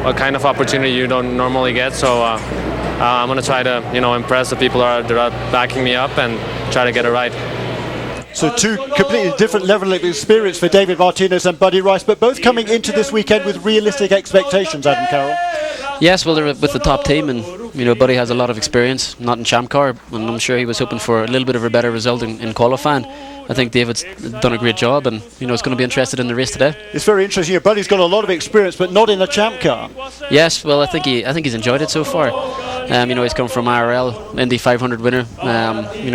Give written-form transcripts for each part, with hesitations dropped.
a kind of opportunity you don't normally get. So I'm going to try to impress the people that are backing me up and try to get it right. So two completely different level of experience for David Martinez and Buddy Rice, but both coming into this weekend with realistic expectations, Adam Carroll. Yes, well, they're with the top team, and Buddy has a lot of experience, not in Champ Car, and I'm sure he was hoping for a little bit of a better result in qualifying. I think David's done a great job, and it's going to be interested in the race today. It's very interesting. Buddy's got a lot of experience, but not in a Champ Car. Yes, well, I think he's enjoyed it so far. He's come from IRL, Indy 500 winner.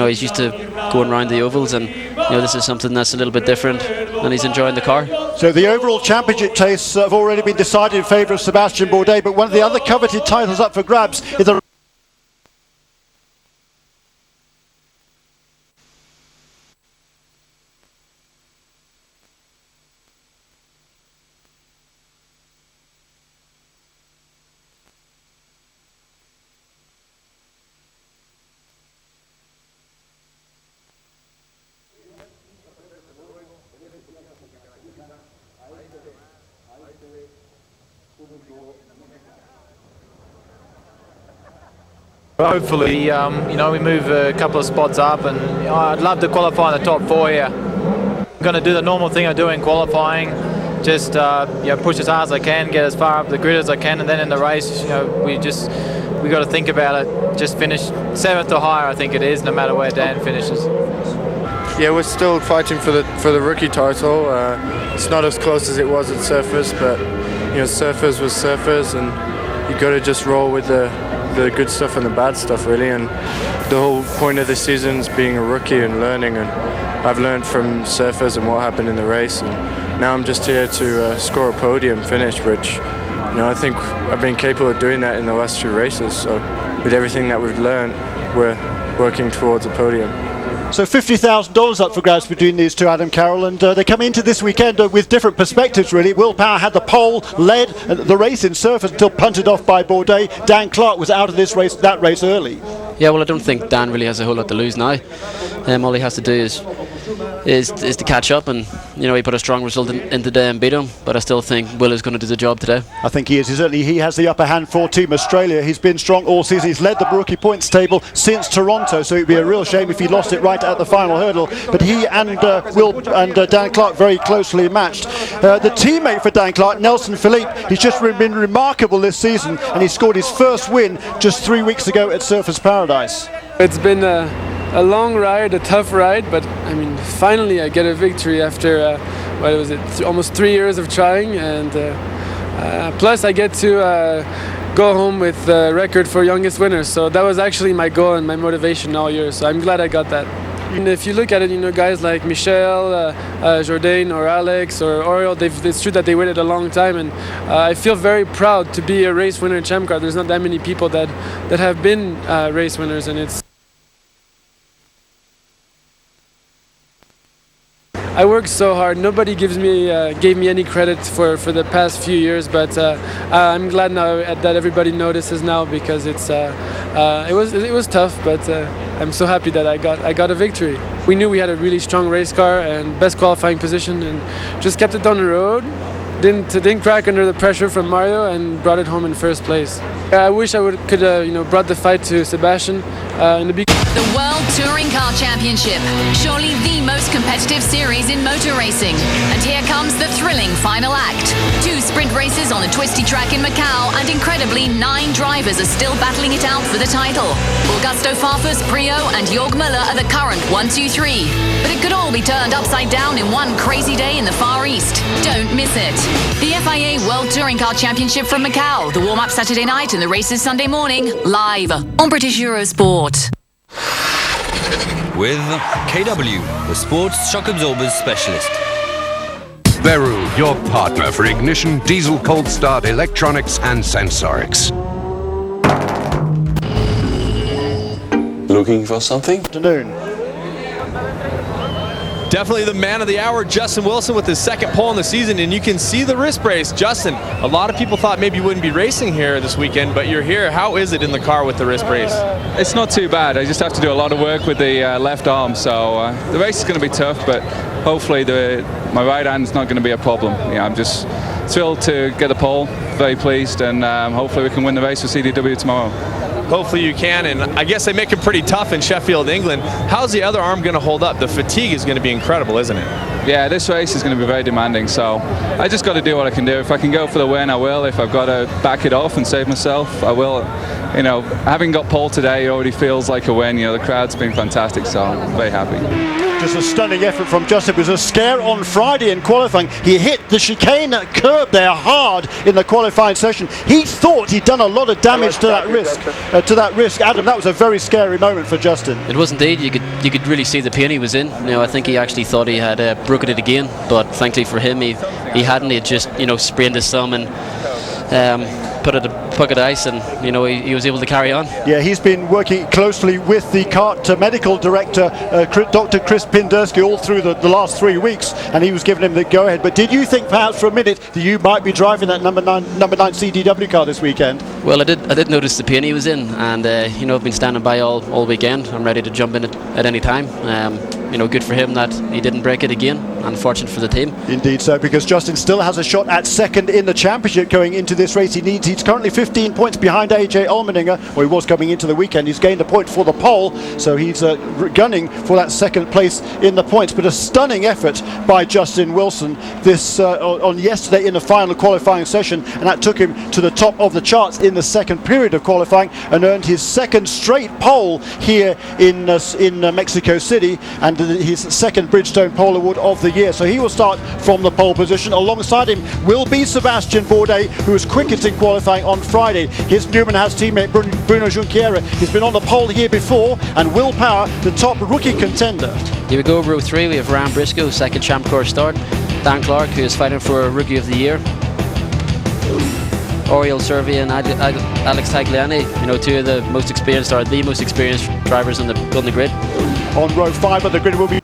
He's used to going around the ovals, and this is something that's a little bit different, and he's enjoying the car. So the overall championship tastes have already been decided in favour of Sébastien Bourdais, but one of the other coveted titles up for grabs is the Hopefully, we move a couple of spots up, and I'd love to qualify in the top 4 here. I'm going to do the normal thing I do in qualifying, just push as hard as I can, get as far up the grid as I can, and then in the race, we got to think about it. Just finish 7th or higher, I think it is, no matter where Dan finishes. Yeah, we're still fighting for the rookie title. It's not as close as it was at Surfers, but Surfers was Surfers, and you got to just roll with the good stuff and the bad stuff, really. And the whole point of this season is being a rookie and learning, and I've learned from Surfers and what happened in the race, and now I'm just here to score a podium finish, which I think I've been capable of doing that in the last 2 races. So with everything that we've learned, we're working towards a podium. So $50,000 up for grabs between these two, Adam Carroll, and they come into this weekend with different perspectives, really. Will Power had the pole, led the race in Surfers until punted off by Bourdais. Dan Clark was out of that race early. Yeah, well, I don't think Dan really has a whole lot to lose now. All he has to do is to catch up, and he put a strong result in today and beat him, but I still think Will is going to do the job today. I think he is. He has the upper hand for Team Australia. He's been strong all season. He's led the rookie points table since Toronto, so it'd be a real shame if he lost it right at the final hurdle, but he and Will and Dan Clark very closely matched. The teammate for Dan Clark, Nelson Philippe, he's just been remarkable this season, and he scored his first win just 3 weeks ago at Surfers Paradise. It's been a long ride, a tough ride, but finally I get a victory after almost 3 years of trying, and plus I get to go home with the record for youngest winner. So that was actually my goal and my motivation all year. So I'm glad I got that. And if you look at it, guys like Michel, Jourdain, or Alex, or Oriol, it's true that they waited a long time, and I feel very proud to be a race winner in Champ Car. There's not that many people that have been race winners, and it's. I worked so hard. Nobody gave me any credit for the past few years, but I'm glad now that everybody notices now, because it was tough, but I'm so happy that I got a victory. We knew we had a really strong race car and best qualifying position, and just kept it on the road. Didn't crack under the pressure from Mario, and brought it home in first place. I wish I could brought the fight to Sébastien in the beginning. The World Touring Car Championship, surely the most competitive series in motor racing. And here comes the thrilling final act. 2 sprint races on a twisty track in Macau, and incredibly 9 drivers are still battling it out for the title. Augusto Farfus, Premio and Jörg Müller are the current 1, 2, 3. But it could all be turned upside down in one crazy day in the Far East. Don't miss it. The FIA World Touring Car Championship from Macau. The warm-up Saturday night and the races Sunday morning, live on British Eurosport. With KW, the sports shock absorbers specialist. Beru, your partner for ignition, diesel cold start, electronics and sensorics. Looking for something? Afternoon. Definitely the man of the hour, Justin Wilson, with his second pole in the season, and you can see the wrist brace. Justin, a lot of people thought maybe you wouldn't be racing here this weekend, but you're here. How is it in the car with the wrist brace? It's not too bad. I just have to do a lot of work with the left arm, so the race is going to be tough, but hopefully my right hand's not going to be a problem. I'm just thrilled to get the pole, very pleased, and hopefully we can win the race for CDW tomorrow. Hopefully you can, and I guess they make it pretty tough in Sheffield, England. How's the other arm going to hold up? The fatigue is going to be incredible, isn't it? Yeah, this race is going to be very demanding, so I just got to do what I can do. If I can go for the win, I will. If I've got to back it off and save myself, I will. You know, having got pole today, it already feels like a win. You know, the crowd's been fantastic, so I'm very happy. Just a stunning effort from Justin. It was a scare on Friday in qualifying. He hit the chicane curb there hard in the qualifying session. He thought he'd done a lot of damage to that risk. Adam, that was a very scary moment for Justin. It was indeed. You could really see the pain he was in. You know, I think he actually thought he had broken it again, but thankfully for him, he hadn't. He had just, you know, sprained his thumb and put it a bucket of ice, and you know he was able to carry on. Yeah, he's been working closely with the CART medical director, Dr. Chris Pindersky, all through the last 3 weeks, and he was giving him the go-ahead. But did you think perhaps for a minute that you might be driving that number 9 CDW car this weekend? Well, I did notice the pain he was in, and you know, I've been standing by all weekend. I'm ready to jump in at any time. You know, good for him that he didn't break it again. Unfortunate for the team. Indeed so, because Justin still has a shot at second in the championship going into this race. He's currently 15 points behind AJ Allmendinger, or he was coming into the weekend. He's gained a point for the pole, so he's gunning for that second place in the points. But a stunning effort by Justin Wilson this on yesterday in the final qualifying session, and that took him to the top of the charts in the second period of qualifying, and earned his second straight pole here in Mexico City, and his second Bridgestone Pole Award of the year. So he will start from the pole position. Alongside him will be Sebastian Bourdais, who was quickest in qualifying on Friday. His Newman House teammate Bruno Junqueira, he's been on the pole here before, and Will Power, the top rookie contender. Here we go, row 3. We have Ram Briscoe, second Champ Car start. Dan Clark, who is fighting for a Rookie of the Year. Oriol Servia and Alex Tagliani, you know, two of the most experienced, or the most experienced drivers on the grid. On row 5 of the grid will be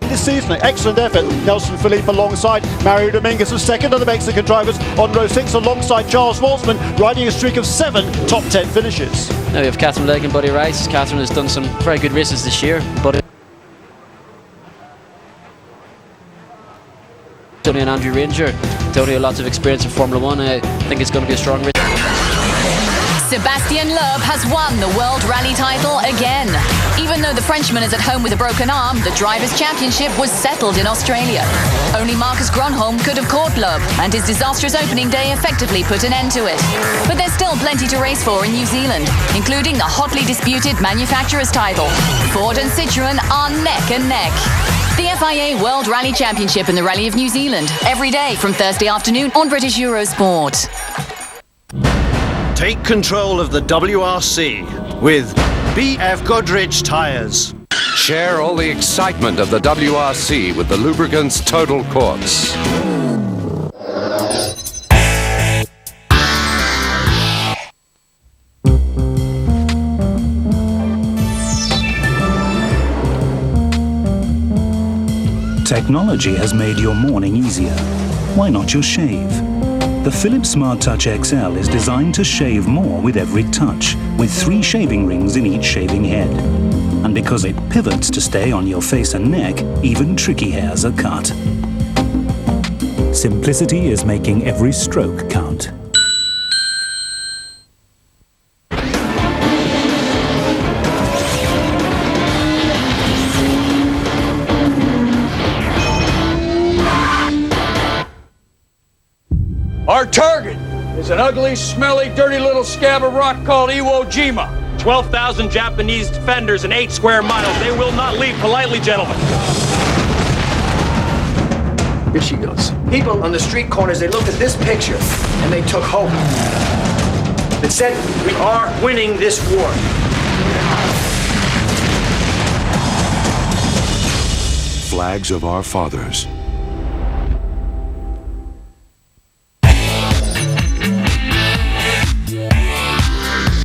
this season. Excellent effort. Nelson Felipe alongside Mario Dominguez, the second of the Mexican drivers on row 6, alongside Charles Walsman, riding a streak of 7 top 10 finishes. Now we have Catherine Legg and Buddy Rice. Catherine has done some very good races this year. Buddy Tony and Andrew Ranger. Tony has lots of experience in Formula 1. I think it's going to be a strong race. Sébastien Loeb has won the World Rally title again. Even though the Frenchman is at home with a broken arm, the Drivers' Championship was settled in Australia. Only Marcus Gronholm could have caught Loeb, and his disastrous opening day effectively put an end to it. But there's still plenty to race for in New Zealand, including the hotly disputed manufacturer's title. Ford and Citroën are neck and neck. The FIA World Rally Championship in the Rally of New Zealand, every day from Thursday afternoon on British Eurosport. Take control of the WRC with BF Goodrich tyres. Share all the excitement of the WRC with the lubricants Total Quartz. Technology has made your morning easier. Why not your shave? The Philips Smart Touch XL is designed to shave more with every touch, with 3 shaving rings in each shaving head. And because it pivots to stay on your face and neck, even tricky hairs are cut. Simplicity is making every stroke count. Our target is an ugly, smelly, dirty little scab of rock called Iwo Jima. 12,000 Japanese defenders in 8 square miles. They will not leave politely, gentlemen. Here she goes. People on the street corners, they looked at this picture and they took hope. It said, we are winning this war. Flags of our fathers.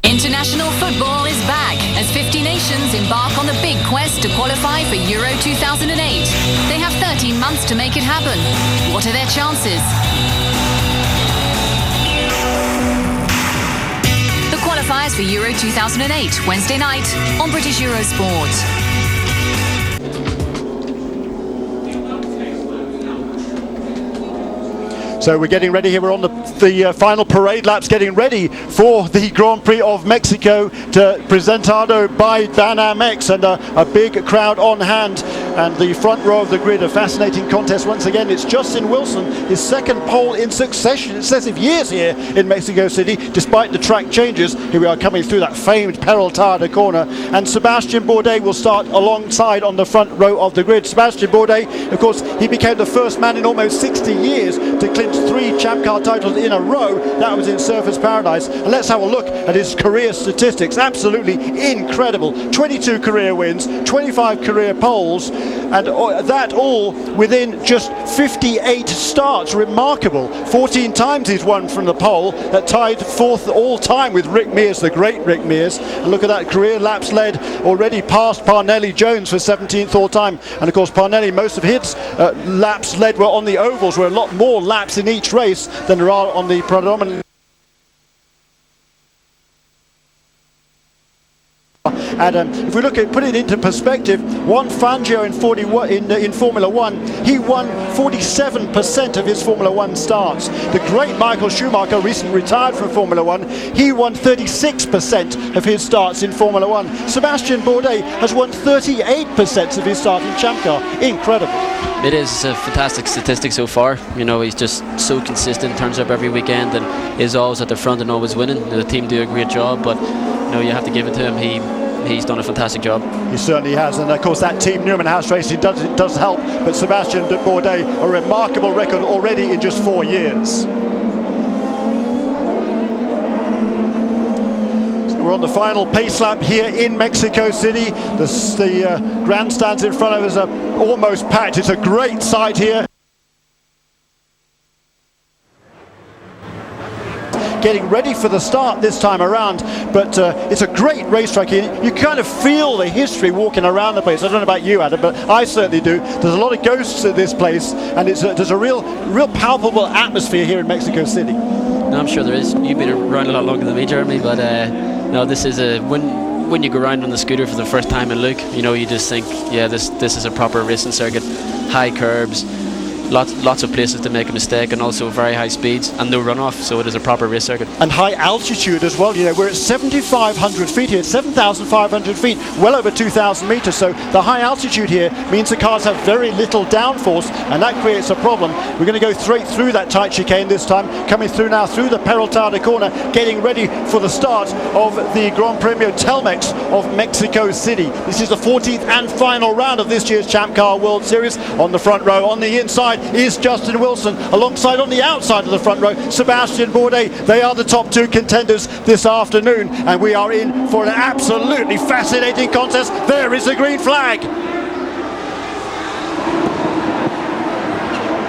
International football is back as 50 nations embark on the big quest to qualify for Euro 2008. They have 13 months to make it happen. What are their chances? The qualifiers for Euro 2008, Wednesday night on British Eurosport. So we're getting ready here. We're on the final parade laps, getting ready for the Grand Prix of Mexico, presentado by Banamex, and a big crowd on hand. And the front row of the grid, a fascinating contest once again. It's Justin Wilson, his second pole in successive years here in Mexico City, despite the track changes. Here we are coming through that famed Peraltada corner, and Sebastian Bourdais will start alongside on the front row of the grid. Sebastian Bourdais, of course, he became the first man in almost 60 years to clinch 3 Champ Car titles in a row. That was in Surfers Paradise. And let's have a look at his career statistics. Absolutely incredible. 22 career wins, 25 career poles, and that all within just 58 starts. Remarkable. 14 times he's won from the pole. That tied 4th all time with Rick Mears, the great Rick Mears. And look at that, career laps led already past Parnelli Jones for 17th all time. And of course Parnelli, most of his laps led were on the ovals, where a lot more laps in each race than there are on the predominantly. And if we look at put it into perspective, Juan Fangio in Formula One, he won 47% of his Formula One starts. The great Michael Schumacher, recently retired from Formula One, he won 36% of his starts in Formula One. Sebastian Bourdais has won 38% of his start in Champ Car. Incredible. It is a fantastic statistic so far. You know, he's just so consistent, turns up every weekend and is always at the front and always winning. The team do a great job, but you know, you have to give it to him. He's done a fantastic job. He certainly has, and of course that Team Newman House racing does help, but Sebastian Bourdais, a remarkable record already in just 4 years. We're on the final pace lap here in Mexico City. The grandstands in front of us are almost packed. It's a great sight here. Getting ready for the start this time around, but it's a great racetrack here. You kind of feel the history walking around the place. I don't know about you, Adam, but I certainly do. There's a lot of ghosts at this place, and there's a real palpable atmosphere here in Mexico City. No, I'm sure there is. You've been around a lot longer than me, Jeremy, but no, this is when you go around on the scooter for the first time and look, you know, you just think, yeah, this is a proper racing circuit. High curbs, lots of places to make a mistake, and also very high speeds and no runoff, so it is a proper race circuit. And high altitude as well. You know, we're at 7,500 feet here, 7,500 feet, well over 2,000 meters. So the high altitude here means the cars have very little downforce, and that creates a problem. We're going to go straight through that tight chicane this time, coming through now through the Peraltada corner, getting ready for the start of the Gran Premio Telmex of Mexico City. This is the 14th and final round of this year's Champ Car World Series. On the front row, on the inside, is Justin Wilson, alongside on the outside of the front row Sebastian Bourdais. They are the top 2 contenders this afternoon, and we are in for an absolutely fascinating contest. There is the green flag.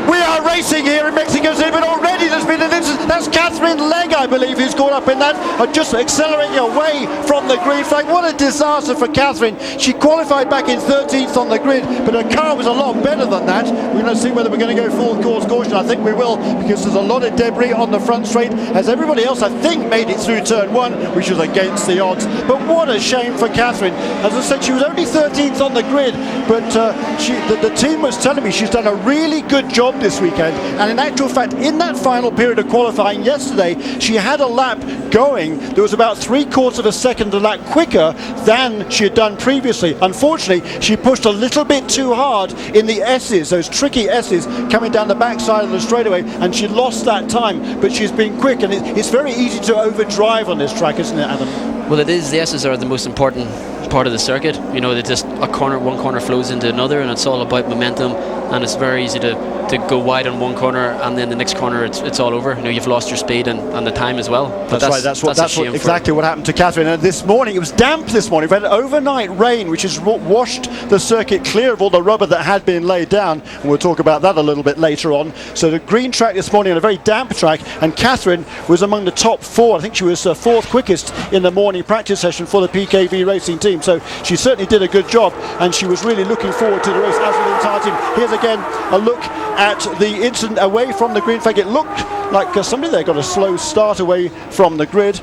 We are racing here in Mexico City, but already there's been an incident. That's Catherine Legge, I believe, who's caught up in that, just accelerating away from the green flag. What a disaster for Catherine. She qualified back in 13th on the grid, but her car was a lot better than that. We're going to see whether we're going to go full course caution. I think we will, because there's a lot of debris on the front straight, as everybody else, I think, made it through turn 1, which was against the odds. But what a shame for Catherine. As I said, she was only 13th on the grid, but the team was telling me she's done a really good job this weekend, and in actual fact, in that final period of qualifying yesterday, she had a lap going that was about 3/4 of a second a lap quicker than she had done previously. Unfortunately, she pushed a little bit too hard in the S's, those tricky S's coming down the backside of the straightaway, and she lost that time, but she's been quick, and it's very easy to overdrive on this track, isn't it, Adam? Well, it is. The S's are the most important part of the circuit. You know, they just one corner flows into another, and it's all about momentum, and it's very easy to go wide on one corner, and then the next corner it's all over. You know, you've lost your speed and the time as well. That's right. That's exactly what happened to Catherine. And this morning, it was damp this morning. We've had overnight rain, which has washed the circuit clear of all the rubber that had been laid down, and we'll talk about that a little bit later on. So the green track this morning, on a very damp track, and Catherine was among the top 4. I think she was 4th quickest in the morning practice session for the PKV racing team. So she certainly did a good job, and she was really looking forward to the race, as with the entire team. Here's again a look at the incident away from the green flag. It looked like somebody there got a slow start away from the grid.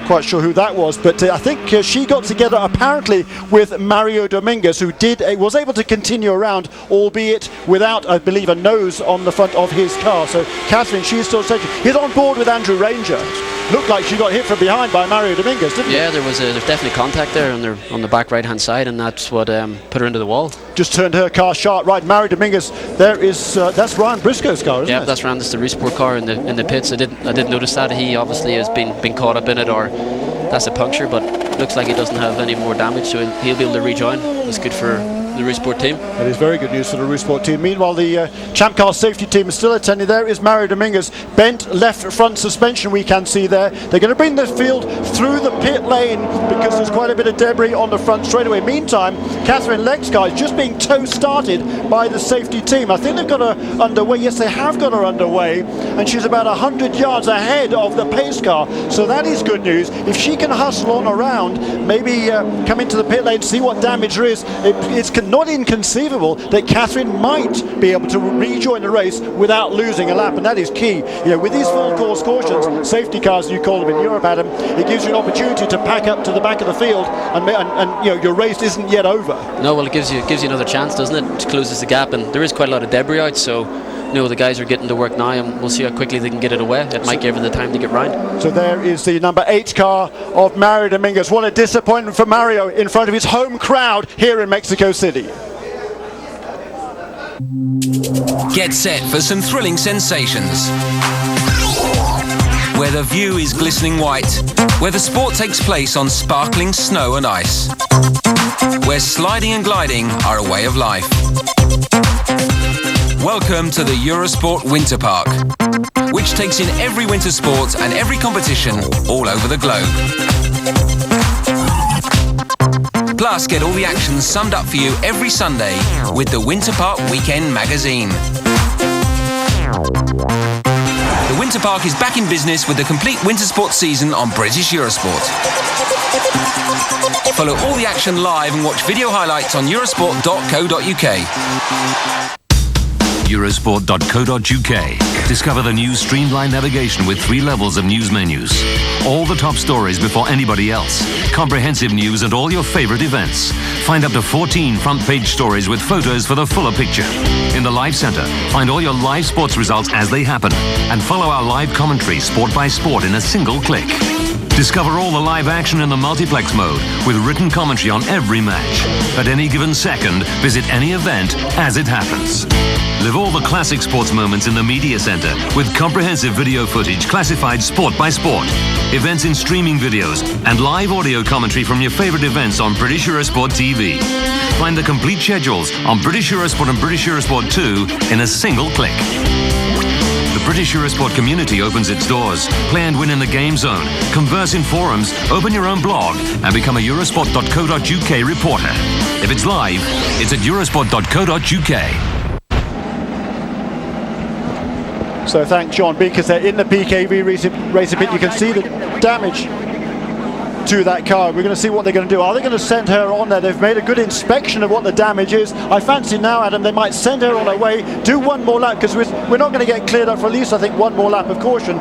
quite sure who that was, but I think she got together apparently with Mario Dominguez, who was able to continue around, albeit without, I believe, a nose on the front of his car. So Catherine, she's still safe. He's on board with Andrew Ranger. Looked like she got hit from behind by Mario Dominguez, didn't it? Yeah, there's definitely contact there on the back right hand side, and that's what put her into the wall. Just turned her car sharp right. Mario Dominguez, that's Ryan Briscoe's car, isn't it? Yeah, that's Ryan. That's the Eurosport car in the pits. I did notice that. He obviously has been caught up in it, or that's a puncture, but looks like he doesn't have any more damage, so he'll be able to rejoin. That's good for the Eurosport team. That is very good news for the Eurosport team. Meanwhile, the Champ Car safety team is still attending. There is Mario Dominguez, bent left front suspension we can see there. They're going to bring the field through the pit lane because there's quite a bit of debris on the front straightaway. Meantime, Catherine Legg's car is just being tow started by the safety team. I think they've got her underway. Yes, they have got her underway, and she's about 100 yards ahead of the pace car. So that is good news. If she can hustle on around, maybe come into the pit lane, see what damage there is. It's not inconceivable that Catherine might be able to rejoin the race without losing a lap, and that is key. You know, with these full course cautions, safety cars, you call them in Europe, Adam, it gives you an opportunity to pack up to the back of the field, and you know, your race isn't yet over. No, well, it gives you another chance, doesn't it? It closes the gap, and there is quite a lot of debris out, so you know, the guys are getting to work now, and we'll see how quickly they can get it away. It might give them the time to get round. So there is the number 8 car of Mario Dominguez. What a disappointment for Mario in front of his home crowd here in Mexico City. Get set for some thrilling sensations. Where the view is glistening white, where the sport takes place on sparkling snow and ice, where sliding and gliding are a way of life. Welcome to the Eurosport Winter Park, which takes in every winter sport and every competition all over the globe. Plus, get all the action summed up for you every Sunday with the Winter Park Weekend magazine. The Winter Park is back in business with the complete winter sports season on British Eurosport. Follow all the action live and watch video highlights on eurosport.co.uk. Eurosport.co.uk. Discover the new streamlined navigation with 3 levels of news menus. All the top stories before anybody else. Comprehensive news and all your favorite events. Find up to 14 front page stories with photos for the fuller picture. In the Live Center, find all your live sports results as they happen. And follow our live commentary sport by sport in a single click. Discover all the live action in the multiplex mode with written commentary on every match. At any given second, visit any event as it happens. Live all the classic sports moments in the Media Center with comprehensive video footage classified sport by sport, events in streaming videos, and live audio commentary from your favorite events on British Eurosport TV. Find the complete schedules on British Eurosport and British Eurosport 2 in a single click. The British Eurosport community opens its doors. Play and win in the game zone. Converse in forums, open your own blog, and become a Eurosport.co.uk reporter. If it's live, it's at Eurosport.co.uk. So thanks John, because they're in the PKV racing pit. You can see the damage to that car. We're going to see what they're going to do. Are they going to send her on there? They've made a good inspection of what the damage is. I fancy now, Adam, they might send her on her way, do one more lap, because we're not going to get cleared up for at least, I think, one more lap of caution.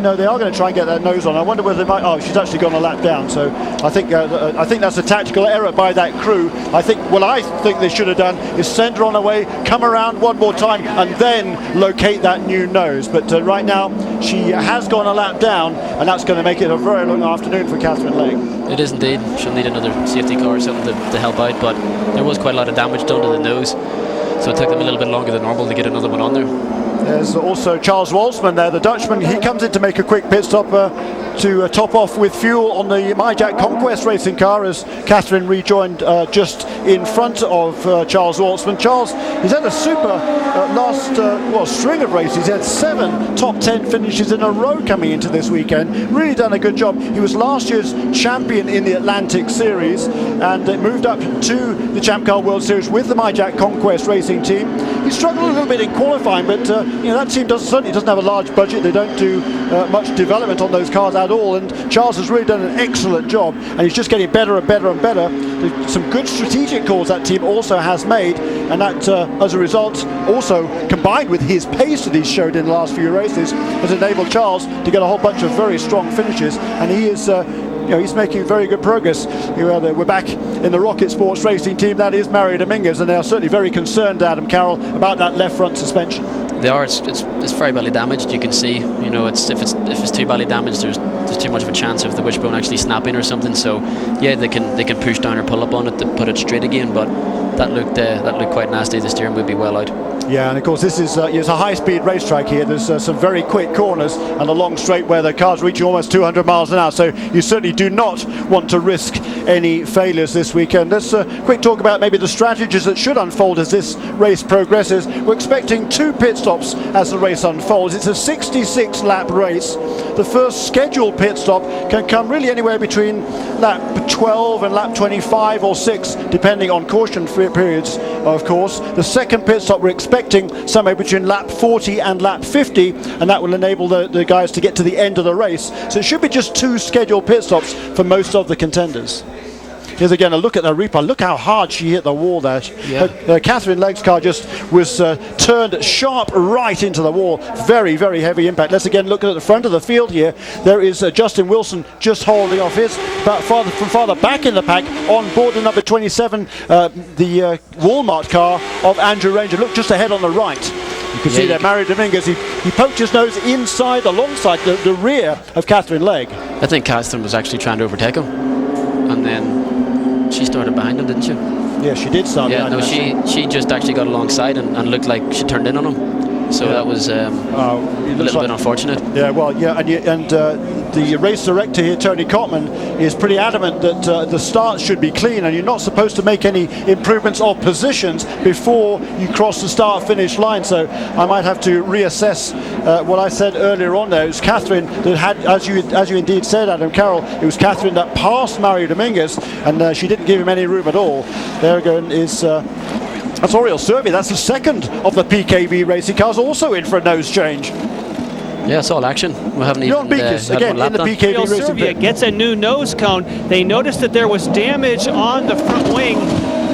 No, they are going to try and get their nose on. I wonder whether they might. Oh, she's actually gone a lap down. So I think that's a tactical error by that crew. I think what I think they should have done is send her on her way, come around one more time, and then locate that new nose. But right now, she has gone a lap down, and that's going to make it a very long afternoon for Catherine Legg. It is indeed. She'll need another safety car or something to help out, but there was quite a lot of damage done to the nose, so it took them a little bit longer than normal to get another one on there. There's also Charles Walsman there, the Dutchman. He comes in to make a quick pit stop to top off with fuel on the MyJack Conquest racing car as Catherine rejoined just in front of Charles Walsman. Charles, he's had a super last string of races. He's had 7 top 10 finishes in a row coming into this weekend. Really done a good job. He was last year's champion in the Atlantic Series and moved up to the Champ Car World Series with the MyJack Conquest racing team. He struggled a little bit in qualifying, but that team certainly doesn't have a large budget. They don't do much development on those cars at all, and Charles has really done an excellent job, and he's just getting better and better and better. some good strategic calls that team also has made, and that as a result, also combined with his pace that he's showed in the last few races, has enabled Charles to get a whole bunch of very strong finishes, and he is he's making very good progress. We're back in the Rocket Sports racing team. That is Mario Dominguez, and they are certainly very concerned, Adam Carroll, about that left front suspension. They are. It's very badly damaged. You can see, if it's too badly damaged, there's too much of a chance of the wishbone actually snapping or something. So yeah, they can push down or pull up on it to put it straight again. But that looked quite nasty. The steering would be well out. Yeah, and of course this is it's a high-speed racetrack here. There's some very quick corners and a long straight where the car's reaching almost 200 miles an hour. So you certainly do not want to risk any failures this weekend. Let's quick talk about maybe the strategies that should unfold as this race progresses. We're expecting 2 pit stops as the race unfolds. It's a 66-lap race. The first scheduled pit stop can come really anywhere between lap 12 and lap 25 or 6, depending on caution periods, of course. The second pit stop we're expecting somewhere between lap 40 and lap 50, and that will enable the guys to get to the end of the race. So it should be just 2 scheduled pit stops for most of the contenders. Here's again a look at the Reaper. Look how hard she hit the wall there. Yeah. Catherine Legg's car just was turned sharp right into the wall. Very, very heavy impact. Let's again look at the front of the field here. There is Justin Wilson just holding off his, but from farther back in the pack, on board the number 27, the Walmart car of Andrew Ranger. Look just ahead on the right. You can see there, Mario Dominguez, he poked his nose inside, alongside the rear of Catherine Legg. I think Catherine was actually trying to overtake him, and then she started behind him, didn't she? Yeah, she did start behind him. She just actually got alongside and looked like she turned in on him. So that was a little bit unfortunate. Yeah, well, yeah, and the race director here, Tony Cotman, is pretty adamant that the start should be clean, and you're not supposed to make any improvements of positions before you cross the start-finish line. So I might have to reassess what I said earlier on there. It was Catherine that had, as you indeed said, Adam Carroll, it was Catherine that passed Mario Dominguez, and she didn't give him any room at all. There again is... that's Oriol Servia. That's the second of the PKV racing cars also in for a nose change. Yeah, it's all action. We haven't even again in the PKV racing pit. Gets a new nose cone. They noticed that there was damage on the front wing.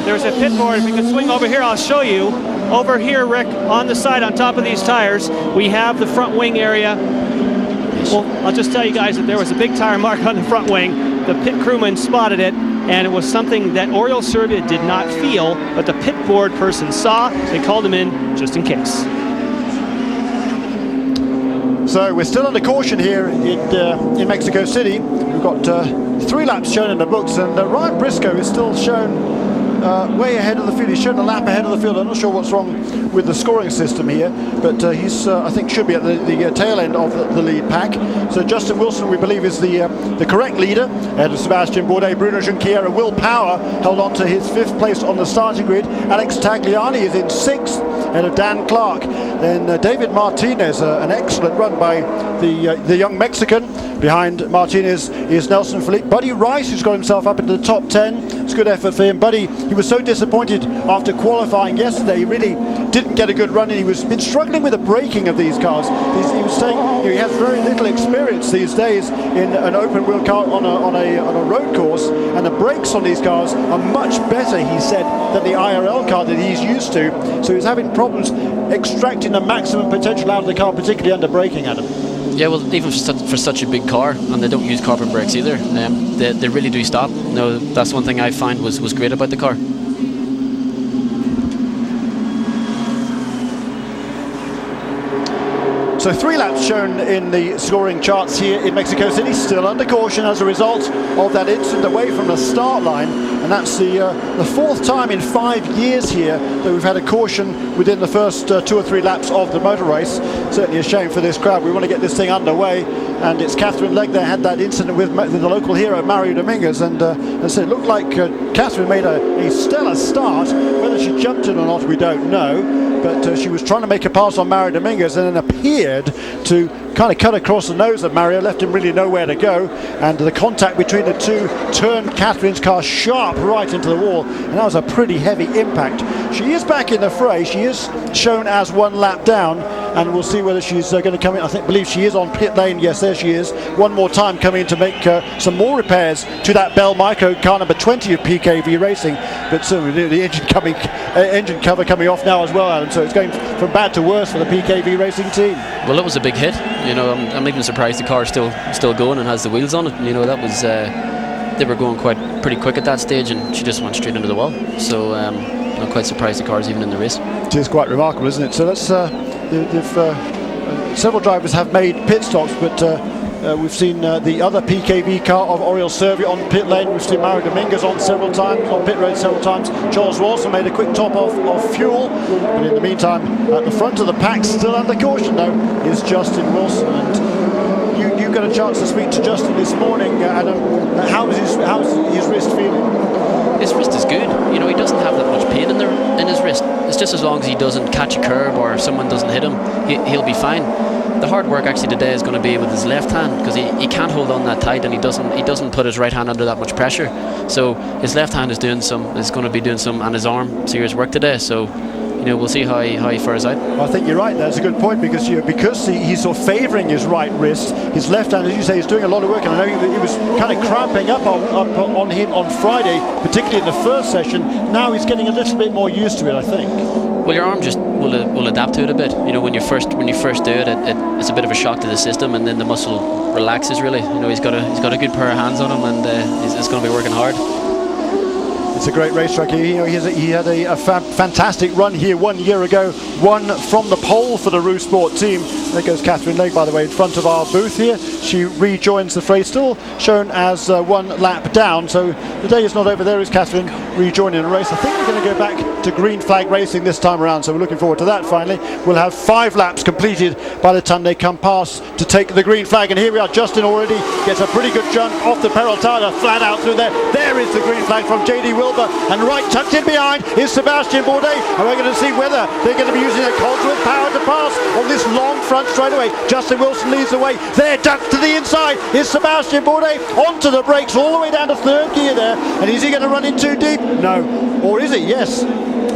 There's a pit board. If we can swing over here, I'll show you. Over here, Rick, on the side, on top of these tires, we have the front wing area. Well, I'll just tell you guys that there was a big tire mark on the front wing. The pit crewman spotted it, and it was something that Oriol Servia did not feel, but the pit board person saw. They called him in just in case. So we're still under caution here in Mexico City. We've got 3 laps shown in the books, and Ryan Briscoe is still shown way ahead of the field. He's shown a lap ahead of the field. I'm not sure what's wrong with the scoring system here, but he's I think should be at the tail end of the lead pack. So Justin Wilson, we believe, is the correct leader ahead of Sebastian Bourdais. Bruno Junqueira, Will Power held on to his 5th place on the starting grid. Alex Tagliani is in 6th ahead of Dan Clark. Then David Martinez, an excellent run by the young Mexican. Behind Martinez is Nelson Felipe. Buddy Rice, who's got himself up into the top 10. It's a good effort for him. Buddy, he was so disappointed after qualifying yesterday. He really didn't get a good run, and he was been struggling with the braking of these cars. He was saying he has very little experience these days in an open wheel car on a road course, and the brakes on these cars are much better, he said, than the IRL car that he's used to. So he's having problems extracting the maximum potential out of the car, particularly under braking, Adam. Yeah, well, even for such a big car, and they don't use carbon brakes either, they really do stop. No, that's one thing I find was great about the car. So 3 laps shown in the scoring charts here in Mexico City, still under caution as a result of that incident away from the start line, and that's the 4th time in 5 years here that we've had a caution within the first 2 or 3 laps of the motor race. Certainly a shame for this crowd. We want to get this thing underway, and it's Catherine Legg that had that incident with the local hero Mario Dominguez, and so it looked like Catherine made a stellar start. Whether she jumped in or not, we don't know. But she was trying to make a pass on Mario Dominguez, and then appeared to kind of cut across the nose of Mario, left him really nowhere to go, and the contact between the two turned Catherine's car sharp right into the wall, and that was a pretty heavy impact. She is back in the fray. She is shown as 1 lap down, and we'll see whether she's going to come in. Believe she is on pit lane. Yes, there she is. One more time coming in to make some more repairs to that Bell Micro, car number 20 of PKV Racing. But certainly the engine cover coming off now as well, Adam. So it's going from bad to worse for the PKV Racing team. Well, it was a big hit. I'm even surprised the car's still going and has the wheels on it. That was they were going pretty quick at that stage, and she just went straight into the wall. So I'm quite surprised the car's even in the race. It is quite remarkable, isn't it? So that's several drivers have made pit stops, but we've seen the other PKV car of Oriol Servia on pit lane. We've seen Mario Dominguez on several times, on pit road several times. Charles Wilson made a quick top of fuel, but in the meantime, at the front of the pack, still under caution though, is Justin Wilson. And you got a chance to speak to Justin this morning, Adam. How's his wrist feeling? His wrist is good. He doesn't have that much pain in his wrist. It's just as long as he doesn't catch a curb or someone doesn't hit him, he'll be fine. The hard work actually today is going to be with his left hand, because he can't hold on that tight, and he doesn't put his right hand under that much pressure. So his left hand is going to be doing some, and his arm, serious work today. So we'll see how he fares out. I think you're right. That's a good point, because he's sort of favouring his right wrist. His left hand, as you say, is doing a lot of work, and I know he was kind of cramping up on him on Friday, particularly in the first session. Now he's getting a little bit more used to it, I think. Well, your arm just will adapt to it a bit. When you first do it, it's a bit of a shock to the system, and then the muscle relaxes really. He's got a good pair of hands on him, and he's going to be working hard. It's a great racetrack. He had a fantastic run here 1 year ago, won from the pole for the Eurosport team. There goes Catherine Legge, by the way, in front of our booth here. She rejoins the fray, still shown as 1 lap down. So the day is not over. There is Catherine rejoining the race. I think we're going to go back to green flag racing this time around, so we're looking forward to that finally. We'll have 5 laps completed by the time they come past to take the green flag. And here we are. Justin already gets a pretty good jump off the Peraltada, flat out through there. There is the green flag from JD Wilber. And right tucked in behind is Sebastian Bourdais. And we're going to see whether they're going to be using a Cosworth power to pass on this long front straightaway. Justin Wilson leads the way. There, ducked to the inside is Sebastian Bourdais. Onto the brakes, all the way down to 3rd gear there. And is he going to run in too deep? No. Or is he? Yes.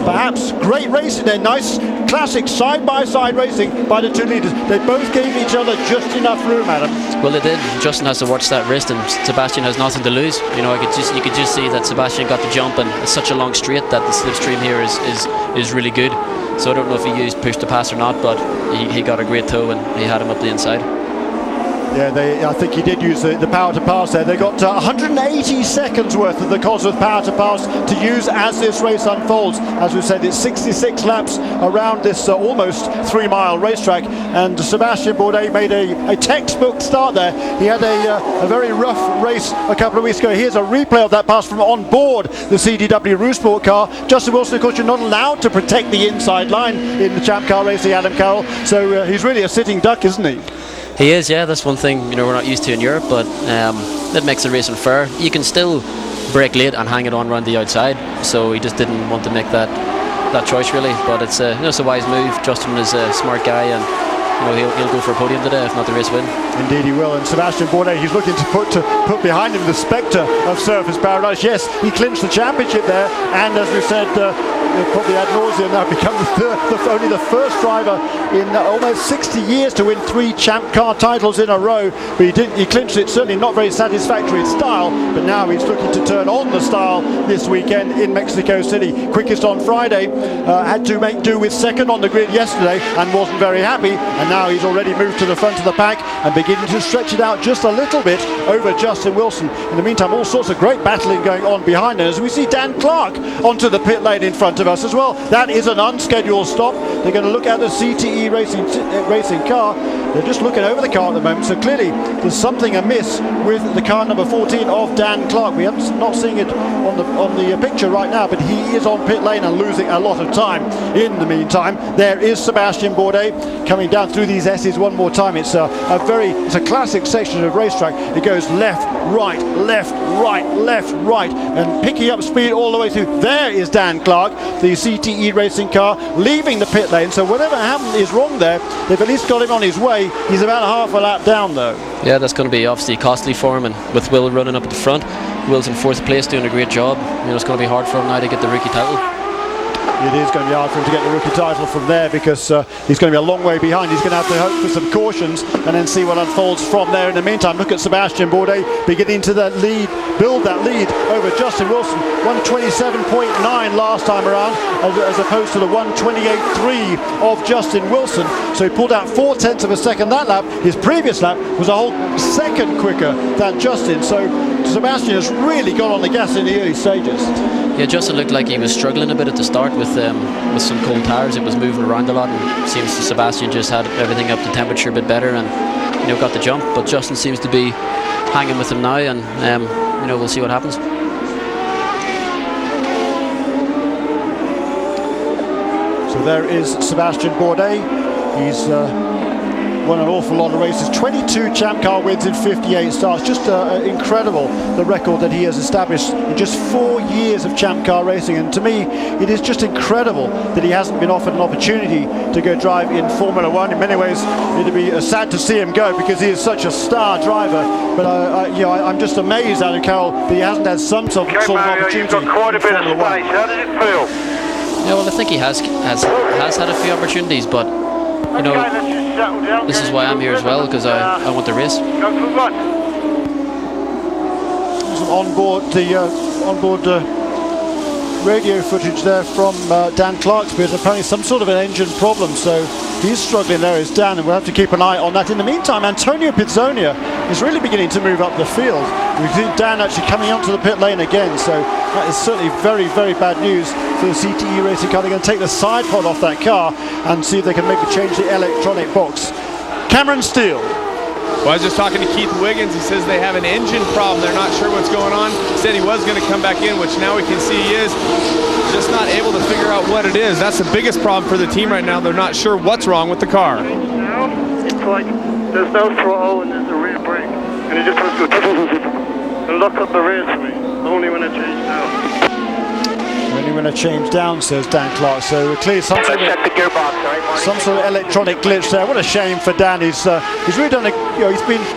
Perhaps. Great racing there. Nice classic side-by-side racing by the 2 leaders. They both gave each other just enough room, Adam. Well, they did. Justin has to watch that wrist, and Sebastian has nothing to lose. You could just see that Sebastian got the jump, and it's such a long straight that the slipstream here is really good. So I don't know if he used push to pass or not, but he got a great toe, and he had him up the inside. Yeah, I think he did use the power to pass there. They got 180 seconds worth of the Cosworth power to pass to use as this race unfolds. As we've said, it's 66 laps around this almost 3-mile racetrack, and Sebastian Bourdais made a textbook start there. He had a very rough race a couple of weeks ago. Here's a replay of that pass from on board the CDW Eurosport car. Justin Wilson, of course, you're not allowed to protect the inside line in the Champ Car racing, Adam Carroll, so he's really a sitting duck, isn't he? He is, yeah. That's one thing we're not used to in Europe, but that makes the racing fair. You can still brake late and hang it on around the outside, so he just didn't want to make that choice really. But it's it's a wise move. Justin is a smart guy, and he'll go for a podium today, if not the race win. Indeed he will. And Sebastian Bourdais, he's looking to put behind him the spectre of Surfers Paradise. Yes, he clinched the championship there, and as we said, probably ad nauseum now, become only the first driver in almost 60 years to win 3 Champ Car titles in a row. But he clinched it, certainly not very satisfactory in style, but now he's looking to turn on the style this weekend in Mexico City. Quickest on Friday, had to make do with second on the grid yesterday and wasn't very happy, and now he's already moved to the front of the pack and beginning to stretch it out just a little bit over Justin Wilson. In the meantime, all sorts of great battling going on behind us. We see Dan Clark onto the pit lane in front of us as well. That is an unscheduled stop. They're going to look at the CTE racing car. They're just looking over the car at the moment, so clearly there's something amiss with the car number 14 of Dan Clark. We haven't not seeing it on the picture right now, but he is on pit lane and losing a lot of time. In the meantime, there is Sebastian Bourdais coming down through these S's one more time. It's a classic section of racetrack. It goes left, right, left, right, left, right, and picking up speed all the way through. There is Dan Clark, the CTE racing car, leaving the pit lane. So whatever happened is wrong there. They've at least got him on his way. He's about half a lap down though. Yeah, that's going to be obviously costly for him, and with Will running up at the front, Will's in 4th place doing a great job. It's going to be hard for him now to get the rookie title. it is going to be hard for him to get the rookie title from there, because he's going to be a long way behind. He's going to have to hope for some cautions and then see what unfolds from there. In the meantime, look at Sebastian Bourdais beginning to build that lead over Justin Wilson. 127.9 last time around, as opposed to the 128.3 of Justin Wilson. So he pulled out 0.4 of a second that lap. His previous lap was a whole second quicker than Justin. So Sebastian has really got on the gas in the early stages. Yeah, Justin looked like he was struggling a bit at the start with some cold tires. It was moving around a lot, and it seems Sebastian just had everything up to temperature a bit better and got the jump. But Justin seems to be hanging with him now, and we'll see what happens. So there is Sebastian Bourdais. He's won an awful lot of races, 22 Champ Car wins in 58 starts. Just incredible, the record that he has established in just 4 years of Champ Car racing. And to me, it is just incredible that he hasn't been offered an opportunity to go drive in Formula One. In many ways, it'd be sad to see him go, because he is such a star driver. But I'm just amazed, Adam Carroll, that he hasn't had some sort of opportunity. You've got quite a bit of space. How did it feel? Yeah, well, I think he has had a few opportunities, but this is why I'm here as well, because I want to race. Some onboard radio footage there from Dan Clark's bit. Apparently some sort of an engine problem, so he's struggling there, is Dan, and we'll have to keep an eye on that. In the meantime, Antonio Pizzonia is really beginning to move up the field. We've seen Dan actually coming onto the pit lane again, so that is certainly very, very bad news for the CTE racing car. They're going to take the side pod off that car and see if they can maybe change the electronic box. Cameron Steele. Well, I was just talking to Keith Wiggins. He says they have an engine problem. They're not sure what's going on. He said he was going to come back in, which now we can see he is. Just not able to figure out what it is. That's the biggest problem for the team right now. They're not sure what's wrong with the car. It's like there's no throttle and there's a rear brake. And it just has to go and lock up the rear for me. Only when I change down. Only when I change down, says Dan Clark. So clearly some sort of electronic glitch there. What a shame for Dan. He's really done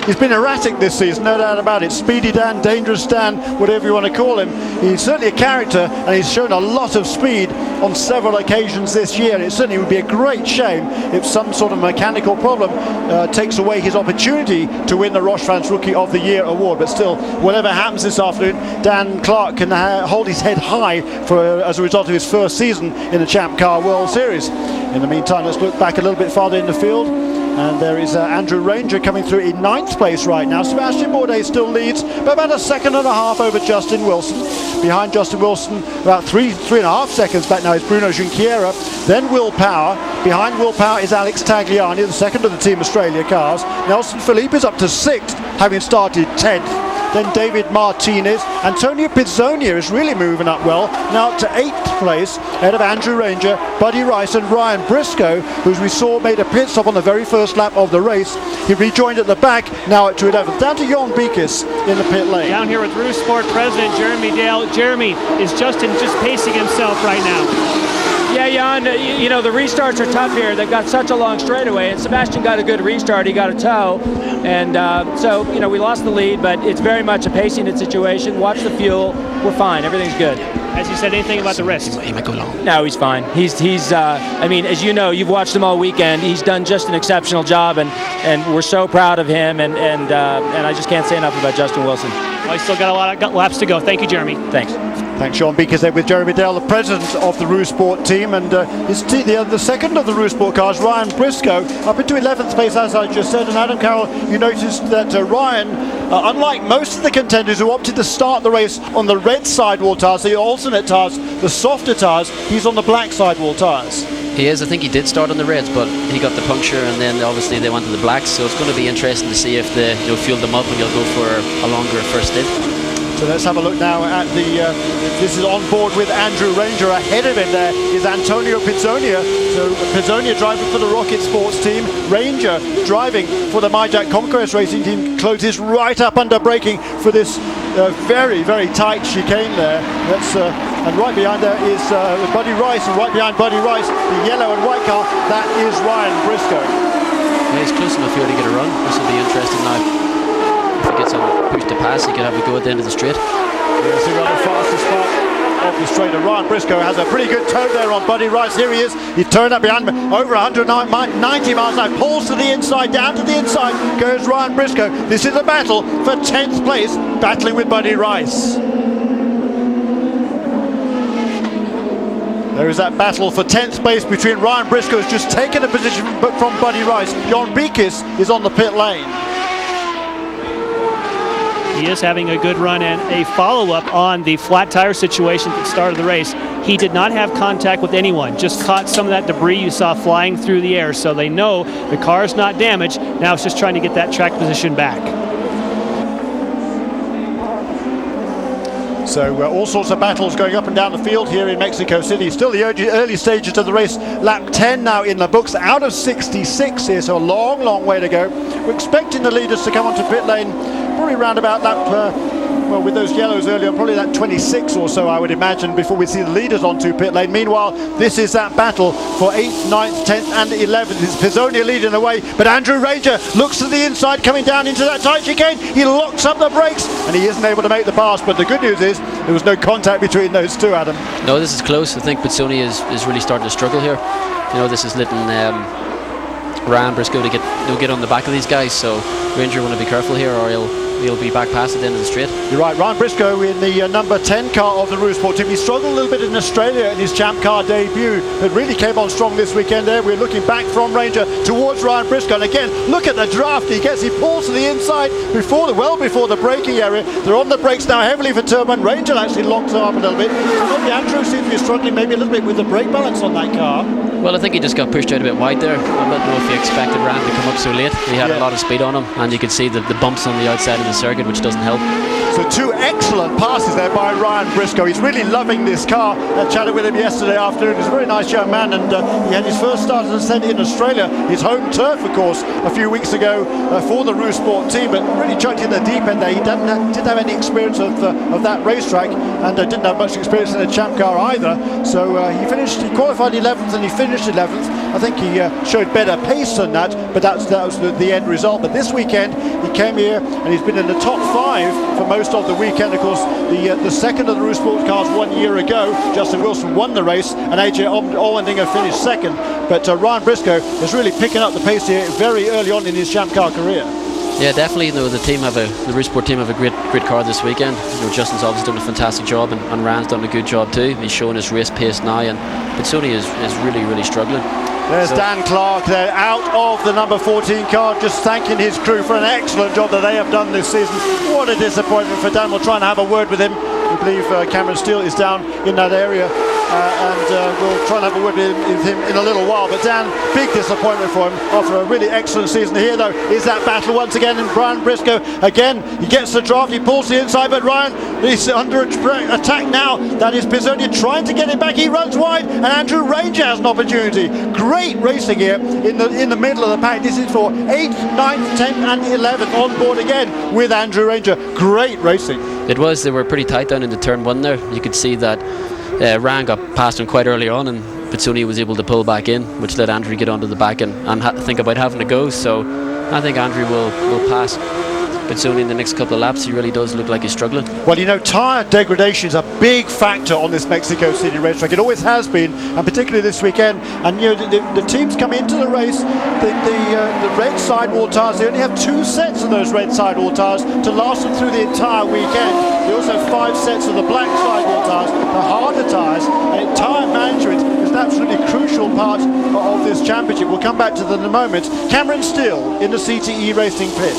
he's been erratic this season, no doubt about it. Speedy Dan, dangerous Dan, whatever you want to call him. He's certainly a character, and he's shown a lot of speed on several occasions this year. And it certainly would be a great shame if some sort of mechanical problem takes away his opportunity to win the Roche France Rookie of the Year award. But still, whatever happens this afternoon, Dan Clark can hold his head high as a result of his first season in the Champ Car World Series. In the meantime, let's look back a little bit farther in the field. And there is Andrew Ranger coming through in 9th place right now. Sebastian Bourdais still leads by about 1.5 seconds over Justin Wilson. Behind Justin Wilson, about 3.5 seconds back now is Bruno Junqueira. Then Will Power. Behind Will Power is Alex Tagliani, the second of the Team Australia cars. Nelson Philippe is up to 6th, having started 10th. Then David Martinez. Antonio Pizzonia is really moving up well, now up to 8th place, ahead of Andrew Ranger, Buddy Rice and Ryan Briscoe, who we saw made a pit stop on the very first lap of the race. He rejoined at the back, now at to 11th. Down to Jon Beekes in the pit lane. Down here with Eurosport President Jeremy Dale. Jeremy, is Justin just pacing himself right now? Yeah, Jan, the restarts are tough here. They've got such a long straightaway, and Sebastian got a good restart. He got a tow, and so we lost the lead, but it's very much a pacing situation. Watch the fuel. We're fine. Everything's good. Has he said anything about the wrist? He might go long. No, he's fine. He's as you know, you've watched him all weekend. He's done just an exceptional job, and we're so proud of him, and I just can't say enough about Justin Wilson. Well, he's still got a lot of laps to go. Thank you, Jeremy. Thanks. Thanks, Jon Beekes there with Jeremy Dale, the president of the Eurosport team, and the second of the Eurosport cars, Ryan Briscoe, up into 11th place, as I just said. And Adam Carroll, you noticed that Ryan, unlike most of the contenders who opted to start the race on the red sidewall tyres, the alternate tyres, the softer tyres, he's on the black sidewall tyres. He is. I think he did start on the reds, but he got the puncture, and then obviously they went to the blacks. So it's going to be interesting to see if they fuel them up and you'll go for a longer first stint. So let's have a look now at this is on board with Andrew Ranger. Ahead of him there is Antonio Pizzonia. So Pizzonia driving for the Rocket Sports team. Ranger driving for the MyJack Conquest Racing team. Closes right up under braking for this very, very tight chicane there. And right behind there is Buddy Rice, and right behind Buddy Rice, the yellow and white car, that is Ryan Briscoe. Yeah, he's close enough here to get a run. This will be interesting now. If he gets on push to pass, he could have a go at the end of the straight. Yeah, so we're on the fastest part of the straighter. Ryan Briscoe has a pretty good toe there on Buddy Rice. Here he is. He's turned up behind him over 190 miles an hour. Pulls to the inside, down to the inside goes Ryan Briscoe. This is a battle for 10th place, battling with Buddy Rice. There is that battle for 10th place between Ryan Briscoe, who's just taken a position from Buddy Rice. Jon Beekis is on the pit lane. He is having a good run and a follow-up on the flat tire situation at the start of the race. He did not have contact with anyone, just caught some of that debris you saw flying through the air, so they know the car is not damaged. Now it's just trying to get that track position back. So all sorts of battles going up and down the field here in Mexico City. Still the early stages of the race. Lap 10 now in the books, out of 66 here, so a long, long way to go. We're expecting the leaders to come onto pit lane probably around about lap, well, with those yellows earlier, probably that 26 or so, I would imagine, before we see the leaders onto pit lane. Meanwhile, this is that battle for 8th, 9th, 10th and 11th. It's Pizzonia leading the way, but Andrew Ranger looks to the inside, coming down into that tight chicane. He locks up the brakes, and he isn't able to make the pass, but the good news is there was no contact between those two, Adam. No, this is close. I think Pizzonia is really starting to struggle here. You know, this is letting Ryan Briscoe to get on the back of these guys, so Ranger want to be careful here, or he'll be back past at the end of the straight. You're right, Ryan Briscoe in the number 10 car of the Eurosport team. He struggled a little bit in Australia in his Champ Car debut, but really came on strong this weekend there. We're looking back from Ranger towards Ryan Briscoe, and again, look at the draft he gets. He pulls to the inside well before the braking area. They're on the brakes now heavily for turn one. Ranger actually locks them up a little bit. Maybe Andrew seems to be struggling maybe a little bit with the brake balance on that car. Well, I think he just got pushed out a bit wide there. I don't know if he expected Ryan to come up so late. He had a lot of speed on him, and you could see the bumps on the outside of the circuit, which doesn't help. So two excellent passes there by Ryan Briscoe. He's really loving this car. I chatted with him yesterday afternoon. He's a very nice young man, and he had his first start, as I said, in Australia, his home turf, of course, a few weeks ago for the Eurosport team, but really chucked in the deep end there. He didn't have any experience of that racetrack, and didn't have much experience in a Champ Car either. So he qualified 11th, and he finished 11th. I think he showed better pace than that, but that was the end result. But this weekend, he came here, and he's been in the top 5 for most of the weekend. Of course, the second of the Eurosport cars 1 year ago, Justin Wilson won the race, and AJ Allmendinger finished second. But Ryan Briscoe is really picking up the pace here very early on in his Champ Car career. Yeah, definitely. You know, the Eurosport team have a great car this weekend. You know, Justin's obviously done a fantastic job, and Ryan's done a good job too. He's showing his race pace now, and Pizzonia is really struggling. There's Dan Clark there, out of the number 14 car, just thanking his crew for an excellent job that they have done this season. What a disappointment for Dan. We'll try and have a word with him. We believe Cameron Steele is down in that area, and we'll try and have a word with him in a little while. But Dan, big disappointment for him after a really excellent season. Here, though, is that battle once again, and Ryan Briscoe, again, he gets the draft, he pulls the inside, but Ryan is under attack now. That is Pizzonia trying to get it back. He runs wide, and Andrew Ranger has an opportunity. Great racing here in the middle of the pack. This is for 8th, 9th, 10th and 11th on board again with Andrew Ranger. Great racing. It was. They were pretty tight down into turn 1 there. You could see that Ryan got past him quite early on, and Pizzonia was able to pull back in, which let Andrew get onto the back and think about having to go. So I think Andrew will pass Pizzonia in the next couple of laps. He really does look like he's struggling. Well, you know, tyre degradation is a big factor on this Mexico City racetrack. It always has been, and particularly this weekend. And you know, the teams come into the race, the red sidewall tyres, they only have 2 sets of those red sidewall tyres to last them through the entire weekend. They also have 5 sets of the black sidewall tyres, the harder tyres, and tyre management is an absolutely crucial part of this championship. We'll come back to that in a moment. Cameron Steele in the CTE Racing pit.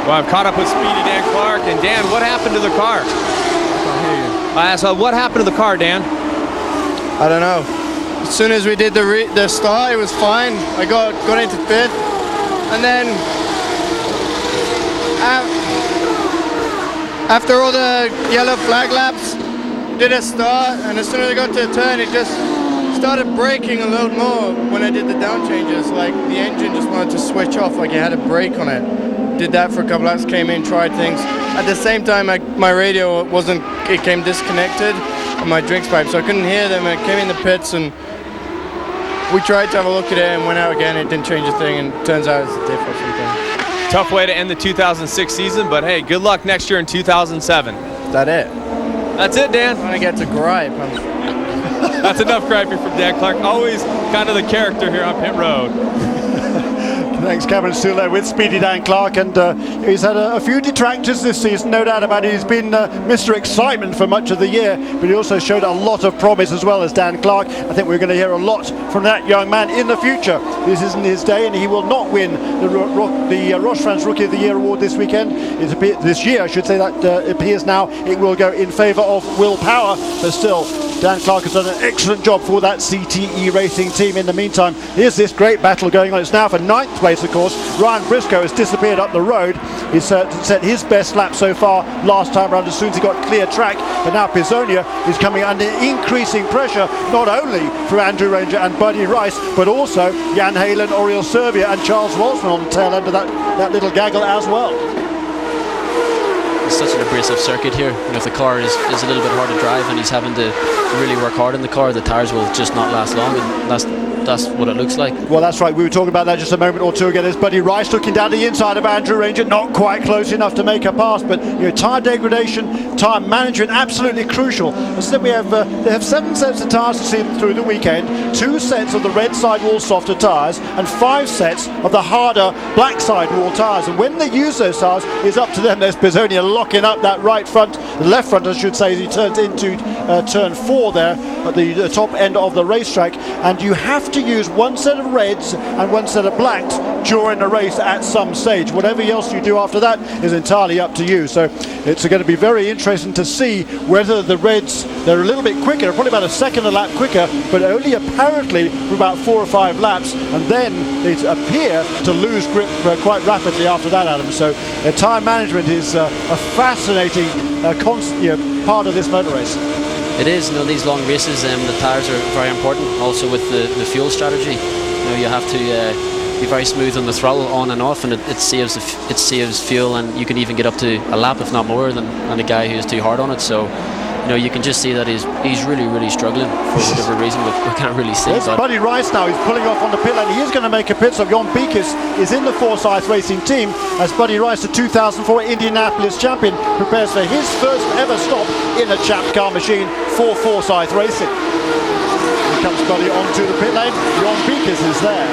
Well, I've caught up with Speedy Dan Clark. And Dan, what happened to the car? I asked, what happened to the car, Dan? I don't know. As soon as we did the start, it was fine. I got into 5th, and then after all the yellow flag laps, did a start, and as soon as I got to a turn, it just started braking a little more when I did the down changes. Like the engine just wanted to switch off, like it had a brake on it. Did that for a couple laps, came in, tried things. At the same time, my radio came disconnected on my drinks pipe, so I couldn't hear them. I came in the pits and we tried to have a look at it and went out again. It didn't change a thing, and turns out it's a diff or something. Tough way to end the 2006 season, but hey, good luck next year in 2007. Is that it? That's it, Dan. When I get to gripe, That's enough griping from Dan Clark. Always kind of the character here on pit road. Thanks, Cameron. Still there with Speedy Dan Clark, and he's had a few detractors this season, no doubt about it. He's been Mr. Excitement for much of the year, but he also showed a lot of promise as well as Dan Clark. I think we're going to hear a lot from that young man in the future. This isn't his day, and he will not win the Roche-France Rookie of the Year award this weekend. This year, I should say, that appears now it will go in favour of Will Power, but still, Dan Clark has done an excellent job for that CTE racing team. In the meantime, here's this great battle going on. It's now for 9th place, of course. Ryan Briscoe has disappeared up the road. He's set his best lap so far last time around as soon as he got clear track. But now Pisonia is coming under increasing pressure, not only for Andrew Ranger and Buddy Rice, but also Jan Halen, Oriel Servia and Charles Walsman on the tail end of that little gaggle as well. It's such an abrasive circuit here. And if the car is a little bit hard to drive and he's having to really work hard in the car, the tyres will just not last long, and that's what it looks like. Well, that's right. We were talking about that just a moment or two ago. There's Buddy Rice looking down the inside of Andrew Ranger, not quite close enough to make a pass, but tyre degradation, tyre management, absolutely crucial. As I said, they have 7 sets of tyres to see through the weekend, 2 sets of the red sidewall softer tyres, and 5 sets of the harder black sidewall tyres. And when they use those tyres, it's up to them. There's Pisonia locking up that right front, the left front, I should say, as he turns into turn 4 there at the top end of the racetrack. And you have to use 1 set of reds and 1 set of blacks during the race at some stage. Whatever else you do after that is entirely up to you. So it's going to be very interesting to see whether the reds, they're a little bit quicker, probably about a second a lap quicker, but only apparently for about 4 or 5 laps, and then they appear to lose grip quite rapidly after that, Adam. So tyre management is a fascinating part of this motor race. It is, these long races, the tyres are very important. Also with the fuel strategy, you have to be very smooth on the throttle on and off, and it saves fuel, and you can even get up to a lap, if not more, than a guy who's too hard on it. So you can just see that he's really, really struggling for whatever reason. We can't really see. There's Buddy Rice now. He's pulling off on the pit lane. He is going to make a pit stop. Jon Beekes is in the Forsyth Racing team as Buddy Rice, the 2004 Indianapolis champion, prepares for his first ever stop in a Champ Car machine for Forsyth Racing. Here comes Buddy onto the pit lane. Jon Beekes is there.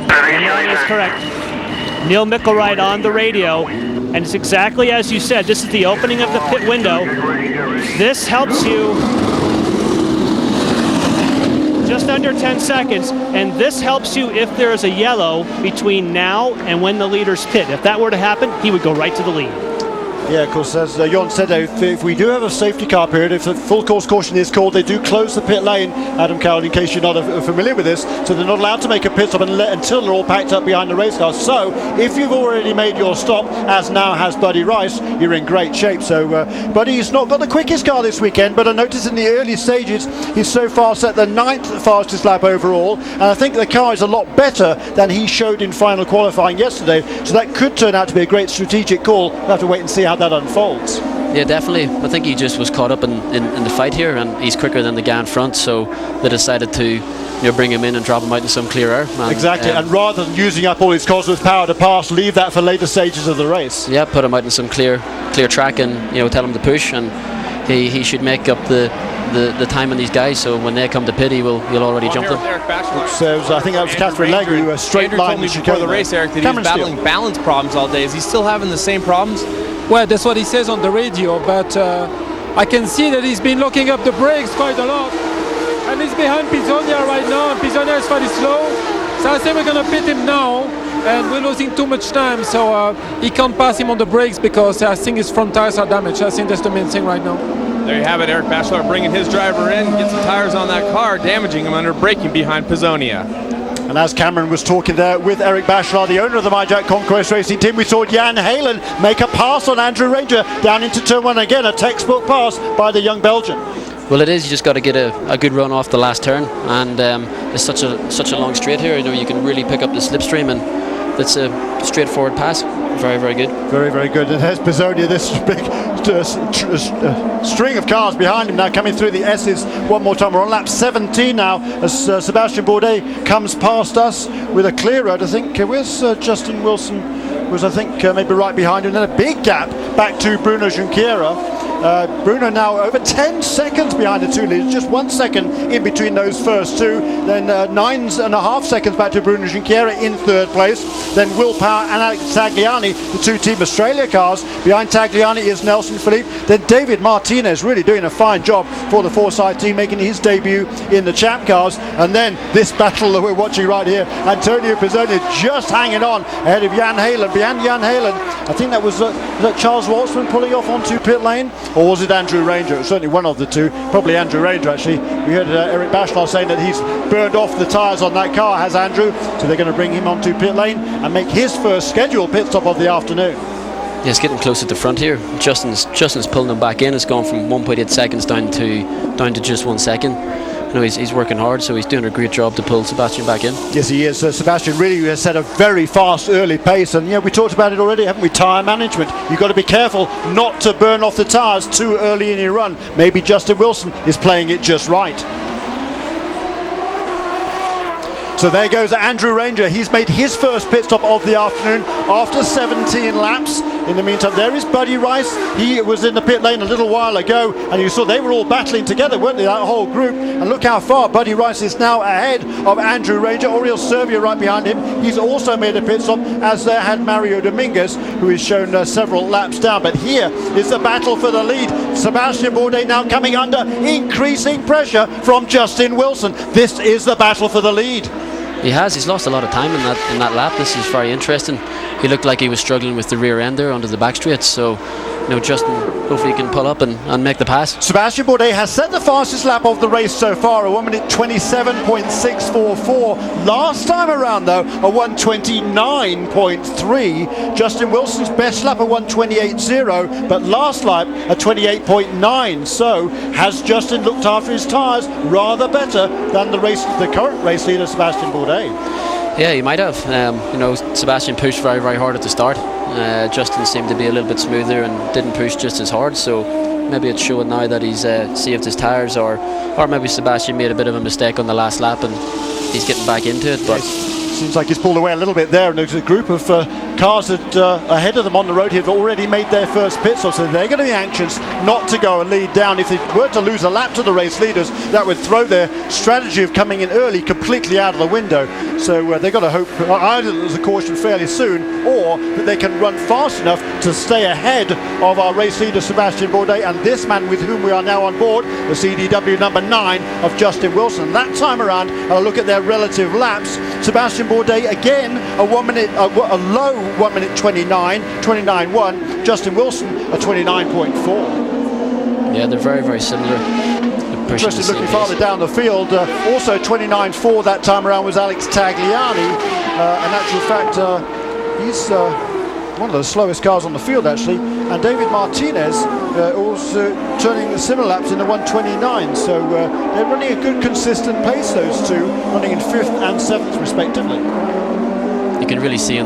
That is correct. Neil Mickelwright on the radio. And it's exactly as you said. This is the opening of the pit window. This helps you just under 10 seconds, and this helps you if there is a yellow between now and when the leaders pit. If that were to happen, he would go right to the lead. Yeah, of course, as Jon said, if we do have a safety car period, if a full course caution is called, they do close the pit lane, Adam Coward, in case you're not familiar with this, so they're not allowed to make a pit stop until they're all packed up behind the race cars. So, if you've already made your stop, as now has Buddy Rice, you're in great shape. So, Buddy's not got the quickest car this weekend, but I noticed in the early stages, he's so far set the 9th fastest lap overall, and I think the car is a lot better than he showed in final qualifying yesterday, so that could turn out to be a great strategic call. We'll have to wait and see how that unfolds. Yeah, definitely. I think he just was caught up in the fight here, and he's quicker than the guy in front, so they decided to bring him in and drop him out in some clear air. Exactly, and rather than using up all his Cosworth power to pass, leave that for later stages of the race. Yeah, put him out in some clear track and tell him to push, and he should make up the time on these guys, so when they come to pit, he'll already jump them. So I think that was Catherine Legg who straight line. Andrew told me before the race, Eric, that he was battling balance problems all day. Is he still having the same problems? Well, that's what he says on the radio, but I can see that he's been locking up the brakes quite a lot. And he's behind Pisonia right now, and Pisonia is fairly slow. So I think we're going to pit him now, and we're losing too much time, so he can't pass him on the brakes because I think his front tires are damaged. I think that's the main thing right now. There you have it, Eric Bachelor bringing his driver in, gets the tires on that car, damaging him under braking behind Pisonia. And as Cameron was talking there with Eric Bachelard, the owner of the MyJack Conquest Racing team, we saw Jan Halen make a pass on Andrew Ranger down into turn 1 again, a textbook pass by the young Belgian. Well, it is. You just got to get a good run off the last turn, and it's such a long straight here. You can really pick up the slipstream, and it's a straightforward pass. Very, very good. Very, very good. And there's Pisonia, this big string of cars behind him now coming through the S's one more time. We're on lap 17 now as Sebastian Bourdais comes past us with a clear road. I think where's Justin Wilson was, I think, maybe right behind him. Then a big gap back to Bruno Junqueira. Bruno now over 10 seconds behind the two leaders, just 1 second in between those first two. Then 9.5 seconds back to Bruno Junqueira in third place. Then Will Power and Alex Tagliani, the two Team Australia cars. Behind Tagliani is Nelson Philippe. Then David Martinez really doing a fine job for the Forsyth team, making his debut in the Champ cars. And then this battle that we're watching right here, Antonio Pizzoni just hanging on ahead of Jan Halen. Behind Jan Halen, I think that was that Charles Waltzman pulling off onto pit lane. Or was it Andrew Ranger? It was certainly one of the two. Probably Andrew Ranger, actually. We heard Eric Bachelard saying that he's burned off the tyres on that car, has Andrew. So they're going to bring him onto pit lane and make his first scheduled pit stop of the afternoon. Yeah, it's getting close at the front here. Justin's pulling him back in. It's gone from 1.8 seconds down to just 1 second. You know, he's working hard, so he's doing a great job to pull Sebastian back in. Yes, he is. Sebastian really has set a very fast early pace, and yeah, we talked about it already, haven't we? Tyre management. You've got to be careful not to burn off the tyres too early in your run. Maybe Justin Wilson is playing it just right. So there goes Andrew Ranger. He's made his first pit stop of the afternoon after 17 laps. In the meantime, there is Buddy Rice. He was in the pit lane a little while ago, and you saw they were all battling together, weren't they, that whole group? And look how far Buddy Rice is now ahead of Andrew Ranger. Oriol Servia right behind him. He's also made a pit stop, as there had Mario Dominguez, who is shown several laps down. But here is the battle for the lead. Sebastian Bourdais now coming under increasing pressure from Justin Wilson. This is the battle for the lead. He's lost a lot of time in that lap. This is very interesting. He looked like he was struggling with the rear end there under the back straight, so Justin hopefully can pull up and make the pass. Sebastian Bourdais has set the fastest lap of the race so far, a 1:27.644. Last time around though, a 1:29.3. Justin Wilson's best lap, a 1:28.0, but last lap a 28.9. So has Justin looked after his tyres rather better than the current race leader Sebastian Bourdais? Yeah, he might have. Sebastian pushed very, very hard at the start. Justin seemed to be a little bit smoother and didn't push just as hard. So maybe it's showing now that he's saved his tyres, or maybe Sebastian made a bit of a mistake on the last lap and he's getting back into it. But seems like he's pulled away a little bit there, and there's a group of cars that ahead of them on the road here have already made their first pit stop, so they're going to be anxious not to go and lead down. If they were to lose a lap to the race leaders, that would throw their strategy of coming in early completely out of the window. So they've got to hope either there's a caution fairly soon, or that they can run fast enough to stay ahead of our race leader Sebastian Bourdais and this man with whom we are now on board, the CDW number 9 of Justin Wilson. That time around, a look at their relative laps. Sebastian Bourdais again a low 1:29.1. Justin Wilson a 29.4. Yeah, they're very, very similar. Interesting looking farther down the field. Also 29.4 that time around was Alex Tagliani. In actual fact, he's one of the slowest cars on the field actually. And David Martinez also turning similar laps in the 1:29. So they're running a good consistent pace, those two, running in 5th and 7th respectively. You can really see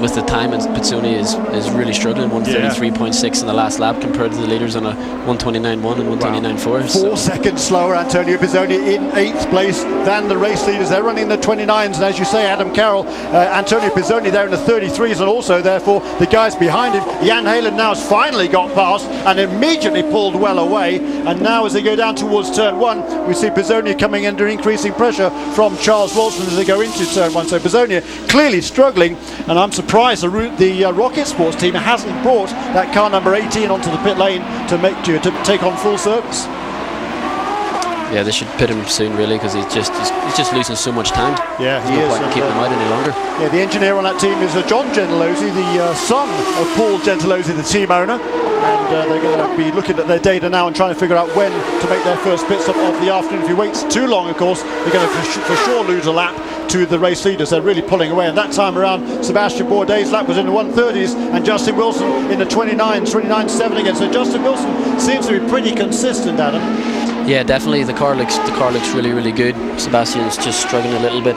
with the time, and Pizzoni is really struggling. 1:33.6 in the last lap compared to the leaders on a 1:29.1 and 1:29.4. 4 seconds slower. Antonio Pizzoni in 8th place than the race leaders. They're running the 29s, and as you say, Adam Carroll, Antonio Pizzoni there in the 33s, and also therefore the guys behind him. Jan Halen now has finally got past and immediately pulled well away. And now as they go down towards turn 1, we see Pizzoni coming under increasing pressure from Charles Waltzman as they go into turn 1. So Pizzoni clearly struggling, and I'm surprised the Rocket Sports team hasn't brought that car number 18 onto the pit lane to take on full service. Yeah, they should pit him soon, really, because he's just losing so much time. Yeah, he is. Keep him out any longer. Yeah, the engineer on that team is John Gentilozzi, the son of Paul Gentilozzi, the team owner. And they're going to be looking at their data now and trying to figure out when to make their first pit stop of the afternoon. If he waits too long, of course, they're going to for sure lose a lap to the race leaders. They're really pulling away. And that time around, Sebastian Bourdais' lap was in the 1:30s, and Justin Wilson in the 29.7 again. So Justin Wilson seems to be pretty consistent, Adam. Yeah, definitely. The car looks really, really good. Sebastian's just struggling a little bit.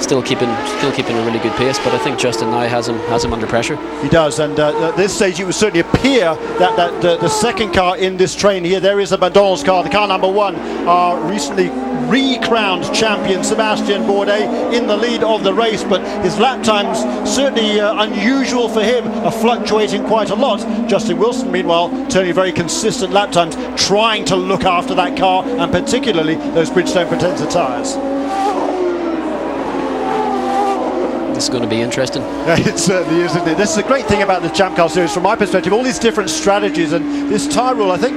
still keeping a really good pace. But I think Justin now has him under pressure. He does, and at this stage it would certainly appear that the second car in this train here, there is a McDonald's car, the car number 1, our recently re-crowned champion Sebastian Bourdais in the lead of the race, but his lap times, certainly unusual for him, are fluctuating quite a lot. Justin Wilson, meanwhile, turning very consistent lap times, trying to look after that car, and particularly those Bridgestone Potenza tyres. This is going to be interesting. It certainly is, isn't it? This is a great thing about the Champ Car Series from my perspective, all these different strategies, and this tyre rule, I think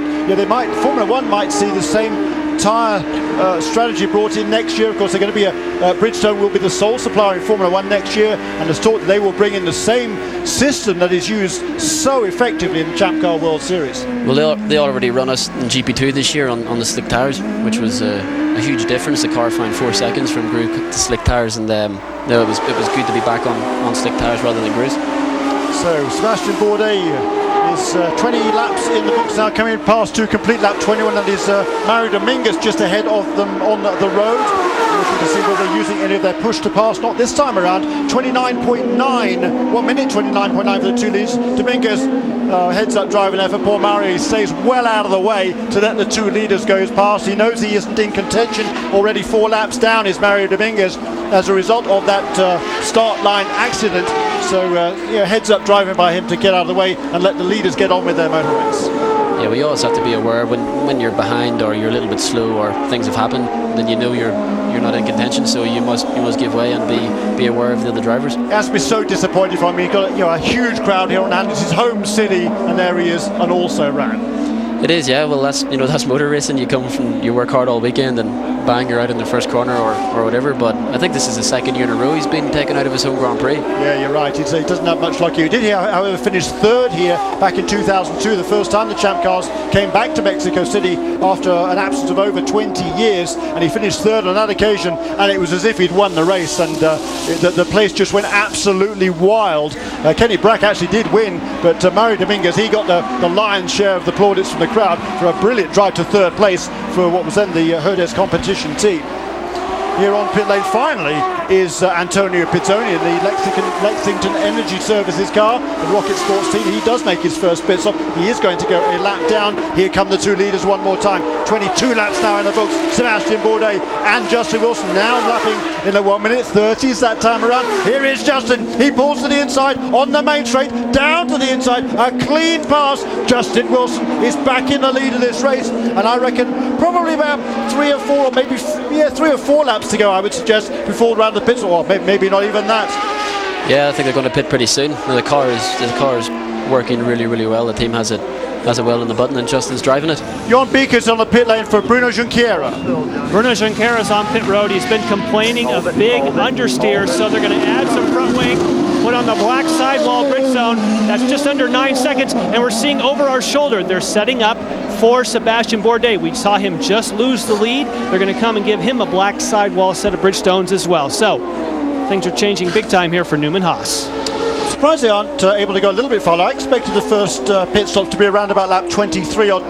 Formula 1 might see the same tyre strategy brought in next year. Of course, they're going to be Bridgestone will be the sole supplier in Formula 1 next year, and there's talk that they will bring in the same system that is used so effectively in the Champ Car World Series. Well, they already run us in GP2 this year on the slick tyres, which was a huge difference. The car found 4 seconds from Group to slick tyres, and it was good to be back on slick tyres rather than Group. So Sebastian Bourdais is 20 laps in the books now, coming past to complete lap 21, and is Mario Dominguez just ahead of them on the road. Looking to see whether they're using any of their push to pass. Not this time around. 29.9, 1 minute 29.9 for the 2 leads. Dominguez heads up driving there for poor Mario. He stays well out of the way to let the 2 leaders go past. He knows he isn't in contention. Already 4 laps down is Mario Dominguez as a result of that start line accident. So heads up driving by him to get out of the way and let the leaders get on with their motor race. Yeah, we always have to be aware when you're behind or you're a little bit slow or things have happened, then you know you're not in contention, so you must give way and be aware of the other drivers. It has to be so disappointing for him. You've got a huge crowd here on hand. It's his home city, and there he is, and also ran. It is, yeah. Well, that's motor racing. You work hard all weekend and bang, you're out in the first corner or whatever. But I think this is the second year in a row he's been taken out of his home Grand Prix. Yeah, you're right. He doesn't have much luck here. He did, however, finish 3rd here back in 2002, the first time the Champ Cars came back to Mexico City after an absence of over 20 years, and he finished 3rd on that occasion, and it was as if he'd won the race, and the place just went absolutely wild. Kenny Brack actually did win, but Mario Dominguez, he got the lion's share of the plaudits from the crowd for a brilliant drive to 3rd place for what was then the Herdez competition team. Here on pit lane finally is Antonio Pizzoni in the Lexington Energy Services car, the Rocket Sports team. He does make his first pit stop. He is going to go a lap down. Here come the 2 leaders one more time. 22 laps now in the books. Sebastian Bourdais and Justin Wilson now lapping in the 1 minute 30s that time around. Here is Justin. He pulls to the inside on the main straight, down to the inside. A clean pass. Justin Wilson is back in the lead of this race, and I reckon probably about 3 or 4, or maybe 3 or 4 laps to go, I would suggest, before around the pits, or maybe not even that. Yeah, I think they're going to pit pretty soon. The car is working really, really well. The team has it well in the button, and Justin's driving it. Jon Beeker's on the pit lane for Bruno Junqueira. Bruno Junqueira's on pit road. He's been complaining of big understeers, so they're going to add some front wing, put on the black sidewall Bridgestone. That's just under 9 seconds, and we're seeing over our shoulder, they're setting up for Sebastian Bourdais. We saw him just lose the lead. They're going to come and give him a black sidewall set of Bridgestones as well. So things are changing big time here for Newman Haas. Surprised they aren't able to go a little bit farther. I expected the first pit stop to be around about lap 23 or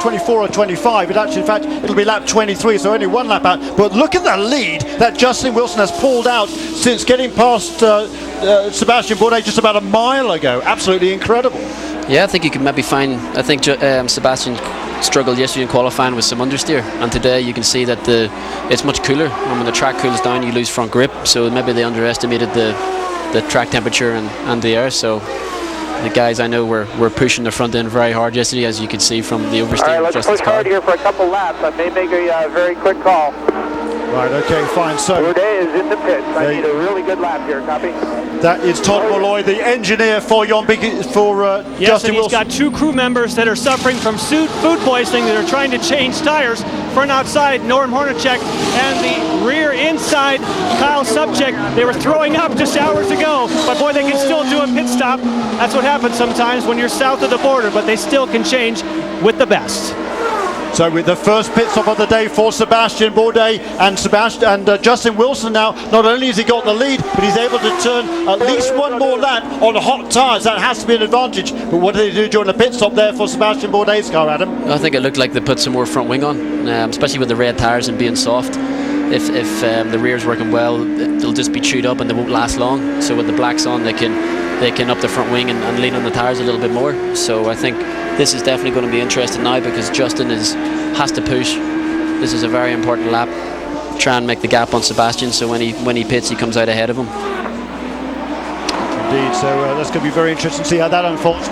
24 or 25. In fact, it'll be lap 23, so only 1 lap out. But look at the lead that Justin Wilson has pulled out since getting past Sebastian Bourdais just about a mile ago. Absolutely incredible. Yeah, I think you can maybe find. I think Sebastian struggled yesterday in qualifying with some understeer, and today you can see that it's much cooler. And when the track cools down, you lose front grip. So maybe they underestimated the track temperature and the air. So the guys I know were pushing the front end very hard yesterday, as you can see from the oversteer. All right, let's push hard here for a couple laps. I may make a very quick call. Right, okay, fine. So Bourdais is in the pits. I need a really good lap here, copy? That is Todd Molloy, the engineer for Yes, Justin and he's Wilson. got 2 crew members that are suffering from food poisoning that are trying to change tires. Front outside, Norm Hornacek, and the rear inside, Kyle Subcheck. They were throwing up just hours ago, but boy, they can still do a pit stop. That's what happens sometimes when you're south of the border, but they still can change with the best. So with the first pit stop of the day for Sebastian Bourdais and Justin Wilson now, not only has he got the lead, but he's able to turn at least 1 more lap on hot tyres. That has to be an advantage. But what did they do during the pit stop there for Sebastian Bourdais' car, Adam? I think it looked like they put some more front wing on, especially with the red tyres and being soft. if the rear's working well, they'll just be chewed up and they won't last long. So with the blacks on, they can up the front wing and lean on the tyres a little bit more. So I think this is definitely going to be interesting now, because Justin has to push. This is a very important lap. Try and make the gap on Sebastian, so when he pits, he comes out ahead of him. Indeed, so that's going to be very interesting to see how that unfolds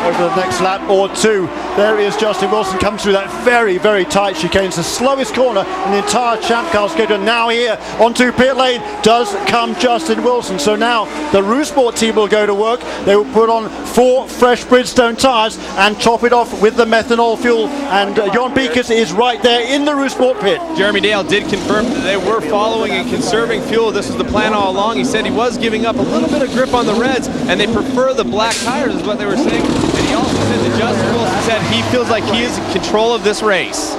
over the next lap or two. There is Justin Wilson, comes through that very, very tight chicane. It's the slowest corner in the entire Champ Car schedule. Now here onto pit lane does come Justin Wilson. So now the Eurosport team will go to work. They will put on 4 fresh Bridgestone tyres and top it off with the methanol fuel. And Jon Beekes is right there in the Eurosport pit. Jeremy Dale did confirm that they were following and conserving fuel. This was the plan all along. He said he was giving up a little bit of grip on the reds, and they prefer the black tires, is what they were saying. And he also said that Justin Wilson said he feels like he is in control of this race.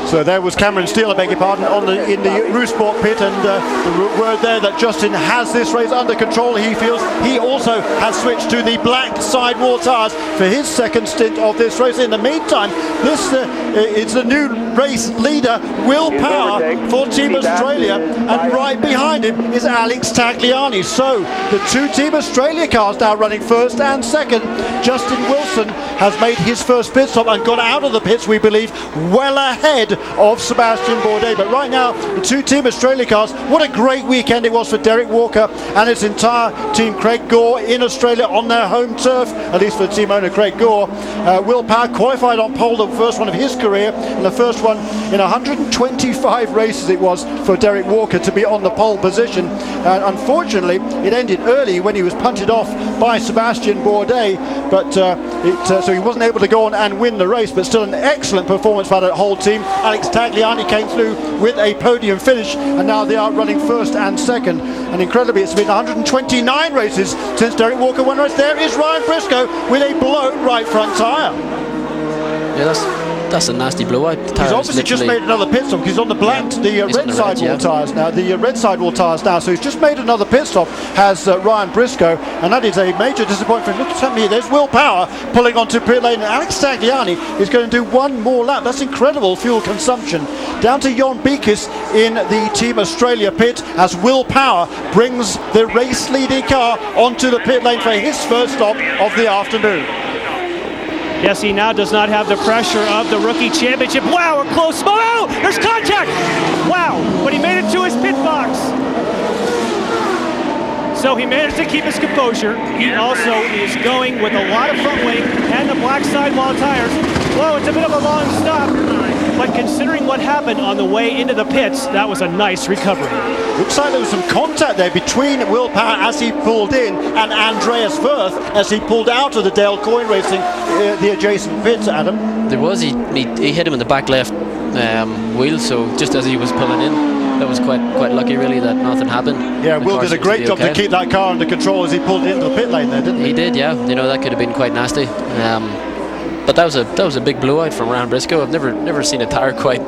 So there was Cameron Steele, I beg your pardon, in the Eurosport pit, and the word there that Justin has this race under control. He feels he also has switched to the black sidewall tyres for his second stint of this race. In the meantime, this is the new race leader, Will Power, for Team Australia, and right behind him is Alex Tagliani. So the 2 Team Australia cars now running first and second. Justin Wilson has made his first pit stop and got out of the pits, we believe, well ahead of Sebastian Bourdais. But right now, the 2 Team Australia cars, what a great weekend it was for Derek Walker and his entire team. Craig Gore in Australia on their home turf, at least for team owner Craig Gore. Will Power qualified on pole, the first one of his career, and the first one in 125 races it was for Derek Walker to be on the pole position. Unfortunately, it ended early when he was punted off by Sebastian Bourdais, but so he wasn't able to go on and win the race, but still an excellent performance by that whole team. Alex Tagliani came through with a podium finish, and now they are running first and second. And incredibly, it's been 129 races since Derek Walker won a race. There is Ryan Briscoe with a blown right front tyre. Yeah, that's a nasty blowout. He's obviously just made another pit stop. He's on the black, the red sidewall tyres now. The red sidewall tyres now. So he's just made another pit stop. Has Ryan Briscoe, and that is a major disappointment. Look at something here. There's Will Power pulling onto pit lane. And Alex Tagliani is going to do one more lap. That's incredible fuel consumption. Down to Jon Beekes in the Team Australia pit as Will Power brings the race leading car onto the pit lane for his first stop of the afternoon. Yes, he now does not have the pressure of the Rookie Championship. Wow, a close. Oh, there's contact! Wow, but he made it to his pit box. So he managed to keep his composure. He also is going with a lot of front wing and the black sidewall tires. Whoa, it's a bit of a long stop. But considering what happened on the way into the pits, that was a nice recovery. Looks like there was some contact there between Will Power as he pulled in and Andreas Wirth as he pulled out of the Dale Coyne Racing, the adjacent pits, Adam. There was, he hit him in the back left wheel, so just as he was pulling in. That was quite lucky, really, that nothing happened. Yeah, Will did a great job to keep that car under control as he pulled into the pit lane there, didn't he? He did, yeah. You know, that could have been quite nasty. But that was a big blowout from Ryan Briscoe. I've never seen a tyre quite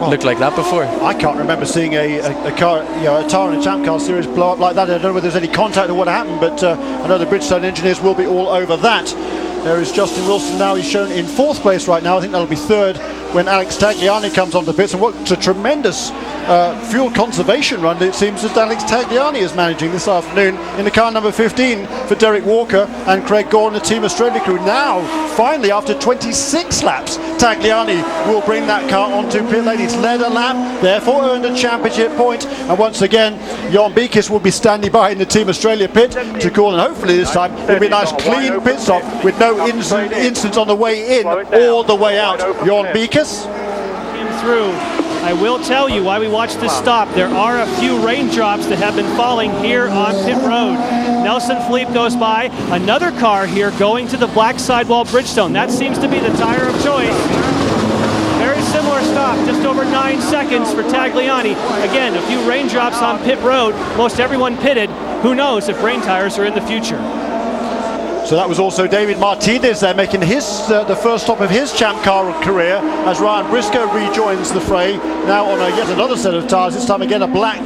look like that before. I can't remember seeing a car, a tyre in a Champ Car Series blow up like that. I don't know whether there's any contact or what happened, but I know the Bridgestone engineers will be all over that. There is Justin Wilson now. He's shown in 4th place right now. I think that'll be 3rd when Alex Tagliani comes onto the pits. And what a tremendous fuel conservation run it seems that Alex Tagliani is managing this afternoon in the car number 15 for Derek Walker and Craig Gore and the Team Australia crew. Now, finally, after 26 laps, Tagliani will bring that car onto pit lane. He's led a lap, therefore earned a championship point. And once again, Jon Beekes will be standing by in the Team Australia pit to call, and hopefully this time it'll be a nice clean pit stop with no incidents on the way in or the way out. Jon Beekes came through. I will tell you why we watched this stop. There are a few raindrops that have been falling here on pit road. Nelson Philippe goes by. Another car here going to the black sidewall Bridgestone. That seems to be the tire of choice. Very similar stop, just over 9 seconds for Tagliani. Again, a few raindrops on pit road. Most everyone pitted. Who knows if rain tires are in the future. So that was also David Martinez there making his the first stop of his Champ Car career as Ryan Briscoe rejoins the fray now on yet another set of tyres, this time again a black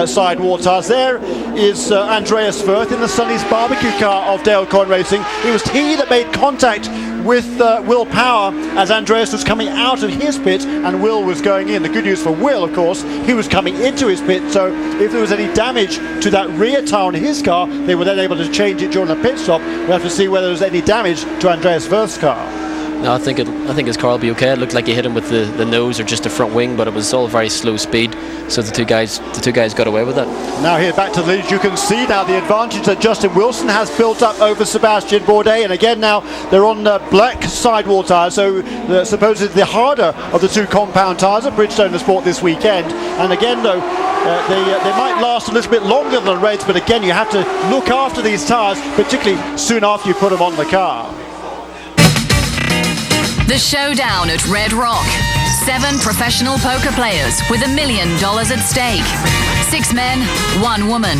sidewall tyres. There is Andreas Wirth in the Sonny's barbecue car of Dale Coyne Racing. It was he that made contact with Will Power as Andreas was coming out of his pit and Will was going in. The good news for Will, of course, he was coming into his pit, so if there was any damage to that rear tyre on his car, they were then able to change it during the pit stop. We'll have to see whether there was any damage to Andreas Wirth's car. No, I think his car will be okay. It looked like he hit him with the nose or just the front wing, but it was all very slow speed. So the two guys got away with it. Now here back to the lead, you can see now the advantage that Justin Wilson has built up over Sebastian Bourdais, and again now they're on black sidewall tyres, so supposedly the harder of the two compound tyres at Bridgestone Sport this weekend. And again though, they might last a little bit longer than the reds, but again you have to look after these tyres, particularly soon after you put them on the car. The showdown at Red Rock. 7 professional poker players with $1 million at stake. 6 men, 1 woman.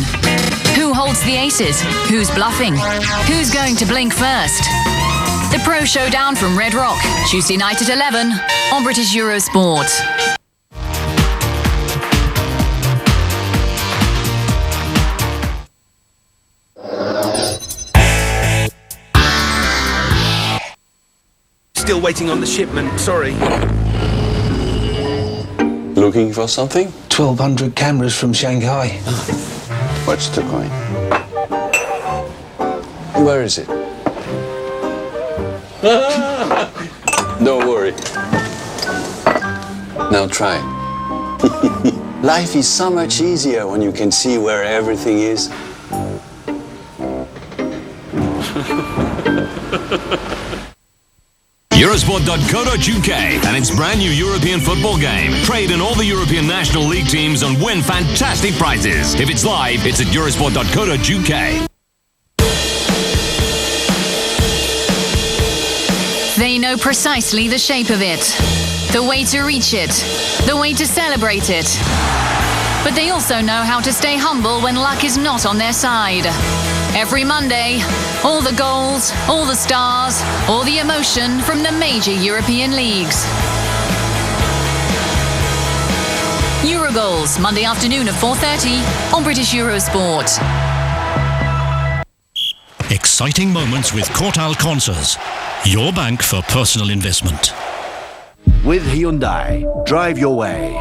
Who holds the aces? Who's bluffing? Who's going to blink first? The Pro Showdown from Red Rock, Tuesday night at 11 on British Eurosport. Still waiting on the shipment, sorry. Looking for something? 1,200 cameras from Shanghai. What's the coin? Where is it? Don't worry. Now try. Life is so much easier when you can see where everything is. Eurosport.co.uk and its brand new European football game. Trade in all the European National League teams and win fantastic prizes. If it's live, it's at Eurosport.co.uk. They know precisely the shape of it, the way to reach it, the way to celebrate it. But they also know how to stay humble when luck is not on their side. Every Monday, all the goals, all the stars, all the emotion from the major European leagues. Eurogoals, Monday afternoon at 4:30 on British Eurosport. Exciting moments with Cortal Consols, your bank for personal investment. With Hyundai, drive your way.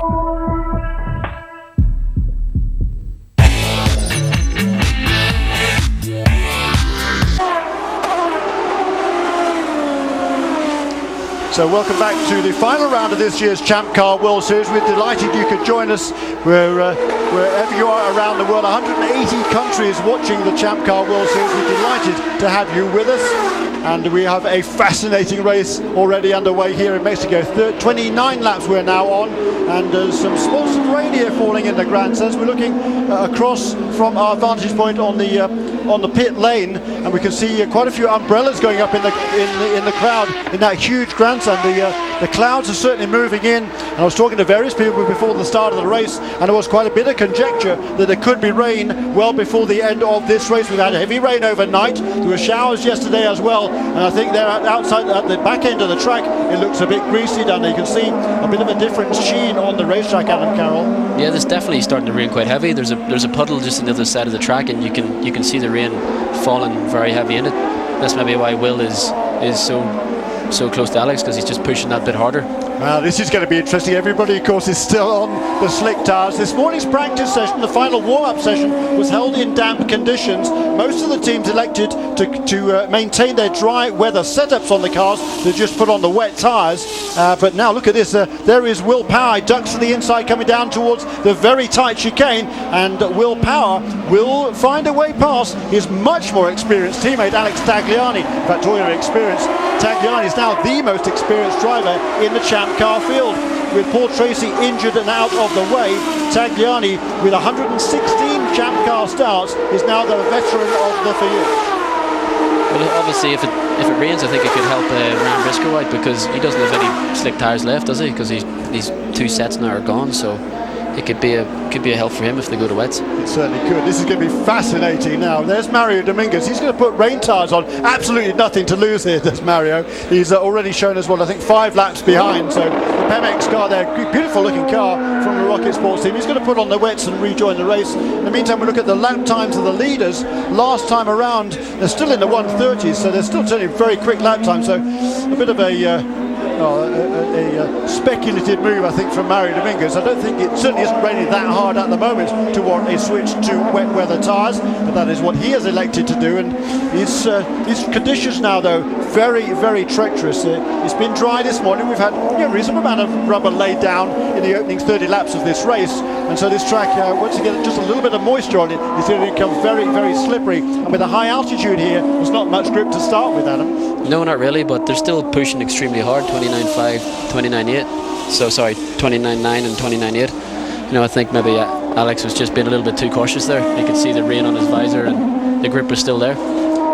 So welcome back to the final round of this year's Champ Car World Series. We're delighted you could join us wherever you are around the world. 180 countries watching the Champ Car World Series. We're delighted to have you with us. And we have a fascinating race already underway here in Mexico. 29 laps we're now on, and some sponsored radio falling in the Gran sense. We're looking across from our vantage point on the pit lane, and we can see quite a few umbrellas going up in the crowd in that huge grandstand. The clouds are certainly moving in, and I was talking to various people before the start of the race, and there was quite a bit of conjecture that there could be rain well before the end of this race. We've had heavy rain overnight. There were showers yesterday as well, and I think they're outside at the back end of the track. It looks a bit greasy down there. You can see a bit of a different sheen on the racetrack, Adam Carroll. Yeah, there's definitely starting to rain quite heavy. There's a puddle just on the other side of the track, and you can see the rain falling very heavy in it. That's maybe why Will is so close to Alex, because he's just pushing that bit harder. Well, this is going to be interesting. Everybody, of course, is still on the slick tyres. This morning's practice session, the final warm-up session, was held in damp conditions. Most of the teams elected to maintain their dry weather setups on the cars. They just put on the wet tyres. But now look at this. There is Will Power. He ducks to the inside, coming down towards the very tight chicane. And Will Power will find a way past his much more experienced teammate, Alex Tagliani. In fact, talking about experience, Tagliani is now the most experienced driver in the Champ Car field. With Paul Tracy injured and out of the way, Tagliani, with 116 Champ Car starts, is now the veteran of the field. Well, obviously, if it rains, I think it could help Ran Briscoe out, because he doesn't have any slick tyres left, does he? Because these 2 sets now are gone, so it could be a help for him if they go to wets. It certainly could. This is going to be fascinating now. There's Mario Dominguez. He's going to put rain tyres on. Absolutely nothing to lose here, does Mario. He's already shown us, I think 5 laps behind, so Premio car there, beautiful looking car from the Rocket Sports team. He's going to put on the wets and rejoin the race. In the meantime, we look at the lap times of the leaders. Last time around, they're still in the 130s, so they're still turning very quick lap time. So a bit of a speculative move, I think, from Mario Domingos. I don't think it certainly isn't raining that hard at the moment to warrant a switch to wet weather tyres, but that is what he has elected to do. And his conditions now, though, very, very treacherous. It's been dry this morning. We've had a reasonable amount of rubber laid down in the opening 30 laps of this race, and so this track, once again, just a little bit of moisture on it, is going to become very, very slippery. And with a high altitude here, there's not much grip to start with, Adam. No, not really, but they're still pushing extremely hard. 29.5, 29.8. So sorry, 29.9 and 29.8. I think maybe Alex was just being a little bit too cautious there. You could see the rain on his visor, and the grip was still there.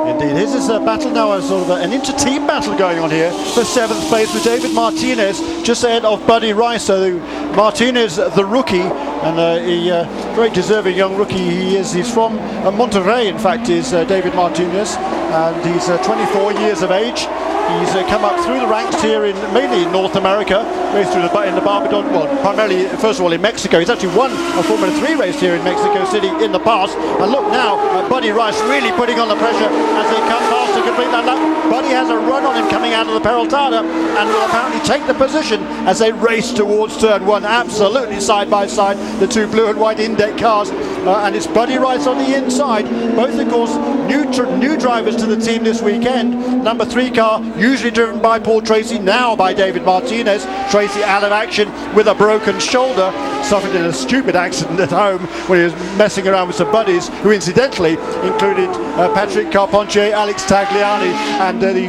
Indeed, here's this battle now, an inter-team battle going on here for 7th place with David Martinez just ahead of Buddy Rice. So Martinez, the rookie, and a very deserving young rookie he is. He's from Monterrey, in fact, is David Martinez, and he's 24 years of age. He's come up through the ranks here mainly in North America, raced through in the Barbadon, well, primarily, first of all, in Mexico. He's actually won a Formula 3 race here in Mexico City in the past. And look now, Buddy Rice really putting on the pressure as they come past to complete that lap. Buddy has a run on him coming out of the Peraltada and will apparently take the position as they race towards turn 1. Absolutely side by side, the two blue and white Index cars. And it's Buddy Rice on the inside. Both, of course, new drivers to the team this weekend. Number 3 car, usually driven by Paul Tracy, now by David Martinez. Tracy out of action with a broken shoulder, suffered in a stupid accident at home when he was messing around with some buddies, who incidentally included Patrick Carpentier, Alex Tagliani, and the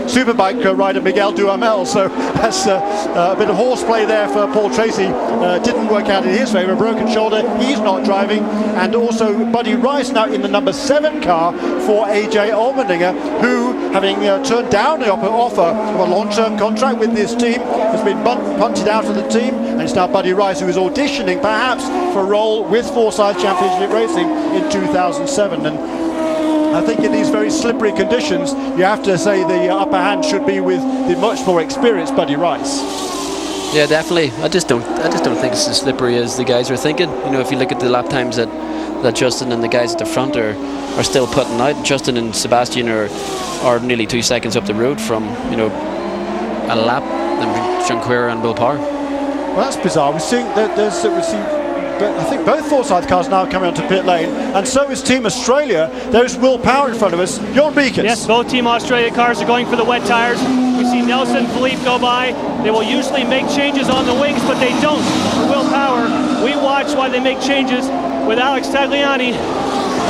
superbike rider Miguel Duhamel. So that's a bit of horseplay there for Paul Tracy. Didn't work out in his favour. Broken shoulder, he's not driving. And also Buddy Rice now in the number 7 car for AJ Allmendinger, who, having turned down the offer of a long-term contract with this team, has been punted out of the team, and it's now Buddy Rice who is auditioning perhaps for a role with Forsyth Championship Racing in 2007. And I think in these very slippery conditions, you have to say the upper hand should be with the much more experienced Buddy Rice. Yeah, definitely. I just don't think it's as slippery as the guys are thinking. If you look at the lap times that Justin and the guys at the front are still putting out. Justin and Sebastian are nearly 2 seconds up the road from a lap than Jonquera and Will Power. Well, that's bizarre. We're seeing that I think both Forsyth cars now coming onto pit lane, and so is Team Australia. There's Will Power in front of us. Jon Beekens. Yes, both Team Australia cars are going for the wet tires. We see Nelson, Philippe go by. They will usually make changes on the wings, but they don't. For Will Power, we watch while they make changes with Alex Tagliani.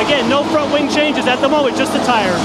Again, no front wing changes at the moment, just the tires.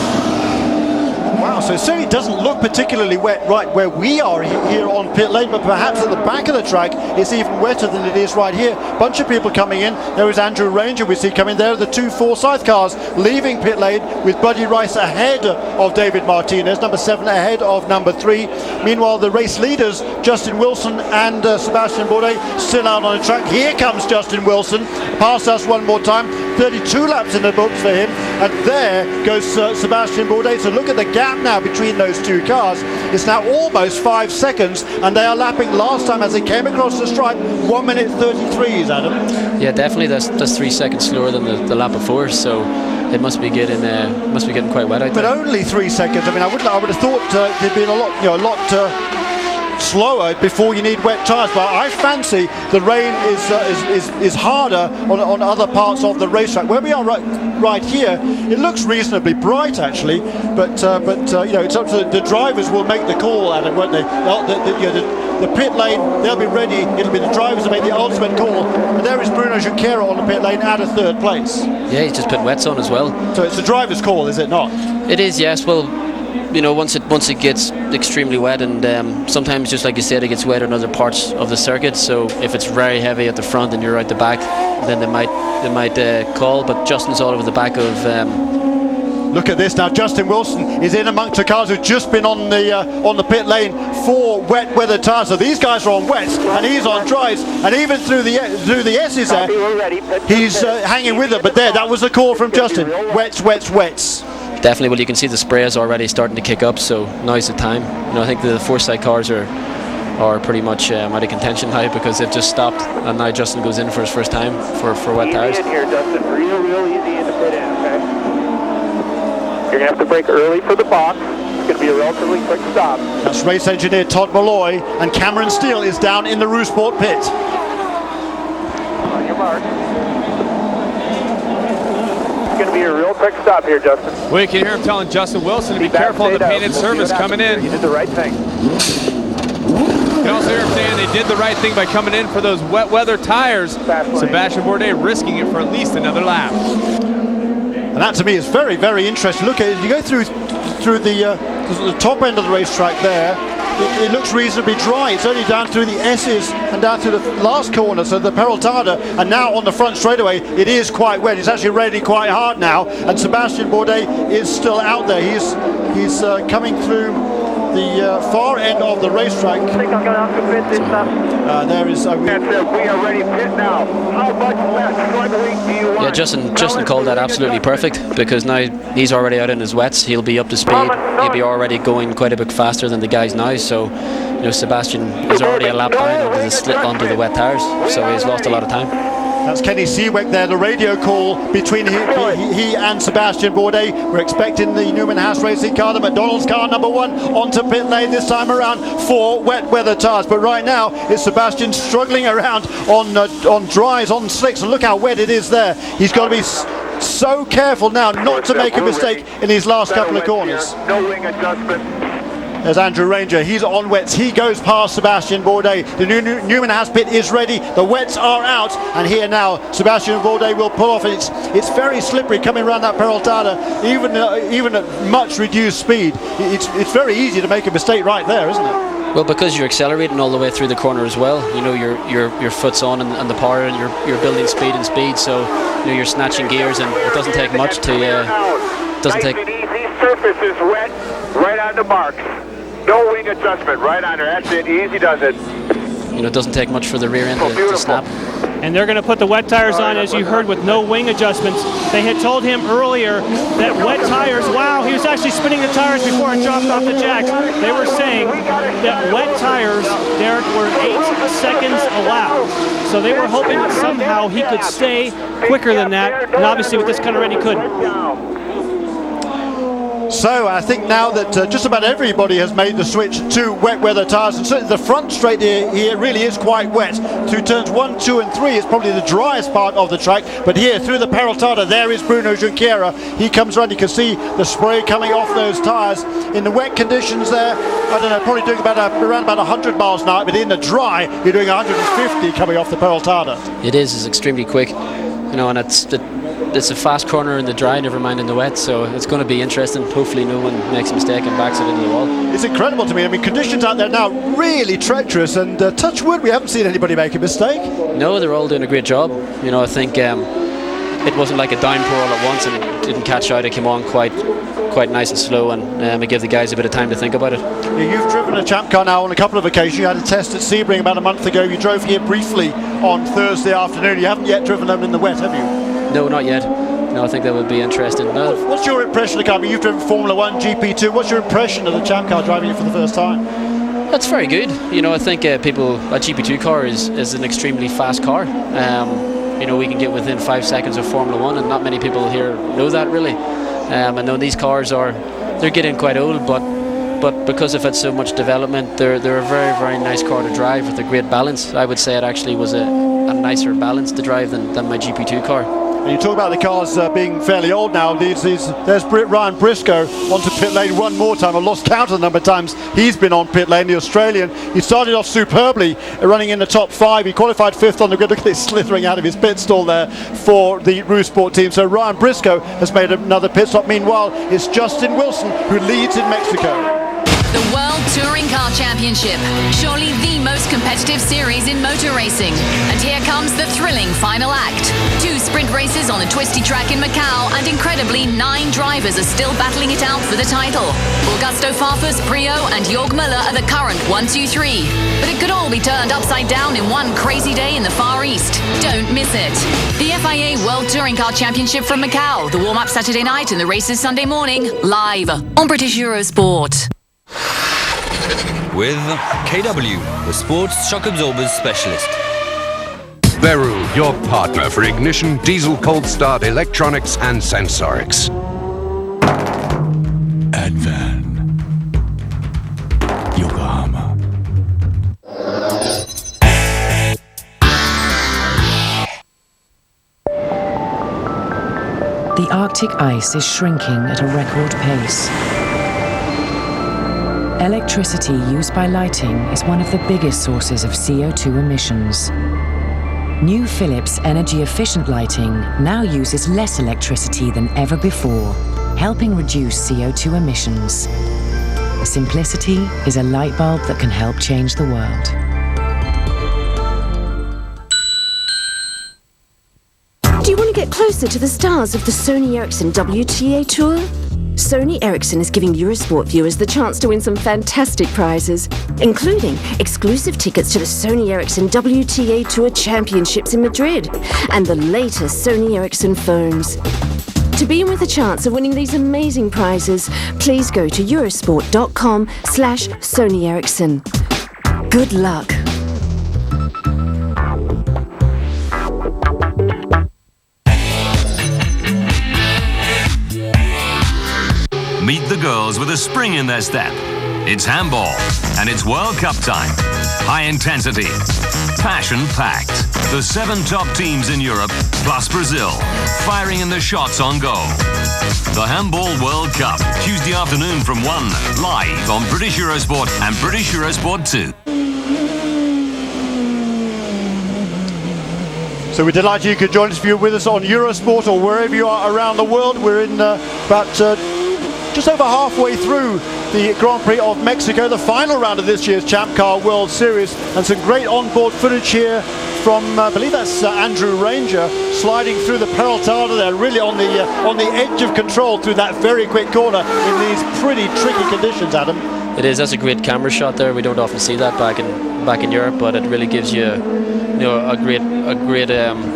Wow, so it certainly doesn't look particularly wet right where we are here on pit lane, but perhaps at the back of the track it's even wetter than it is right here. Bunch of people coming in. There is Andrew Ranger we see coming there. The two Forsyth cars leaving pit lane with Buddy Rice ahead of David Martinez, number 7 ahead of number 3. Meanwhile, the race leaders, Justin Wilson and Sebastian Bourdais, still out on the track. Here comes Justin Wilson, past us one more time. 32 laps in the books for him, and there goes Sebastian Bourdais. So look at the gap now between those two cars. It's now almost 5 seconds, and they are lapping last time as they came across the stripe 1 minute 33s, Adam. Yeah, definitely. That's 3 seconds slower than the lap before. So it must be getting quite wet out there. But only 3 seconds. I mean, I would have thought there'd been a lot slower before you need wet tyres, but I fancy the rain is harder on other parts of the racetrack. Where we are right here, it looks reasonably bright actually, but it's up to the drivers will make the call, Adam, won't they? The pit lane, they'll be ready. It'll be the drivers that make the ultimate call. And there is Bruno Junqueira on the pit lane out of 3rd place. Yeah, he's just put wets on as well. So it's the driver's call, is it not? It is, yes. Well, once it gets extremely wet, and sometimes, just like you said, it gets wet on other parts of the circuit. So if it's very heavy at the front and you're out the back, then they might call. But Justin's all over the back of. Look at this now. Justin Wilson is in amongst the cars who've just been on the pit lane for wet weather tyres. So these guys are on wets and he's on dries, and even through the S's there, he's hanging with it. But that was the call from Justin. Wets. Definitely. Well, you can see the spray is already starting to kick up, so now's the time. I think the Forsyth cars are are pretty much out of contention now because they've just stopped, and now Justin goes in for his first time for wet tires. Easy in here, Justin. Real easy in the pit in, okay? You're going to have to brake early for the box. It's going to be a relatively quick stop. That's race engineer Todd Malloy, and Cameron Steele is down in the Eurosport pit. On your mark. It's going to be a real quick stop here, Justin. Well, you can hear him telling Justin Wilson to be careful on the painted surface coming in. You did the right thing. You can also hear him saying they did the right thing by coming in for those wet weather tires. Sebastian Bourdais risking it for at least another lap. And that to me is very, very interesting. Look at it, you go through the top end of the racetrack there. It looks reasonably dry. It's only down through the S's and down through the last corner, so the Peraltada, and now on the front straightaway, it is quite wet. It's actually raining quite hard now, and Sebastian Bourdais is still out there. He's coming through the far end of the racetrack. There is. We are ready to pit now. How much less struggling do you want? Yeah, Justin called that absolutely perfect, because now he's already out in his wets. He'll be up to speed. He'll be already going quite a bit faster than the guys now. So, Sebastian is already a lap down onto the wet tires. So he's lost a lot of time. That's Kenny Seawick there, the radio call between he and Sebastian Bourdais. We're expecting the Newman Haas Racing car, the McDonald's car number 1, onto pit lane this time around for wet weather tyres. But right now, it's Sebastian struggling around on dries, on slicks, and look how wet it is there. He's got to be so careful now not to make a mistake in these last couple of corners. No wing adjustment. There's Andrew Ranger, he's on wets, he goes past Sebastian Bourdais. The Newman Haas pit is ready, the wets are out, and here now Sebastian Bourdais will pull off. It's very slippery coming around that Peraltada, even at much reduced speed. It's very easy to make a mistake right there, isn't it? Well, because you're accelerating all the way through the corner as well, your foot's on and the power, and you're building speed, so you're snatching gears, and it doesn't take much to Nice and easy, surface is wet, right on the mark. No wing adjustment, right on there. That's it, easy does it. It doesn't take much for the rear end to snap. And they're going to put the wet tires on, as you heard, with no wing adjustments. They had told him earlier that wet tires, wow, he was actually spinning the tires before it dropped off the jacks. They were saying that wet tires, there were 8 seconds allowed. So they were hoping that somehow he could stay quicker than that, and obviously with this kind of rain he couldn't. So I think now that just about everybody has made the switch to wet weather tyres, and certainly the front straight here really is quite wet. Through turns 1, 2 and 3 is probably the driest part of the track, but here through the Peraltada there is Bruno Junqueira. He comes around, you can see the spray coming off those tyres. In the wet conditions there, I don't know, probably doing around about 100 miles an hour, but in the dry you're doing 150 coming off the Peraltada. It's extremely quick, and it's a fast corner in the dry, never mind in the wet, so it's going to be interesting. Hopefully no one makes a mistake and backs it into the wall. It's incredible to me. I mean, conditions out there now really treacherous, and touch wood, we haven't seen anybody make a mistake. No, they're all doing a great job. I think it wasn't like a downpour all at once, and it didn't catch out. It came on quite nice and slow, and it gave the guys a bit of time to think about it. You've driven a champ car now on a couple of occasions. You had a test at Sebring about a month ago. You drove here briefly on Thursday afternoon. You haven't yet driven them in the wet, have you? No, not yet. No, I think that would be interesting. No. What's your impression of the car? I mean, you've driven Formula 1, GP2. What's your impression of the champ car driving it for the first time? That's very good. I think a GP2 car is an extremely fast car. We can get within 5 seconds of Formula 1, and not many people here know that really. I know these cars they're getting quite old, but because they've had so much development, they're a very, very nice car to drive with a great balance. I would say it actually was a nicer balance to drive than my GP2 car. And you talk about the cars being fairly old now. There's Ryan Briscoe onto pit lane one more time. I've lost count of the number of times he's been on pit lane, the Australian. He started off superbly, running in the top 5. He qualified 5th on the grid. Look at this slithering out of his pit stall there for the Eurosport team. So Ryan Briscoe has made another pit stop. Meanwhile, it's Justin Wilson who leads in Mexico. The World Touring Car Championship, surely the most competitive series in motor racing. And here comes the thrilling final act. 2 sprint races on a twisty track in Macau, and incredibly 9 drivers are still battling it out for the title. Augusto Farfus, Premio and Jörg Müller are the current 1, 2, 3. But it could all be turned upside down in one crazy day in the Far East. Don't miss it. The FIA World Touring Car Championship from Macau. The warm-up Saturday night and the races Sunday morning, live on British Eurosport. with KW, the sports shock absorbers specialist. Beru, your partner for ignition, diesel cold start, electronics and sensorics. Advan, Yokohama. The Arctic ice is shrinking at a record pace. Electricity used by lighting is one of the biggest sources of CO2 emissions. New Philips energy-efficient lighting now uses less electricity than ever before, helping reduce CO2 emissions. Simplicity is a light bulb that can help change the world. Do you want to get closer to the stars of the Sony Ericsson WTA Tour? Sony Ericsson is giving Eurosport viewers the chance to win some fantastic prizes, including exclusive tickets to the Sony Ericsson WTA Tour Championships in Madrid and the latest Sony Ericsson phones. To be in with a chance of winning these amazing prizes, please go to eurosport.com/Sony Ericsson. Good luck. Meet the girls with a spring in their step. It's handball, and it's World Cup time. High intensity, passion-packed. The 7 top teams in Europe, plus Brazil, firing in the shots on goal. The Handball World Cup, Tuesday afternoon from 1, live on British Eurosport and British Eurosport 2. So we're delighted you could join us if you're with us on Eurosport or wherever you are around the world. We're in just over halfway through the Grand Prix of Mexico, the final round of this year's Champ Car World Series, and some great onboard footage here from, I believe that's Andrew Ranger, sliding through the Peraltada there, really on the edge of control through that very quick corner in these pretty tricky conditions, Adam. It is. That's a great camera shot there. We don't often see that back in Europe, but it really gives you, a great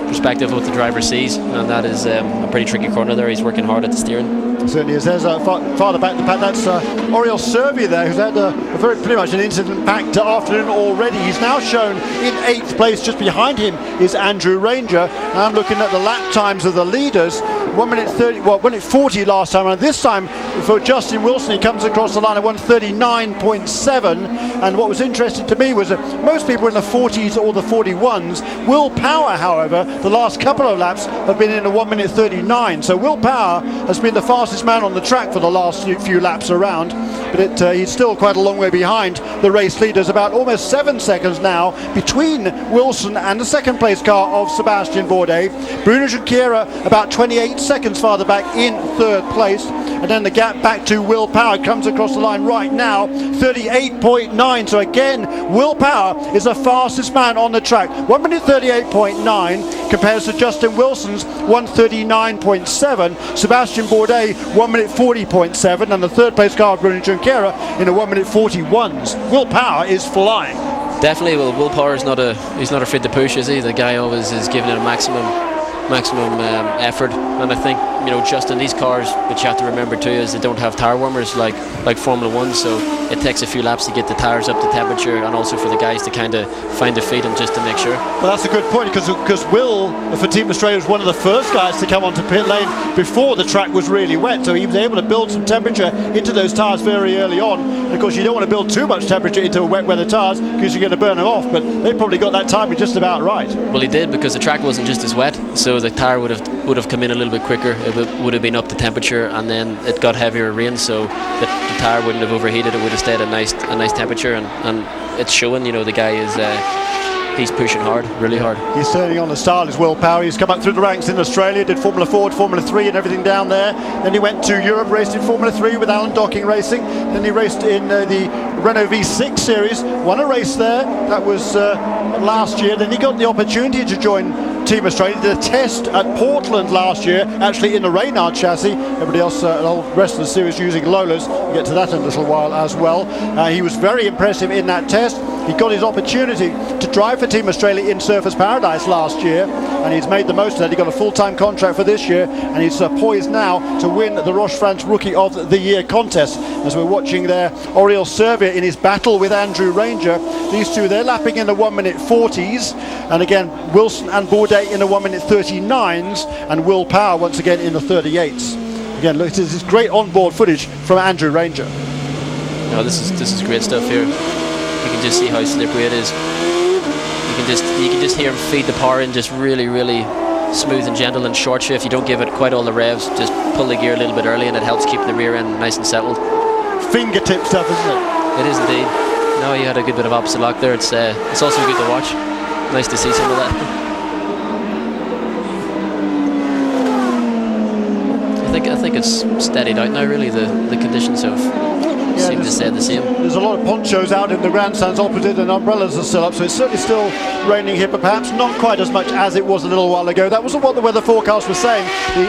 perspective of what the driver sees, and that is a pretty tricky corner there. He's working hard at the steering. Certainly is. There's farther back the pack. That's Oriol Servia there, who's had a pretty much an incident-packed afternoon already. He's now shown in 8th place. Just behind him is Andrew Ranger. And I'm looking at the lap times of the leaders. 1 minute 30, 1 minute 40 last time, and this time for Justin Wilson, he comes across the line at 1:39.7. And what was interesting to me was that most people in the 40s or the 41s. Will Power, however, the last couple of laps have been in a 1 minute 39. So Will Power has been the fastest man on the track for the last few laps around, but he's still quite a long way behind the race leaders, about almost 7 seconds now between Wilson and the second place car of Sebastian Bourdais. Bruno Junqueira about 28 seconds farther back in 3rd place, and then the gap back to Will Power comes across the line right now, 38.9. So again, Will Power is the fastest man on the track. 1 minute 38.9 compares to Justin Wilson's 1:39.7. Sebastian Bourdais 1 minute 40.7, and the 3rd place car of Bruno Junqueira in a 1 minute 41s. Will Power is flying. Definitely. Well, Will Power is he's not afraid to push, is he? The guy always is giving it a maximum effort, and I think just in these cars, what you have to remember too is they don't have tire warmers like Formula 1, so it takes a few laps to get the tires up to temperature, and also for the guys to kind of find a feed and just to make sure. Well, that's a good point, because Will for Team Australia was one of the first guys to come onto pit lane before the track was really wet, so he was able to build some temperature into those tires very early on. And of course, you don't want to build too much temperature into wet weather tires because you're going to burn them off, but they probably got that timing just about right. Well, he did, because the track wasn't just as wet, so the tire would have come in a little bit quicker. It would have been up to temperature, and then it got heavier rain, so the tire wouldn't have overheated. It would have stayed at a nice temperature, and it's showing. The guy is he's pushing hard, really hard. He's turning on the style as Will Power. He's come up through the ranks in Australia, did Formula 4, Formula 3 and everything down there. Then he went to Europe, raced in Formula 3 with Alan Docking Racing. Then he raced in the Renault V6 series, won a race there. That was last year. Then he got the opportunity to join Team Australia, did a test at Portland last year, actually in the Reynard chassis. Everybody else, the rest of the series using Lolas. We'll get to that in a little while as well. He was very impressive in that test. He got his opportunity to drive for Team Australia in Surfers Paradise last year, and he's made the most of that. He got a full-time contract for this year, and he's poised now to win the Roche France Rookie of the Year contest. As we're watching there, Oriol Servia in his battle with Andrew Ranger. These two, they're lapping in the 1-minute 40s, and again Wilson and Bourdais in the 1-minute 39s, and Will Power once again in the 38s. Again, look, this is great onboard footage from Andrew Ranger. No, this is great stuff here. You can just see how slippery it is. You can just hear him feed the power in, just really smooth and gentle and short shift. You don't give it quite all the revs, just pull the gear a little bit early, and it helps keep the rear end nice and settled. Fingertip stuff, isn't it? It is indeed. No, you had a good bit of opposite lock there. It's also good to watch. Nice to see some of that. I think it's steadied out now. Really, the conditions have seem to stay the same. There's a lot of ponchos out in the grandstands opposite, and umbrellas are still up, so it's certainly still raining here, but perhaps not quite as much as it was a little while ago. That wasn't what the weather forecast was saying.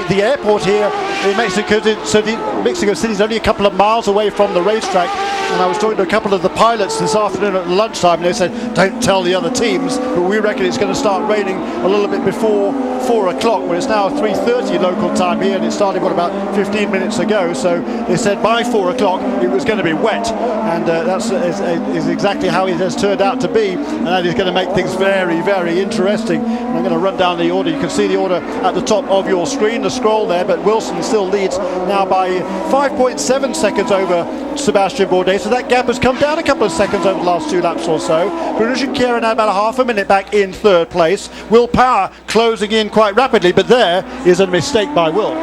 The airport here in Mexico City is only a couple of miles away from the racetrack, and I was talking to a couple of the pilots this afternoon at lunchtime, and they said, don't tell the other teams, but we reckon it's going to start raining a little bit before 4 o'clock, where it's now 3:30 local time here, and it started about 15 minutes ago. So they said by 4 o'clock it was going to be wet, and that's is exactly how it has turned out to be, and that is going to make things very interesting. And I'm going to run down the order. You can see the order at the top of your screen, the scroll there, but Wilson still leads now by 5.7 seconds over Sebastian Bourdais, so that gap has come down a couple of seconds over the last 2 laps or so. Bruno Junqueira now about a half a minute back in third place. Will Power closing in quite rapidly, but there is a mistake by Will.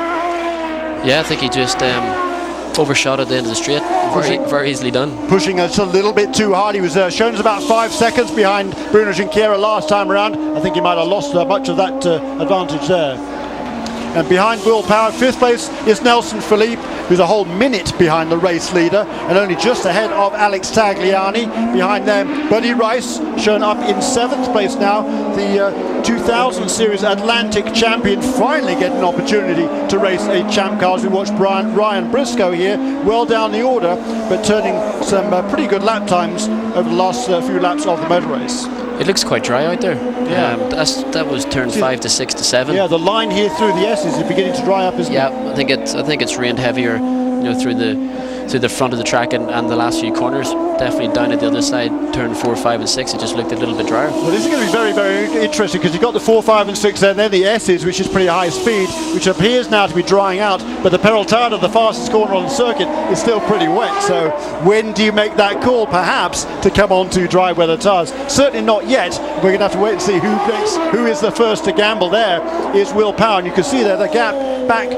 Yeah, I think he just overshot at the end of the straight. Very easily done. Pushing us a little bit too hard. He was shown as about 5 seconds behind Bruno Junqueira last time around. I think he might have lost much of that advantage there. And behind Will Power, 5th place is Nelson Philippe, who's a whole minute behind the race leader and only just ahead of Alex Tagliani. Behind them, Buddy Rice, shown up in 7th place now. The 2000 Series Atlantic champion finally getting an opportunity to race a champ car. As we watch Ryan Briscoe here, well down the order, but turning some pretty good lap times over the last few laps of the motor race. It looks quite dry out there. Yeah. That was turn 5 to 6 to 7. Yeah, the line here through the S's is beginning to dry up, isn't it? Yeah, I think it's rained heavier, through the front of the track and the last few corners. Definitely down at the other side, turn 4, 5 and 6, it just looked a little bit drier. Well, this is going to be very interesting, because you've got the 4, 5 and 6 there, and then the S's, which is pretty high speed, which appears now to be drying out, but the Peraltada, the fastest corner on the circuit, is still pretty wet. So when do you make that call, perhaps, to come on to dry weather tyres? Certainly not yet. We're going to have to wait and see who is the first to gamble. There is Will Power, and you can see there the gap back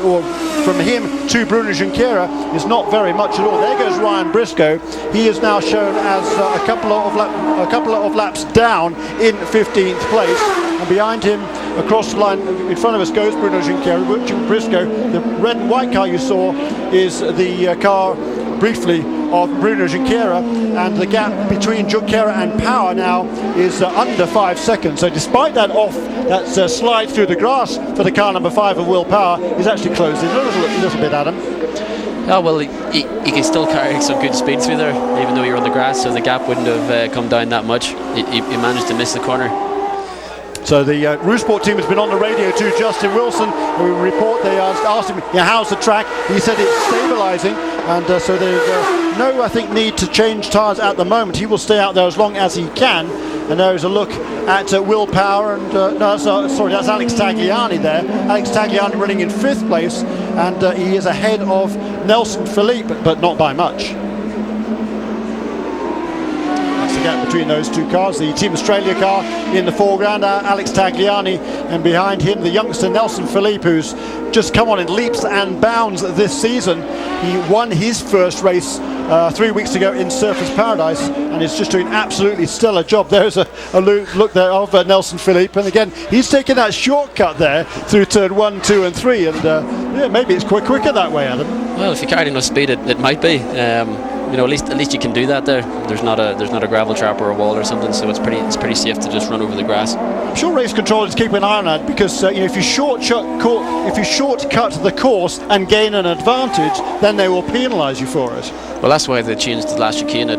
or from him to Bruno Junqueira is not very much at all. There goes Ryan Briscoe. He is now shown as a couple of laps down in 15th place, and behind him across the line in front of us goes Bruno Junqueira. Briscoe, the red and white car you saw is the car briefly of Bruno Junqueira, and the gap between Junqueira and Power now is under 5 seconds. So despite that slide through the grass for the car number 5 of Will Power, he's actually closed in a little bit, Adam. Oh, well, he can still carry some good speed through there, even though you're on the grass, so the gap wouldn't have come down that much. He managed to miss the corner. So the Eurosport team has been on the radio to Justin Wilson, and we report they asked him, how's the track? He said it's stabilising, and so there's no, I think, need to change tyres at the moment. He will stay out there as long as he can. And there is a look at Will Power, and that's Alex Tagliani there. Alex Tagliani running in 5th place, and he is ahead of Nelson Philippe, but not by much. The gap between those two cars, the Team Australia car in the foreground, Alex Tagliani, and behind him the youngster Nelson Philippe, who's just come on in leaps and bounds this season. He won his first race 3 weeks ago in Surfers Paradise, and is just doing absolutely stellar job. There's a look there of Nelson Philippe, and again he's taking that shortcut there through turn 1, 2 and 3, and maybe it's quicker that way, Adam. Well, if you carried enough speed, it might be. At least you can do that there. There's not a gravel trap or a wall or something, so it's pretty safe to just run over the grass. I'm sure race controllers keep an eye on that, because if you shortcut the course and gain an advantage, then they will penalise you for it. Well, that's why they changed the last chicane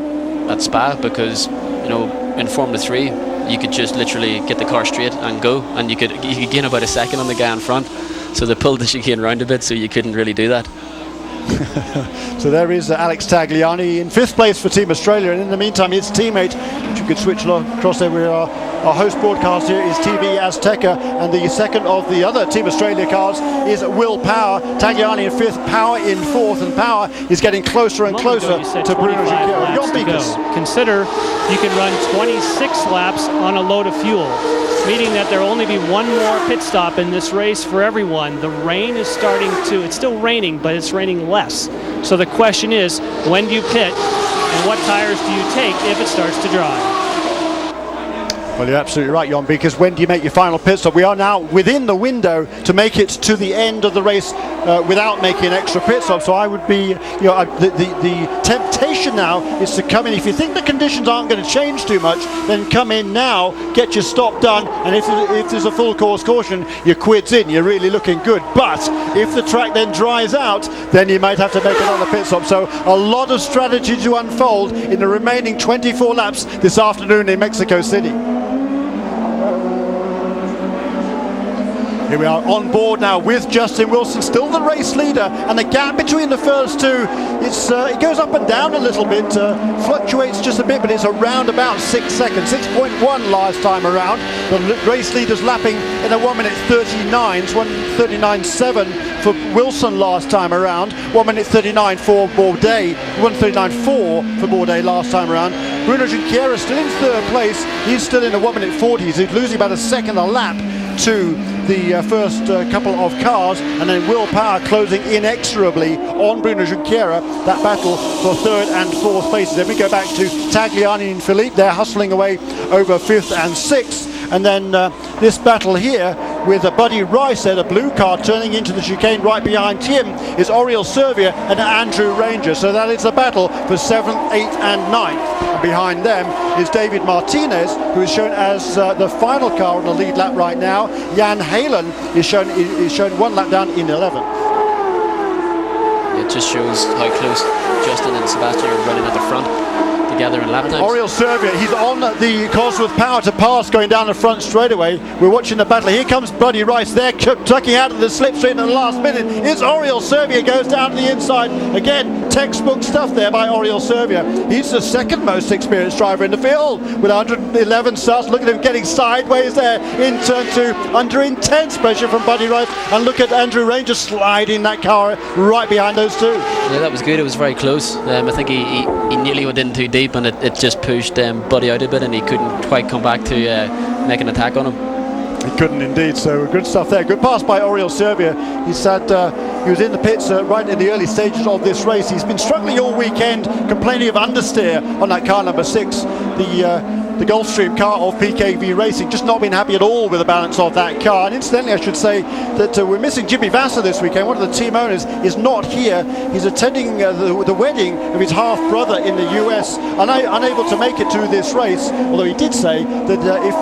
at Spa, because in Formula 3 you could just literally get the car straight and go, and you could gain about a second on the guy in front. So they pulled the chicane round a bit, so you couldn't really do that. So there is Alex Tagliani in 5th place for Team Australia, and in the meantime his teammate, which you could switch across there, we are our host broadcast here is TV Azteca, and the second of the other Team Australia cars is Will Power. Tagliani in 5th, Power in 4th, and Power is getting closer and closer to Bruno Junqueira. Consider you can run 26 laps on a load of fuel, meaning that there will only be one more pit stop in this race for everyone. The rain is starting to, it's still raining, but it's raining less. So the question is, when do you pit, and what tires do you take if it starts to dry? Well, you're absolutely right, Jon, because when do you make your final pit stop? We are now within the window to make it to the end of the race without making an extra pit stop. So I would be, the temptation now is to come in. If you think the conditions aren't going to change too much, then come in now, get your stop done, and if there's a full course caution, your quid's in, you're really looking good. But if the track then dries out, then you might have to make another pit stop. So a lot of strategy to unfold in the remaining 24 laps this afternoon in Mexico City. Here we are on board now with Justin Wilson, still the race leader, and the gap between the first two, it goes up and down a little bit, fluctuates just a bit, but it's around about 6 seconds, 6.1 last time around. The race leader's lapping in a 1 minute 39, 1:39.7 for Wilson last time around, 1 minute 39 for Bourdais, 1:39.4 for Bourdais last time around. Bruno Junqueira still in 3rd place, he's still in the 1 minute 40s, he's losing about a second a lap to the first couple of cars, and then Will Power closing inexorably on Bruno Junqueira. That battle for 3rd and 4th places. Then we go back to Tagliani and Philippe. They're hustling away over 5th and 6th. And then this battle here with Buddy Rice there, the blue car turning into the chicane right behind him, is Oriol Servia and Andrew Ranger. So that is the battle for 7th, 8th and 9th. And behind them is David Martinez, who is shown as the final car on the lead lap right now. Jan Halen is shown 1 lap down in 11th. It just shows how close Justin and Sebastian are running at the front together in lap times. Oriol Servia, he's on the Cosworth Power to pass going down the front straightaway. We're watching the battle. Here comes Buddy Rice there, tucking out of the slipstream at the last minute. It's Oriol Servia, goes down to the inside. Again, textbook stuff there by Oriol Servia. He's the second most experienced driver in the field with 111 starts. Look at him getting sideways there in turn 2 under intense pressure from Buddy Rice. And look at Andrew Ranger sliding that car right behind those two. Yeah, that was good. It was very close. I think he nearly went in too deep, and it just pushed Buddy out a bit, and he couldn't quite come back to make an attack on him. He couldn't indeed, so good stuff there. Good pass by Oriol Servia. He said he was in the pits right in the early stages of this race. He's been struggling all weekend, complaining of understeer on that car number 6, the Gulfstream car of PKV Racing. Just not been happy at all with the balance of that car. And incidentally, I should say that we're missing Jimmy Vasser this weekend. One of the team owners is not here. He's attending the wedding of his half-brother in the US, unable to make it to this race, although he did say that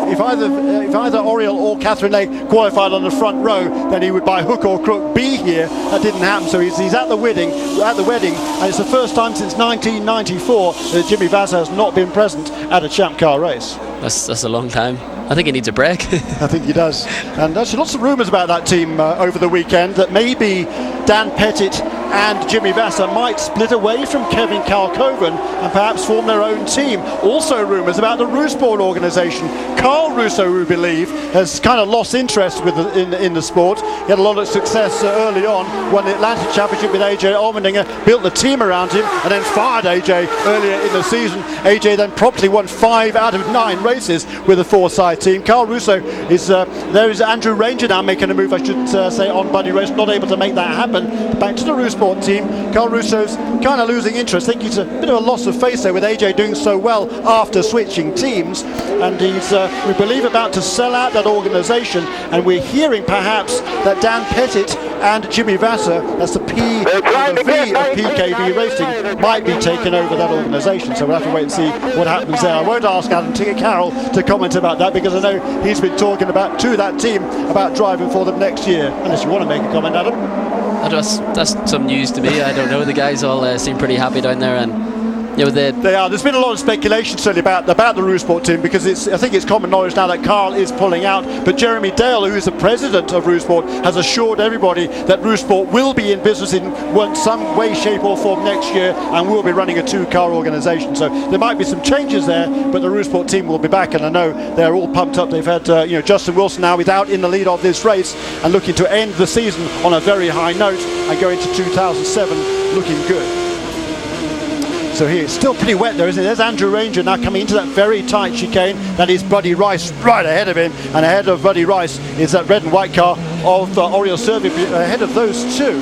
if either Oriol or Catherine Lake qualified on the front row, then he would by hook or crook be here. That didn't happen, so he's at the wedding, and it's the first time since 1994 that Jimmy Vasser has not been present at a Champ Car race. That's a long time. I think he needs a break. I think he does. And there's lots of rumours about that team over the weekend, that maybe Dan Pettit and Jimmy Vasser might split away from Kevin Kalkoven and perhaps form their own team. Also rumours about the Eurosport organisation. Carl Russo, we believe, has kind of lost interest in the sport. He had a lot of success early on, won the Atlantic Championship with AJ Allmendinger, built the team around him, and then fired AJ earlier in the season. AJ then promptly won 5 out of 9 races with a 4-side team. Carl Russo is there is Andrew Ranger now making a move, I should say, on Buddy Race, not able to make that happen. Back to the Eurosport team. Carl Russo's kind of losing interest. I think he's a bit of a loss of face there with AJ doing so well after switching teams, and he's we believe about to sell out that organisation, and we're hearing perhaps that Dan Pettit and Jimmy Vasser, that's the P and the V of PKV Racing, might be taking over that organisation. So we'll have to wait and see what happens there. I won't ask Adam Carroll to comment about that, because I know he's been talking to that team about driving for them next year. Unless you want to make a comment, Adam. That's some news to me. I don't know. The guys all seem pretty happy down there, and They are. There's been a lot of speculation certainly about the Eurosport team, because I think it's common knowledge now that Carl is pulling out. But Jeremy Dale, who is the president of Eurosport, has assured everybody that Eurosport will be in business in some way, shape or form next year, and will be running a 2-car organisation. So there might be some changes there, but the Eurosport team will be back, and I know they're all pumped up. They've had Justin Wilson now is out in the lead of this race and looking to end the season on a very high note and go into 2007 looking good. So here it's still pretty wet there, isn't it? There's Andrew Ranger now coming into that very tight chicane. That is Buddy Rice right ahead of him, and ahead of Buddy Rice is that red and white car of Oriol Servia. Ahead of those two,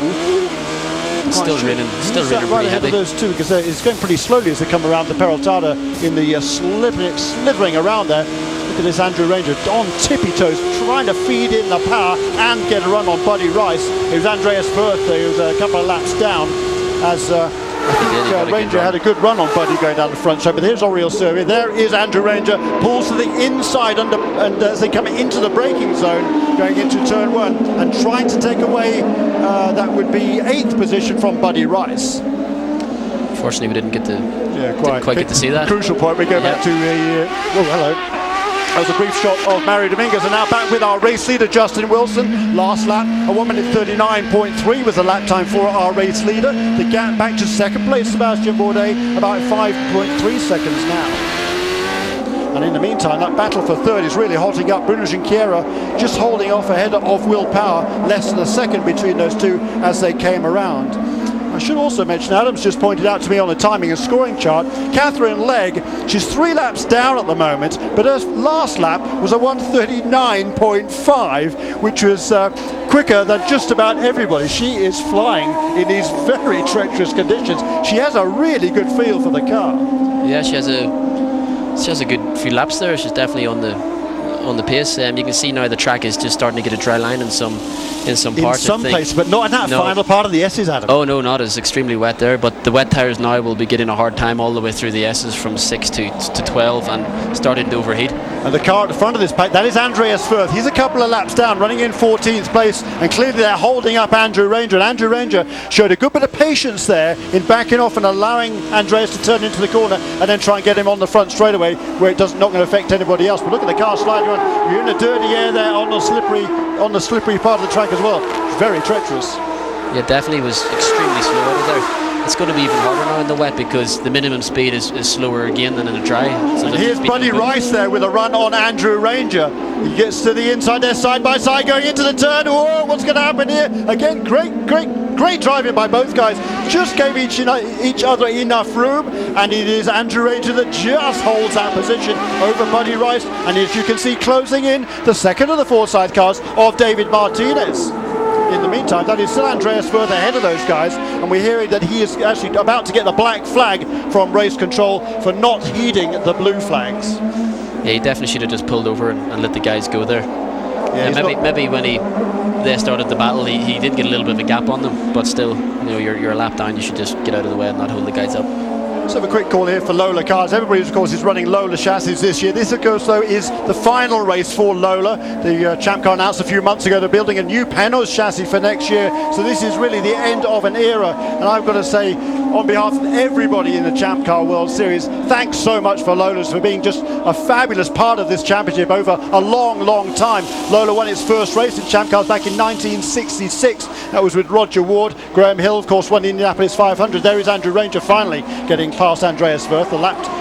still raining right pretty ahead heavy. of those two, because it's going pretty slowly as they come around the Peraltada in the slithering around there. Look at this Andrew Ranger on tippy toes, trying to feed in the power and get a run on Buddy Rice. It was Andreas Firth, who was a couple of laps down as I think Ranger had a good run on Buddy going down the front straight. But here's Oriol Servia. There is Andrew Ranger, pulls to the inside and as they come into the braking zone, going into turn 1 and trying to take away that would be 8th position from Buddy Rice. Unfortunately, we didn't get to quite get to see that. Crucial point. We go back to hello. That was a brief shot of Mario Dominguez, and now back with our race leader Justin Wilson. Last lap, a 1 minute 39.3 was the lap time for our race leader. The gap back to second place, Sebastian Bourdais, about 5.3 seconds now. And in the meantime, that battle for third is really hotting up. Bruno Junqueira just holding off ahead of Will Power, less than a second between those two as they came around. I should also mention, Adam's just pointed out to me on the timing and scoring chart, Catherine Legg, she's 3 laps down at the moment, but her last lap was a 1:39.5, which was quicker than just about everybody. She is flying in these very treacherous conditions. She has a really good feel for the car. Yeah, she has a good few laps there. She's definitely on the pace. You can see now the track is just starting to get a dry line in some parts. In some places, but not in that final part of the S's, Adam. Oh no, not. It's extremely wet there. But the wet tyres now will be getting a hard time all the way through the S's from 6 to 12 and starting to overheat. And the car at the front of this pack, that is Andreas Firth. He's a couple of laps down, running in 14th place, and clearly they're holding up Andrew Ranger. And Andrew Ranger showed a good bit of patience there in backing off and allowing Andreas to turn into the corner and then try and get him on the front straight away, where it not going to affect anybody else. But look at the car sliding on. You're in the dirty air there on the slippery part of the track as well. It's very treacherous. Yeah, definitely was extremely slow out of there. It's going to be even harder now in the wet because the minimum speed is slower again than in the dry. So and here's Buddy Rice there with a run on Andrew Ranger. He gets to the inside there, side by side, going into the turn. Whoa, what's going to happen here? Again, great driving by both guys. Just gave each other enough room, and it is Andrew Ranger that just holds that position over Buddy Rice. And as you can see, closing in the second of the 4 sidecars of David Martinez. In the meantime, that is still Andreas Firth ahead of those guys, and we're hearing that he is actually about to get the black flag from race control for not heeding the blue flags. Yeah, he definitely should have just pulled over and let the guys go there. Yeah, maybe when they started the battle, he did get a little bit of a gap on them, but still, you're a lap down. You should just get out of the way and not hold the guys up. Let's have a quick call here for Lola cars. Everybody, of course, is running Lola chassis this year. This, of course, though, is the final race for Lola. The Champ Car announced a few months ago they're building a new Panos chassis for next year. So this is really the end of an era. And I've got to say, on behalf of everybody in the Champ Car World Series, thanks so much for Lola's for being just a fabulous part of this championship over a long, long time. Lola won its first race in Champ Cars back in 1966. That was with Roger Ward. Graham Hill, of course, won the Indianapolis 500. There is Andrew Ranger finally getting past Andreas Firth, the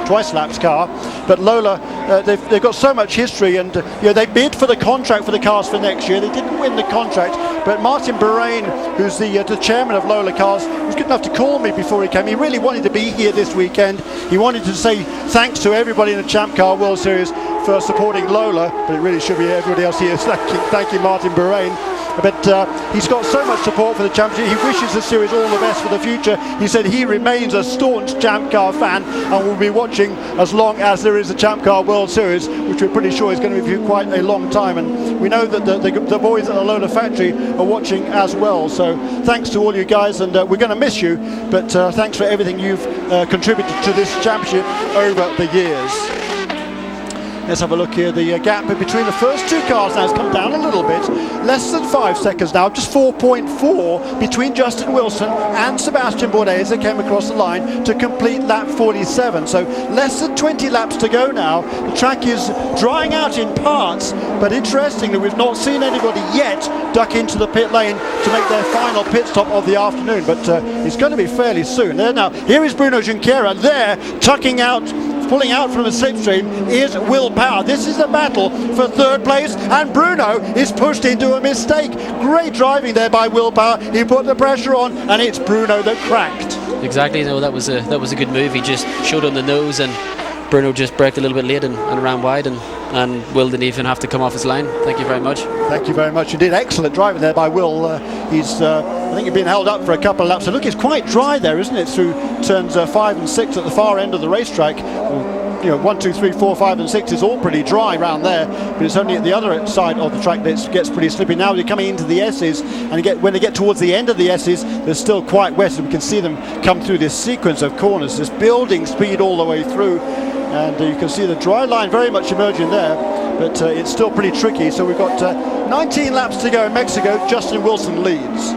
twice lapped car. But Lola, they've got so much history, and they bid for the contract for the cars for next year. They didn't win the contract, but Martin Bahrain, who's the chairman of Lola Cars, was good enough to call me before he came. He really wanted to be here this weekend. He wanted to say thanks to everybody in the Champ Car World Series for supporting Lola, but it really should be everybody else here. Thank you, Martin Bahrain. But he's got so much support for the championship. He wishes the series all the best for the future. He said he remains a staunch Champ Car fan and will be watching as long as there is a Champ Car World Series, which we're pretty sure is going to be for quite a long time. And we know that the boys at the Lola factory are watching as well. So thanks to all you guys, and we're going to miss you, but thanks for everything you've contributed to this championship over the years. Let's have a look here. The gap between the first two cars now has come down a little bit. Less than 5 seconds now, just 4.4 between Justin Wilson and Sebastian Bourdais as they came across the line to complete lap 47. So less than 20 laps to go now. The track is drying out in parts, but interestingly, we've not seen anybody yet duck into the pit lane to make their final pit stop of the afternoon, but it's going to be fairly soon. There now, here is Bruno Junqueira. There, pulling out from a slipstream is Will Power. This is a battle for third place, and Bruno is pushed into a mistake. Great driving there by Will Power. He put the pressure on, and it's Bruno that cracked. Exactly. No, that was a good move. He just showed on the nose, and Bruno just braked a little bit late and ran wide, and Will didn't even have to come off his line. Thank you very much. Thank you very much indeed. Excellent driving there by Will. I think he's been held up for a couple of laps. So look, it's quite dry there, isn't it, through turns 5 and 6 at the far end of the racetrack. 1, 2, 3, 4, 5 and 6 is all pretty dry around there, but it's only at the other side of the track that it gets pretty slippy. Now they're coming into the S's, and when they get towards the end of the S's, they're still quite wet, so we can see them come through this sequence of corners, just building speed all the way through, and you can see the dry line very much emerging there, but it's still pretty tricky. So we've got 19 laps to go in Mexico. Justin Wilson leads.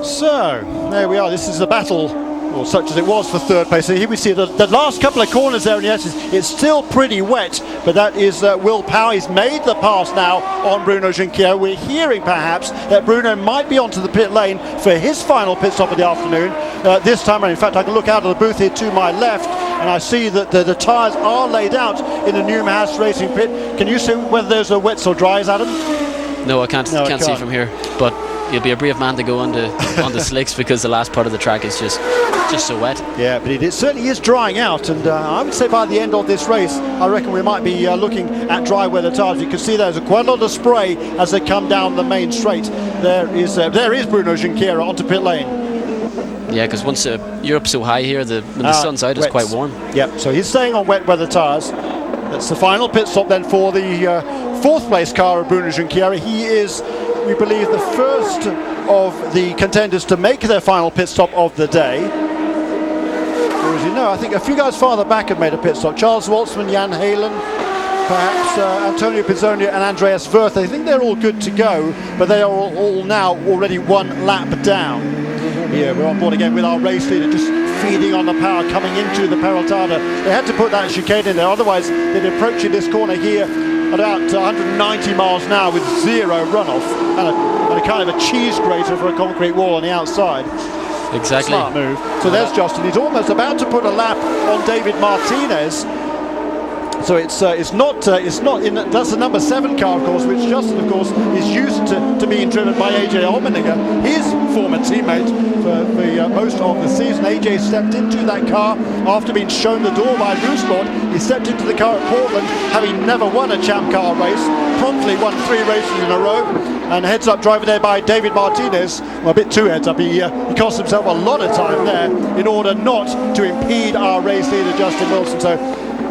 So there we are. This is the battle, or such as it was, for third place. So here we see the last couple of corners there in the S's. It's still pretty wet, but that is Will Power. He's made the pass now on Bruno Junqueira. We're hearing perhaps that Bruno might be onto the pit lane for his final pit stop of the afternoon this time. And in fact, I can look out of the booth here to my left, and I see that the tyres are laid out in the new Haas Racing pit. Can you see whether those are wets or dries, Adam? No, I can't see from here, but you'll be a brave man to go on the slicks, because the last part of the track is just so wet. Yeah, but it certainly is drying out, and I would say by the end of this race, I reckon we might be looking at dry weather tyres. You can see there's quite a lot of spray as they come down the main straight. There is Bruno Junqueira onto pit lane. Yeah, because once you're up so high here, when the sun's out, it's quite warm. Yep, so he's staying on wet weather tyres. That's the final pit stop then for the fourth place car of Bruno Junqueira. He is, we believe, the first of the contenders to make their final pit stop of the day. Or as you know, I think a few guys farther back have made a pit stop. Charles Waltzman, Jan Halen, perhaps Antonio Pizzonia and Andreas Wirth. I think they're all good to go, but they are all now already 1 lap down. Yeah, we're on board again with our race leader, just feeding on the power coming into the Peraltada. They had to put that chicane in there, otherwise they'd be approaching this corner here at about 190 miles an hour with zero runoff and a kind of a cheese grater for a concrete wall on the outside. Exactly. Smart move. So there's Justin. He's almost about to put a lap on David Martinez. So it's not in. That's the number 7 car, of course, which Justin, of course, is used to being driven by AJ Allmendinger, his former teammate for most of the season. AJ stepped into that car after being shown the door by Eurosport. He stepped into the car at Portland, having never won a Champ Car race, promptly won 3 races in a row, and heads up driver there by David Martinez. Well, a bit too heads up. He cost himself a lot of time there in order not to impede our race leader Justin Wilson. So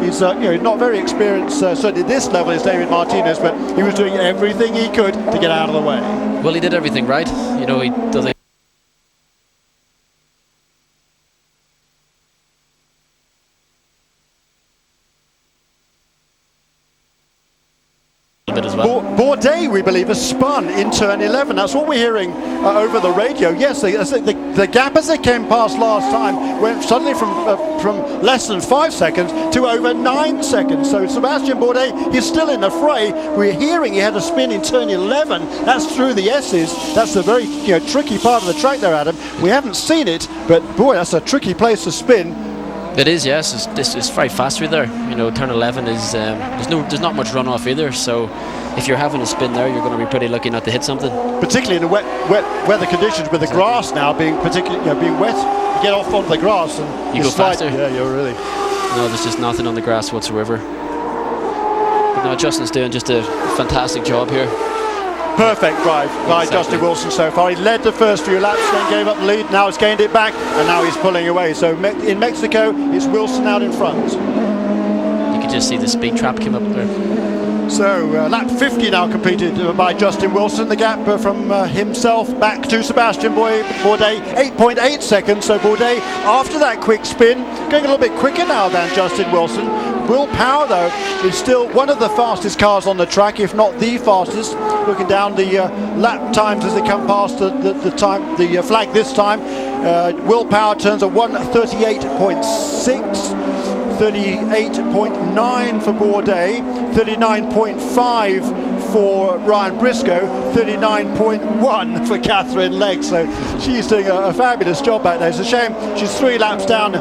he's not very experienced, certainly at this level, is David Martinez, but he was doing everything he could to get out of the way. Well, he did everything right. He does as well. Bourdais, we believe, has spun in turn 11. That's what we're hearing over the radio. Yes, the gap as they came past last time went suddenly from less than 5 seconds to over 9 seconds. So Sebastian Bourdais, he's still in the fray. We're hearing he had a spin in turn 11. That's through the S's. That's the very tricky part of the track there, Adam. We haven't seen it, but boy, that's a tricky place to spin. It is, yes. It's very fast through there. Turn 11 is there's not much runoff either. So if you're having a spin there, you're going to be pretty lucky not to hit something. Particularly in the wet weather conditions, with the grass now being being wet, you get off onto the grass and you go faster. Yeah, you're really. No, there's just nothing on the grass whatsoever. But no, Justin's doing just a fantastic job here. Perfect drive by Justin Wilson so far. He led the first few laps, then gave up the lead. Now he's gained it back, and now he's pulling away. So in Mexico, it's Wilson out in front. You can just see the speed trap came up there. So lap 50 now completed by Justin Wilson. The gap from himself back to Sebastian Bourdais, 8.8 seconds. So Bourdais, after that quick spin, going a little bit quicker now than Justin Wilson. Will Power, though, is still one of the fastest cars on the track, if not the fastest. Looking down the lap times as they come past the flag this time. Will Power turns a 1:38.6. 38.9 for Bourdais, 39.5 for Ryan Briscoe, 39.1 for Catherine Legg. So she's doing a fabulous job back there. It's a shame she's 3 laps down,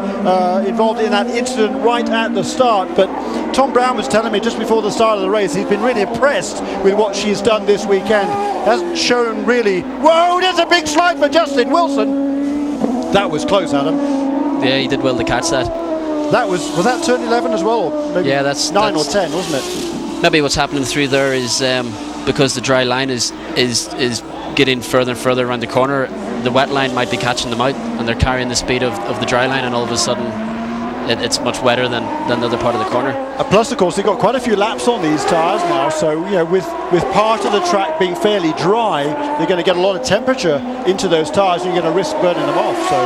involved in that incident right at the start. But Tom Brown was telling me just before the start of the race he's been really impressed with what she's done this weekend. Hasn't shown really. Whoa, there's a big slide for Justin Wilson. That was close, Adam. Yeah, he did well to catch that. That was that turn 11 as well? Or maybe yeah, that's 9 or 10, wasn't it? Maybe what's happening through there is because the dry line is getting further and further around the corner, the wet line might be catching them out, and they're carrying the speed of the dry line, and all of a sudden it's much wetter than the other part of the corner. Plus, of course, they've got quite a few laps on these tyres now, so with part of the track being fairly dry, they're going to get a lot of temperature into those tyres, and you're going to risk burning them off. So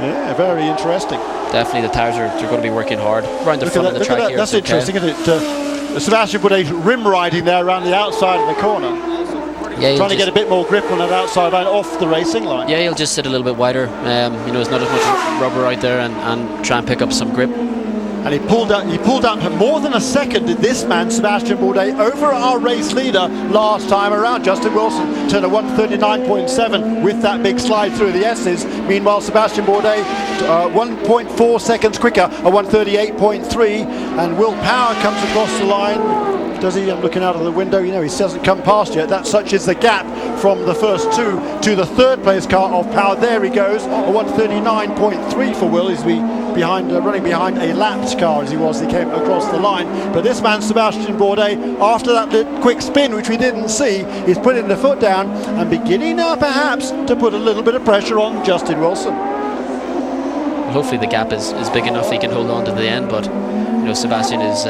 yeah, very interesting. Definitely, the tyres are going to be working hard around the front of the track here. That's interesting, isn't it? Sebastian Bourdais rim riding there around the outside of the corner. Yeah, trying to get a bit more grip on that outside line off the racing line. Yeah, he'll just sit a little bit wider. There's not as much rubber out there, and try and pick up some grip. And he pulled out more than a second, did this man, Sebastian Bourdais, over our race leader last time around. Justin Wilson turned a 1:39.7 with that big slide through the S's. Meanwhile, Sebastian Bourdais 1.4 seconds quicker, a 1:38.3, and Will Power comes across the line. Does he? I'm looking out of the window. He hasn't come past yet. That such is the gap from the first two to the third place car of Power. There he goes, a 1:39.3 for Will. He's running behind a lapped car as he came across the line. But this man, Sebastian Bourdais, after that quick spin, which we didn't see, he's putting the foot down and beginning now perhaps to put a little bit of pressure on Justin Wilson. Well, hopefully the gap is big enough he can hold on to the end, but Sebastian is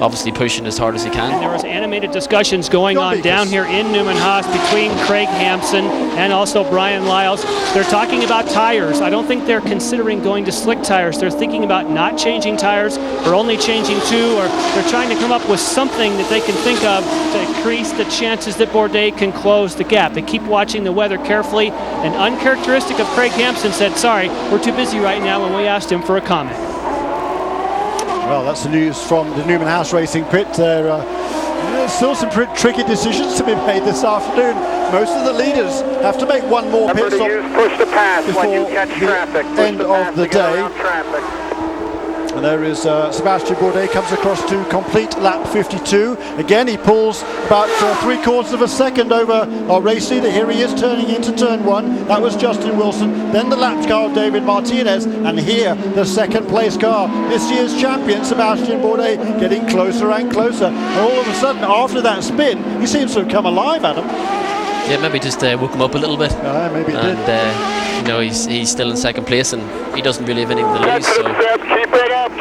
obviously pushing as hard as he can. And there was animated discussions going on down here in Newman Haas between Craig Hampson and also Brian Lyles. They're talking about tires. I don't think they're considering going to slick tires. They're thinking about not changing tires or only changing 2, or they're trying to come up with something that they can think of to increase the chances that Bourdais can close the gap. They keep watching the weather carefully, and uncharacteristic of Craig Hampson said, sorry, we're too busy right now, when we asked him for a comment. Well, that's the news from the Newman House Racing pit. There's still some tricky decisions to be made this afternoon. Most of the leaders have to make one more pit stop push the pass before when you catch traffic. the end of the day. And there is Sebastian Bourdais comes across to complete lap 52. Again, he pulls about 3/4 of a second over our race leader. Here he is turning into turn 1. That was Justin Wilson. Then the lap car of David Martinez. And here, the second place car. This year's champion, Sebastian Bourdais, getting closer and closer. And all of a sudden, after that spin, he seems to have come alive, Adam. Yeah, maybe just woke him up a little bit. Maybe it did. He's still in second place, and he doesn't really have anything to lose. So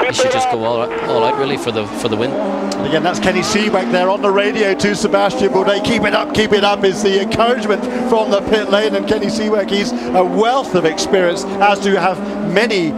he should just go all out really for the win. And again, that's Kenny Seaback there on the radio to Sebastian Bourdais. Keep it up is the encouragement from the pit lane. And Kenny Seaback, he's a wealth of experience, as do have many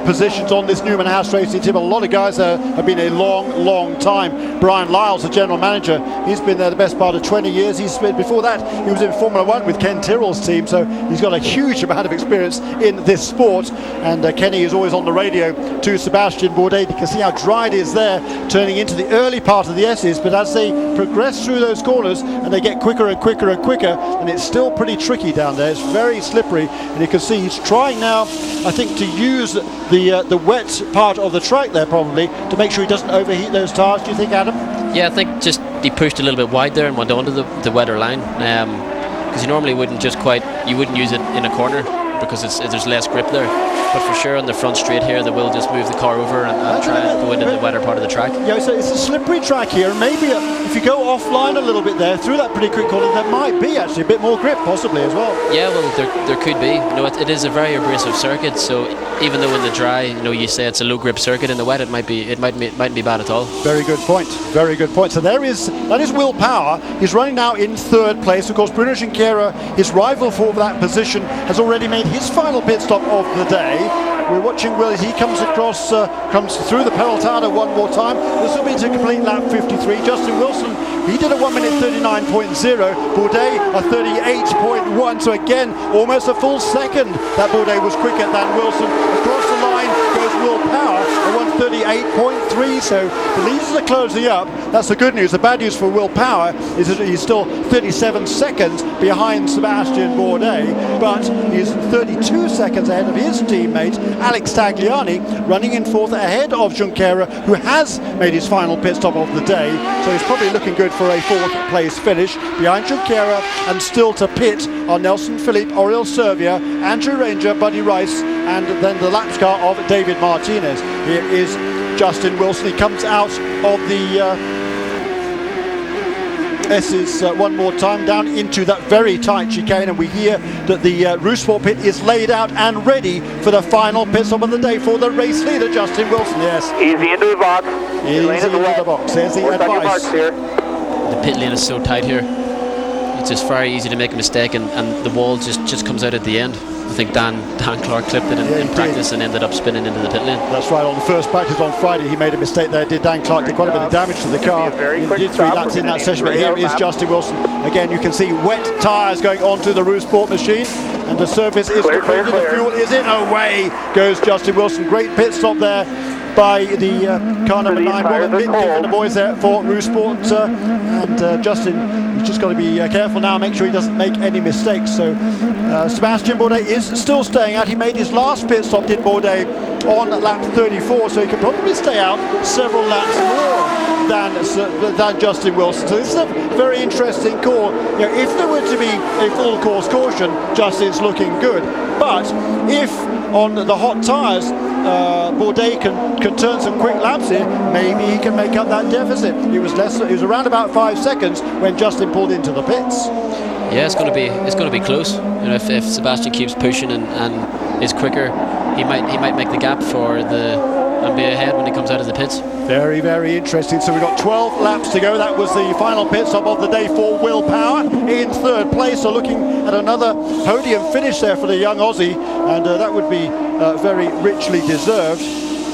positions on this Newman House Racing team. A lot of guys have been a long time. Brian Lyles, the general manager, he's been there the best part of 20 years. Before that, he was in Formula 1 with Ken Tyrrell's team, so he's got a huge amount of experience in this sport. And Kenny is always on the radio to Sebastian Bourdais. You can see how dry it is there, turning into the early part of the S's, but as they progress through those corners and they get quicker and quicker and quicker, and it's still pretty tricky down there. It's very slippery, and you can see he's trying now, I think, to use the wet part of the track there probably to make sure he doesn't overheat those tyres. Do you think, Adam? Yeah, I think just he pushed a little bit wide there and went onto the wetter line, because you normally wouldn't use it in a corner. because there's less grip there. But for sure on the front straight here, they will just move the car over and try and go into the wetter part of the track. Yeah, so it's a slippery track here, and maybe if you go offline a little bit there through that pretty quick corner, there might be actually a bit more grip possibly as well. Yeah, well, there could be. It is a very abrasive circuit, so even though in the dry, you say it's a low grip circuit, in the wet it mightn't be bad at all. Very good point. Very good point. So that is Will Power. He's running now in third place. Of course, Bruno Junqueira, his rival for that position, has already made his final pit stop of the day. We're watching Will as he comes across, comes through the Pelotada one more time. This will be to complete lap 53. Justin Wilson, he did a 1 minute 39.0. Bourdais a 38.1. So again, almost a full second that Bourdais was quicker than Wilson. Across the line goes Will Power, a 138.3. So the leaders are closing up. That's the good news. The bad news for Will Power is that he's still 37 seconds behind Sebastian Bourdais, but he's 32 seconds ahead of his teammate Alex Tagliani, running in fourth ahead of Junqueira, who has made his final pit stop of the day. So he's probably looking good for a fourth place finish. Behind Junqueira and still to pit are Nelson Philippe, Aurel Servia, Andrew Ranger, Buddy Rice, and then the laps car of David Martinez. Here is Justin Wilson. He comes out of the S's one more time down into that very tight chicane, and we hear that the Eurosport pit is laid out and ready for the final pit stop of the day for the race leader, Justin Wilson. Yes. Easy into the box. Easy into the box. There's the advice. The pit lane is so tight here. It's just very easy to make a mistake, and the wall just comes out at the end. I think Dan Clark clipped it in practice and ended up spinning into the pit lane. That's right, on the first practice on Friday he made a mistake there, did Dan Clark, did quite a bit of damage to the car. He did 3 laps in that session, but here is Justin Wilson. Again, you can see wet tyres going onto the Eurosport machine, and the surface is clear. The fuel is in. Away goes Justin Wilson. Great pit stop there by the car number 9, Robert Mitkin and the boys there for Eurosport. And Justin, he's just got to be careful now, make sure he doesn't make any mistakes. So Sebastian Bourdais is still staying out. He made his last pit stop, did Bourdais, on lap 34, so he could probably stay out several laps more than Justin Wilson. So this is a very interesting call. If there were to be a full course caution, Justin's looking good. But if on the hot tyres Bourdais can turn some quick laps here, maybe he can make up that deficit. It was around about 5 seconds when Justin pulled into the pits. Yeah, it's going to be close. If Sebastian keeps pushing and is quicker, he might make the gap and be ahead when he comes out of the pits. Very, very interesting. So we've got 12 laps to go. That was the final pit stop of the day for Will Power in third place. So looking at another podium finish there for the young Aussie, and that would be very richly deserved.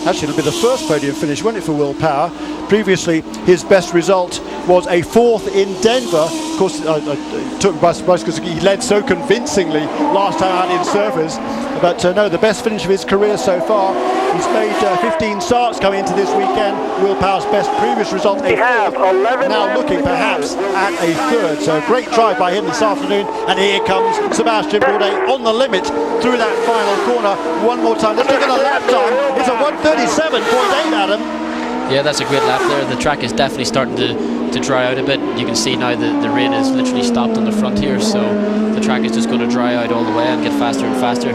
Actually, it'll be the first podium finish, won't it, for Will Power? Previously, his best result was a 4th in Denver. Of course, took him by surprise because he led so convincingly last time out in surfers. But no, the best finish of his career so far. He's made 15 starts coming into this weekend. Will Power's best previous result, a 4th. Now looking perhaps at a 3rd. So a great try by him this afternoon. And here comes Sebastian Bourdais on the limit through that final corner. One more time. Let's look at the lap time. It's a 1:37.8, Adam. Yeah, that's a great lap there. The track is definitely starting to dry out a bit. You can see now the rain is literally stopped on the front here, so the track is just going to dry out all the way and get faster and faster.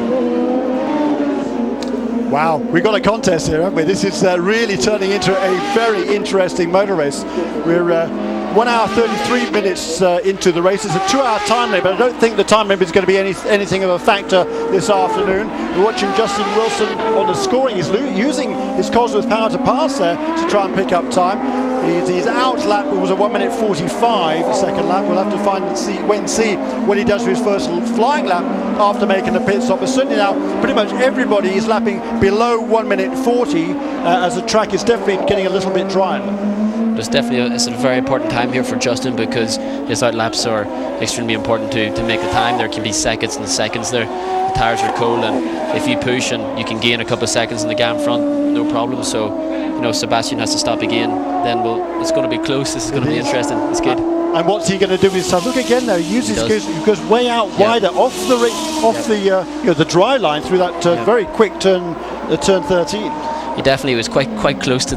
Wow, we've got a contest here, haven't we? This is really turning into a very interesting motor race. We're 1 hour 33 minutes into the race. It's a 2-hour time limit, but I don't think the time limit is going to be anything of a factor this afternoon. We're watching Justin Wilson on the scoring. He's using his Cosworth power to pass there to try and pick up time. His out lap was a 1 minute 45 second lap. We'll have to wait and see what he does for his first flying lap after making the pit stop. But certainly now, pretty much everybody is lapping below 1 minute 40 as the track is definitely getting a little bit drier. It's definitely it's a very important time here for Justin because his out laps are extremely important to make the time. There can be seconds and seconds there. The tyres are cold, and if you push and you can gain a couple of seconds in the gap front, no problem. So Sebastian has to stop again. Then it's going to be close. This is going to be interesting. It's good. And what's he going to do with his time? Look again there. He goes way out wider off the dry line through that very quick turn 13. He definitely was quite close to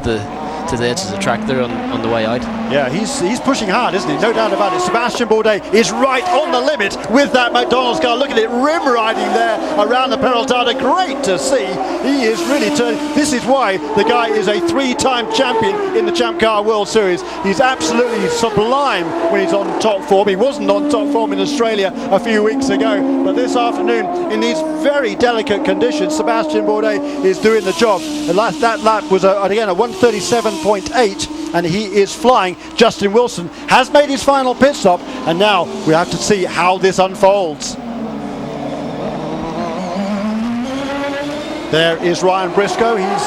to the edge of the track there on the way out. Yeah, he's pushing hard, isn't he? No doubt about it. Sebastian Bourdais is right on the limit with that McDonald's car. Look at it, rim riding there around the Peraltada. Great to see. He is really turning. This is why the guy is a 3-time champion in the Champ Car World Series. He's absolutely sublime when he's on top form. He wasn't on top form in Australia a few weeks ago, but this afternoon, in these very delicate conditions, Sebastian Bourdais is doing the job. That lap was again a 1:37.8. and he is flying. Justin Wilson has made his final pit stop, and now we have to see how this unfolds. There is Ryan Briscoe. He's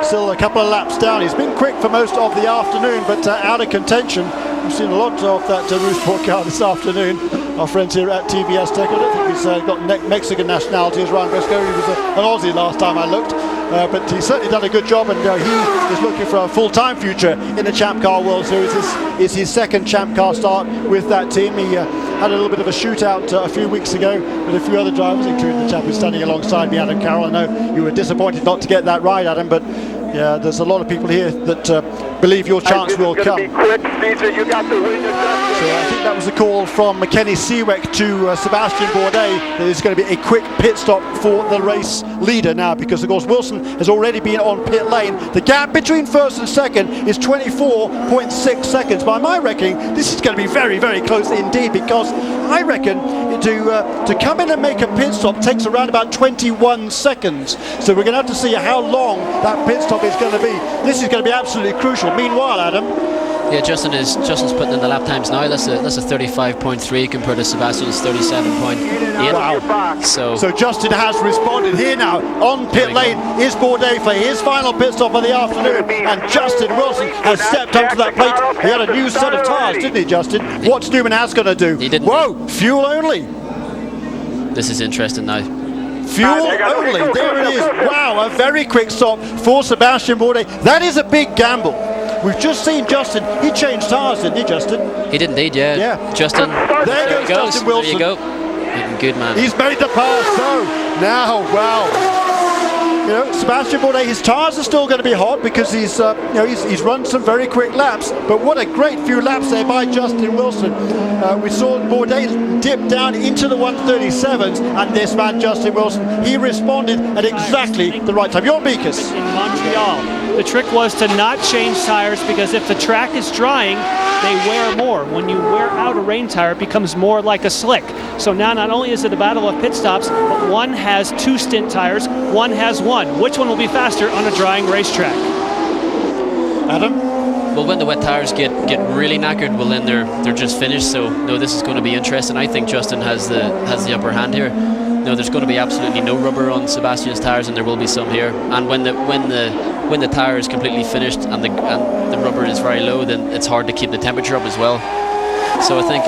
still a couple of laps down. He's been quick for most of the afternoon, but out of contention. We've seen a lot of that Eurosport car this afternoon. Our friends here at TBS Tech. I don't think he's got Mexican nationality as Ryan Briscoe. He was an Aussie last time I looked. But he's certainly done a good job, and he is looking for a full-time future in the Champ Car World Series. This is his second Champ Car start with that team. He had a little bit of a shootout a few weeks ago with a few other drivers, including the chap who's standing alongside me, Adam Carroll. I know you were disappointed not to get that ride, Adam, but yeah, there's a lot of people here that believe your chance will come. Be quick, Caesar, you got the win. So I think that was a call from Kenny Seeweck to Sebastian Bourdais that there's going to be a quick pit stop for the race leader now, because of course Wilson has already been on pit lane. The gap between first and second is 24.6 seconds. By my reckoning, this is going to be very, very close indeed, because I reckon to come in and make a pit stop takes around about 21 seconds. So we're going to have to see how long that pit stop is going to be. This is going to be absolutely crucial. Meanwhile, Adam. Yeah, Justin's putting in the lap times now. That's a 35.3 compared to Sebastian's 37.8. Wow. So Justin has responded here now. On pit lane is Bourdais for his final pit stop of the afternoon, and Justin Wilson has stepped up to that plate. He had a new set of tyres, didn't he, Justin? What's Newman Haas going to do? He didn't. Whoa, fuel only. This is interesting now. Fuel only, there it is. Wow, a very quick stop for Sebastian Bourdais. That is a big gamble. We've just seen Justin. He changed tyres, didn't he, Justin? He did indeed, yeah. Yeah. Justin. There goes Justin Wilson. There you go. Good man. He's made the pass. So now, wow. You know, Sebastian Bourdais, his tyres are still going to be hot because he's run some very quick laps. But what a great few laps there by Justin Wilson. We saw Bourdais dip down into the 137s, and this man, Justin Wilson, he responded at exactly the right time. You're Beakus. In Montreal. The trick was to not change tires, because if the track is drying, they wear more. When you wear out a rain tire, it becomes more like a slick. So now not only is it a battle of pit stops, but one has 2 stint tires, one has 1. Which one will be faster on a drying racetrack? Adam? Well, when the wet tires get really knackered, well then they're just finished. So no, this is going to be interesting. I think Justin has the upper hand here. No, there's going to be absolutely no rubber on Sebastian's tires, and there will be some here. And when the tire is completely finished and the rubber is very low, then it's hard to keep the temperature up as well. So I think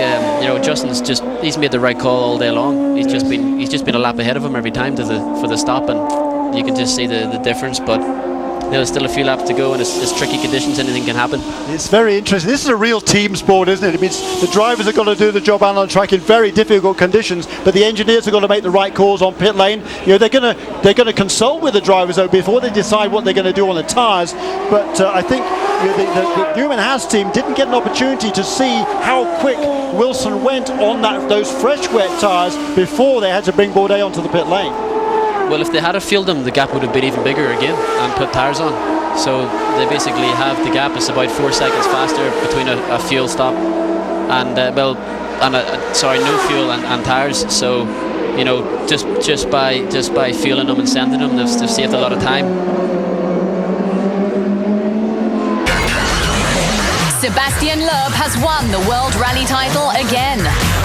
Justin's he's made the right call all day long. He's just been a lap ahead of him every time for the stop, and you can just see the difference. But there's still a few laps to go, and it's tricky conditions. Anything can happen. It's very interesting. This is a real team sport, isn't it? It means the drivers are going to do the job out on the track in very difficult conditions, but the engineers are going to make the right calls on pit lane. You know, they're going to consult with the drivers though before they decide what they're going to do on the tyres. But I think the Newman Haas team didn't get an opportunity to see how quick Wilson went on those fresh wet tyres before they had to bring Bourdais onto the pit lane. Well, if they had fueled them, the gap would have been even bigger again and put tyres on. So they basically have the gap is about 4 seconds faster between a fuel stop and no fuel and tyres. So just by fueling them and sending them, they've saved a lot of time. Sébastien Loeb has won the World Rally title again.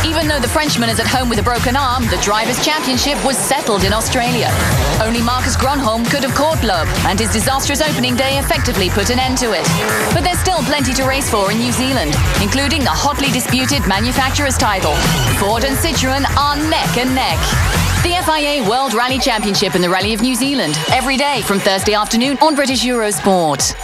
Even though the Frenchman is at home with a broken arm, the Drivers' Championship was settled in Australia. Only Marcus Gronholm could have caught Loeb, and his disastrous opening day effectively put an end to it. But there's still plenty to race for in New Zealand, including the hotly disputed manufacturer's title. Ford and Citroën are neck and neck. The FIA World Rally Championship in the Rally of New Zealand, every day from Thursday afternoon on British Eurosport.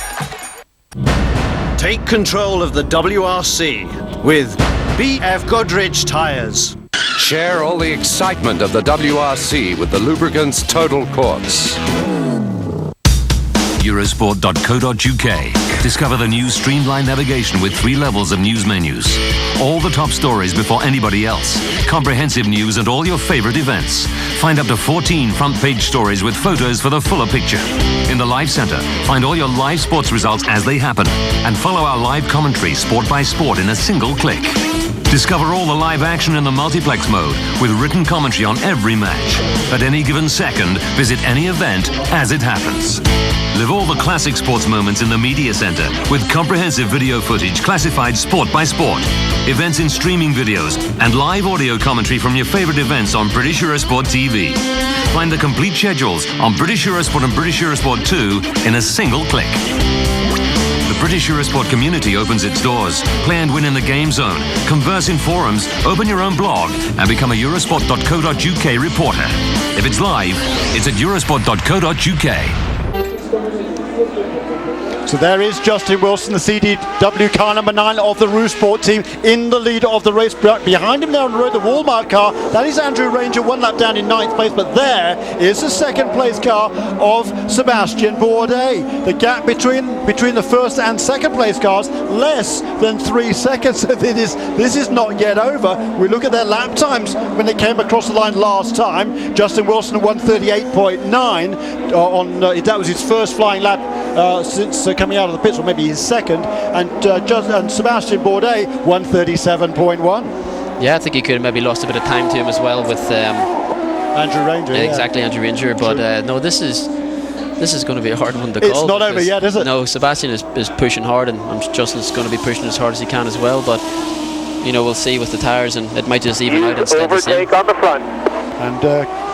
Take control of the WRC with BF Goodrich tyres. Share all the excitement of the WRC with the lubricants Total Quartz. Eurosport.co.uk. Discover the new streamlined navigation with 3 levels of news menus. All the top stories before anybody else. Comprehensive news and all your favorite events. Find up to 14 front-page stories with photos for the fuller picture. In the Live Center, find all your live sports results as they happen. And follow our live commentary, sport by sport, in a single click. Discover all the live action in the multiplex mode with written commentary on every match. At any given second, visit any event as it happens. Live all the classic sports moments in the Media Center with comprehensive video footage classified sport by sport, events in streaming videos, and live audio commentary from your favorite events on British Eurosport TV. Find the complete schedules on British Eurosport and British Eurosport 2 in a single click. The British Eurosport community opens its doors. Play and win in the game zone. Converse in forums, open your own blog, and become a Eurosport.co.uk reporter. If it's live, it's at Eurosport.co.uk. So there is Justin Wilson, the CDW car number 9 of the Eurosport team, in the lead of the race. Behind him there on the road, the Walmart car, that is Andrew Ranger, 1 lap down in 9th place, but there is the 2nd place car of Sebastian Bourdais. The gap between the 1st and 2nd place cars, less than 3 seconds. So this is not yet over. We look at their lap times when they came across the line last time. Justin Wilson 138.9 that was his first flying lap since coming out of the pits, or maybe his second, and Sebastian Bourdais 137.1. Yeah, I think he could have maybe lost a bit of time to him as well with Andrew Ranger. Yeah, exactly, Andrew Ranger. But no, this is going to be a hard one to call. It's not over yet, is it? No, Sebastian is pushing hard, and Justin's going to be pushing as hard as he can as well. But we'll see with the tyres, and it might just even out instead. Overtake on the front. And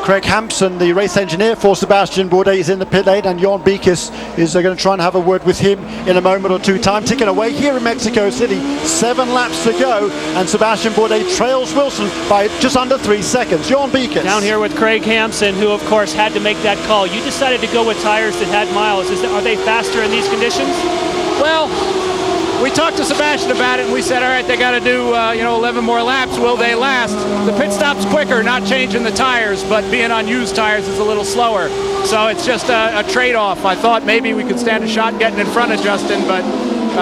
Craig Hampson, the race engineer for Sebastian Bourdais, is in the pit lane, and Jon Beekes is going to try and have a word with him in a moment or two. Time ticking away here in Mexico City. 7 laps to go, and Sebastian Bourdais trails Wilson by just under 3 seconds. Jon Beekes. Down here with Craig Hampson, who of course had to make that call. You decided to go with tires that had miles. Are they faster in these conditions? Well, we talked to Sebastian about it, and we said, all right, they got to do 11 more laps. Will they last? The pit stop's quicker, not changing the tires, but being on used tires is a little slower. So it's just a trade-off. I thought maybe we could stand a shot getting in front of Justin, but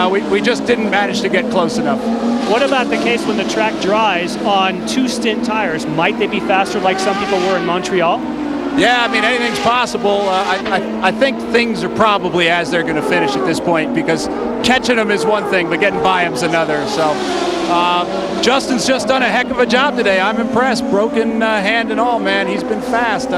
we just didn't manage to get close enough. What about the case when the track dries on 2 stint tires? Might they be faster like some people were in Montreal? Yeah, I mean, anything's possible. I think things are probably as they're going to finish at this point, because catching them is one thing, but getting by them's another. So Justin's just done a heck of a job today. I'm impressed. Broken hand and all, man. He's been fast.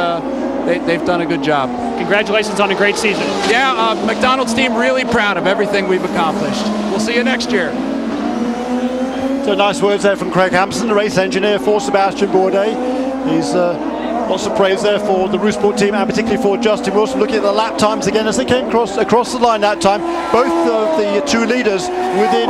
They've done a good job. Congratulations on a great season. Yeah, McDonald's team really proud of everything we've accomplished. We'll see you next year. So nice words there from Craig Hampson, the race engineer for Sebastian Bourdais. He's lots of praise there for the Eurosport team, and particularly for Justin Wilson. Looking at the lap times again as they came across the line that time. Both of the 2 leaders within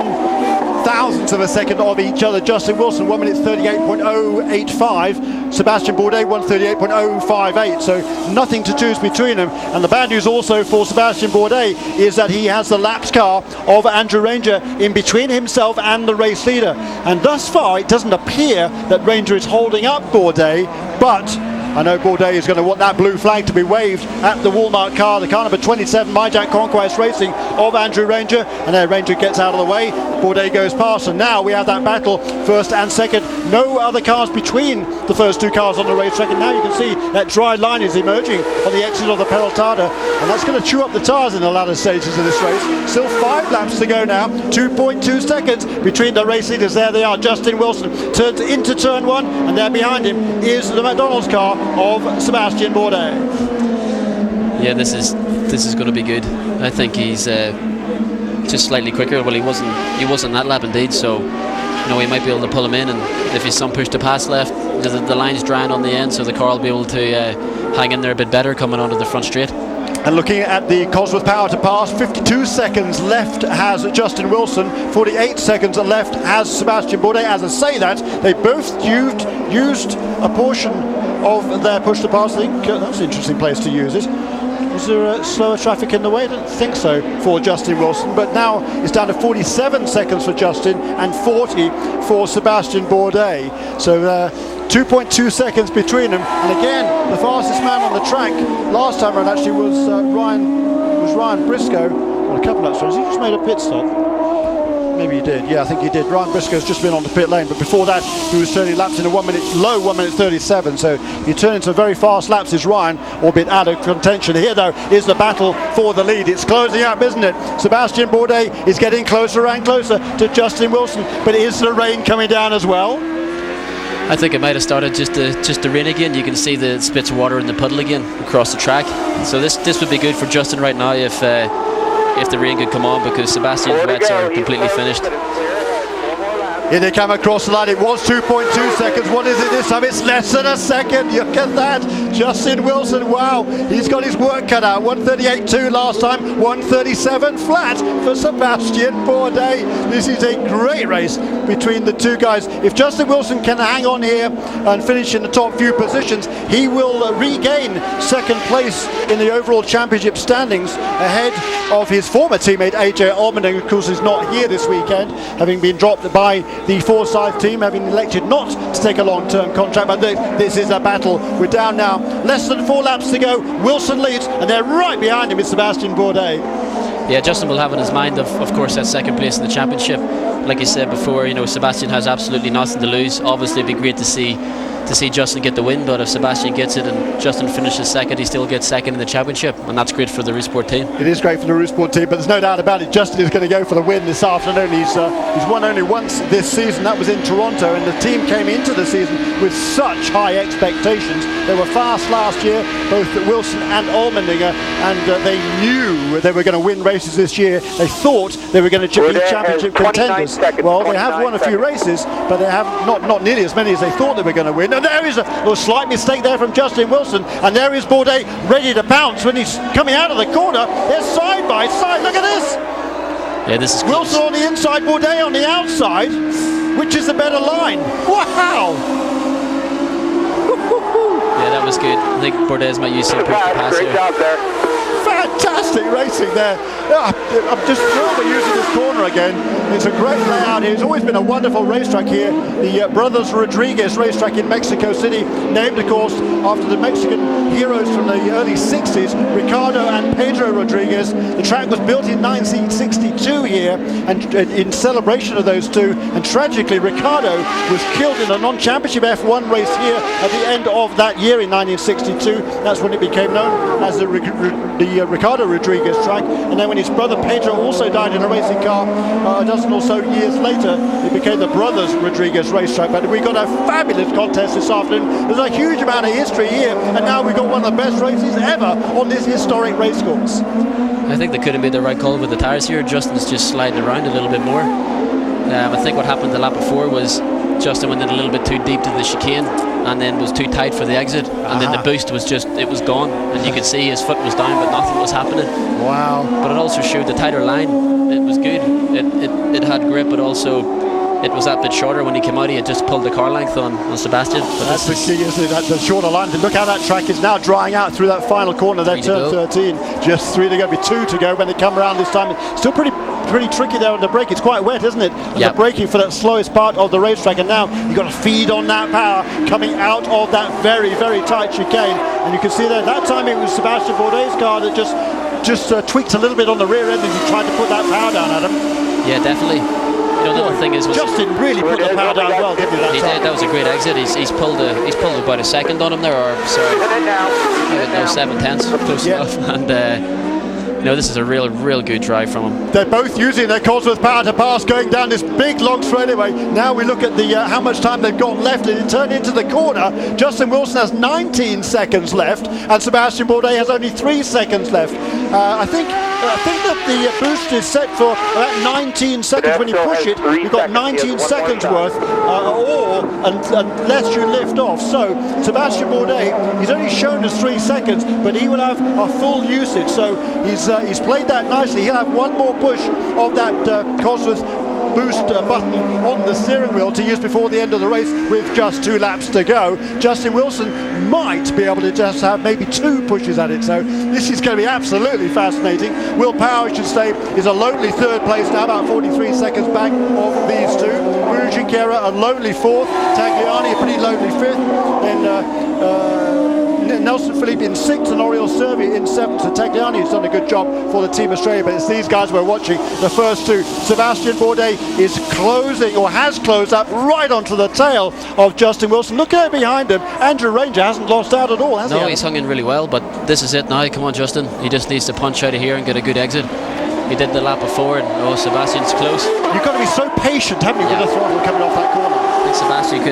thousandths of a second of each other. Justin Wilson 1:38.085, Sebastian Bourdais 1:38.058. So nothing to choose between them. And the bad news also for Sebastian Bourdais is that he has the laps car of Andrew Ranger in between himself and the race leader. And thus far, it doesn't appear that Ranger is holding up Bourdais, but I know Bourdais is going to want that blue flag to be waved at the Walmart car, the car number 27, MyJack Conquest Racing of Andrew Ranger, and there Ranger gets out of the way. Bourdais goes past, and now we have that battle, 1st and 2nd. No other cars between the first 2 cars on the racetrack, and now you can see that dry line is emerging on the exit of the Pelotada, and that's going to chew up the tyres in the latter stages of this race. Still 5 laps to go now, 2.2 seconds between the race leaders. There they are. Justin Wilson turns into turn 1, and there behind him is the McDonald's car of Sebastian Bourdais. Yeah, this is going to be good. I think he's just slightly quicker. Well, he wasn't that lap indeed, so we might be able to pull him in, and if he's some push to pass left, the line's drying on the end, so the car will be able to hang in there a bit better coming onto the front straight. And looking at the Cosworth power to pass, 52 seconds left has Justin Wilson, 48 seconds left has Sebastian Bourdais. As I say that, they both used a portion of their push to pass. I think that's an interesting place to use it. Is there slower traffic in the way? I don't think so for Justin Wilson, but now it's down to 47 seconds for Justin and 40 for Sebastian Bourdais. So 2.2 seconds between them, and again the fastest man on the track last time around actually was was Ryan Briscoe on a couple of laps. He just made a pit stop. Maybe he did. Yeah, I think he did. Ryan Briscoe's just been on the pit lane, but before that, he was turning laps in a 1 minute, low 1 minute 37. So he turned into very fast laps. Is Ryan, albeit out of contention. Here, though, is the battle for the lead. It's closing up, isn't it? Sebastian Bourdais is getting closer and closer to Justin Wilson. But is the rain coming down as well? I think it might have started just to rain again. You can see the spits of water in the puddle again across the track. So this would be good for Justin right now if the rain could come on, because Sebastian's wets are completely finished. Here they come across the line. It was 2.2 seconds. What is it this time? It's less than a second. Look at that. Justin Wilson, wow. He's got his work cut out. 138.2 last time. 137 flat for Sebastian Bourdais. This is a great race between the two guys. If Justin Wilson can hang on here and finish in the top few positions, he will regain second place in the overall championship standings ahead of his former teammate AJ Allmendinger, of course, is not here this weekend, having been dropped by the Forsyth team, having elected not to take a long-term contract. But this is a battle. We're down now, less than 4 laps to go. Wilson leads, and they're right behind him is Sebastian Bourdais. Yeah, Justin will have in his mind, of course, that second place in the championship. Like you said before, Sebastian has absolutely nothing to lose. Obviously, it'd be great to see Justin get the win, but if Sebastian gets it and Justin finishes second, he still gets second in the championship, and that's great for the Eurosport team. It is great for the Eurosport team, but there's no doubt about it. Justin is going to go for the win this afternoon. He's won only once this season. That was in Toronto, and the team came into the season with such high expectations. They were fast last year, both Wilson and Allmendinger, and they knew they were going to win races this year. They thought they were going to be championship contenders. Well, they have won a few races, but they have not nearly as many as they thought they were going to win. And there is a little slight mistake there from Justin Wilson, and there is Bourdais ready to pounce when he's coming out of the corner. They're side by side. Look at this. Yeah, this is Wilson on the inside, Bourdais on the outside. Which is the better line? Wow. Yeah, that was good. I think Bourdais might use some improved capacity. Great job there. Fantastic racing there. I'm just thrilled they're using this corner again. It's a great layout here. It's always been a wonderful racetrack here. The Brothers Rodriguez racetrack in Mexico City, named of course after the Mexican heroes from the early 60s, Ricardo and Pedro Rodriguez. The track was built in 1962 here, and in celebration of those two, and tragically Ricardo was killed in a non-championship F1 race here at the end of that year in 1962. That's when it became known as the Ricardo Rodriguez track. And then when his brother Pedro also died in a racing car a dozen or so years later, it became the Brothers Rodriguez racetrack. But we got a fabulous contest this afternoon. There's a huge amount of history here, and now we've got one of the best races ever on this historic racecourse. I think they could have made the right call with the tyres here. Justin's just sliding around a little bit more. I think what happened the lap before was Justin went in a little bit too deep to the chicane and then was too tight for the exit, and then the boost was it was gone, and you could see his foot was down but nothing was happening. Wow. But it also showed the tighter line. It was good. It had grip, but also it was that bit shorter. When he came out, he had just pulled the car length on Sebastian. But that's the key, isn't it? That's the shorter line. Look how that track is now drying out through that final corner there, turn 13. Just 3 to go, be 2 to go when they come around this time. It's still pretty tricky there on the brake. It's quite wet, isn't it? The braking for that slowest part of the racetrack, and now you've got to feed on that power coming out of that very, very tight chicane. And you can see there, that time it was Sebastian Bourdais' car that just tweaked a little bit on the rear end as he tried to put that power down at him. Yeah, definitely. The other thing is, Justin really put the power down well, didn't he? He did. That was a great exit. He's pulled about a second on him there, or sorry, 7/10, close enough. And this is a real good drive from him. They're both using their Cosworth power to pass, going down this big long straightaway. Now we look at the how much time they've got left, and it turned into the corner. Justin Wilson has 19 seconds left, and Sebastian Bourdais has only 3 seconds left. I think that the boost is set for about 19 seconds. When you push it, you've got 19 seconds worth, unless you lift off. So Sebastian Bourdais, he's only shown us 3 seconds, but he will have a full usage. So he's played that nicely. He'll have one more push of that Cosworth boost button on the steering wheel to use before the end of the race, with just 2 laps to go. Justin Wilson might be able to just have maybe 2 pushes at it, so this is going to be absolutely fascinating. Will Power, I should say, is a lonely 3rd place now, about 43 seconds back of these two. Junqueira a lonely 4th, Tagliani a pretty lonely 5th, then Nelson Philippe in 6th and Oriol Servi in 7th. So Tagliani has done a good job for the Team Australia, but it's these guys we're watching, the first two. Sebastian Bourdais is closing, or has closed up right onto the tail of Justin Wilson. Look at behind him. Andrew Ranger hasn't lost out at all, has he? No, he's hung in really well, but this is it now. Come on, Justin. He just needs to punch out of here and get a good exit. He did the lap before, and Sebastian's close. You've got to be so patient, haven't you, with the throttle coming off that corner? I think Sebastian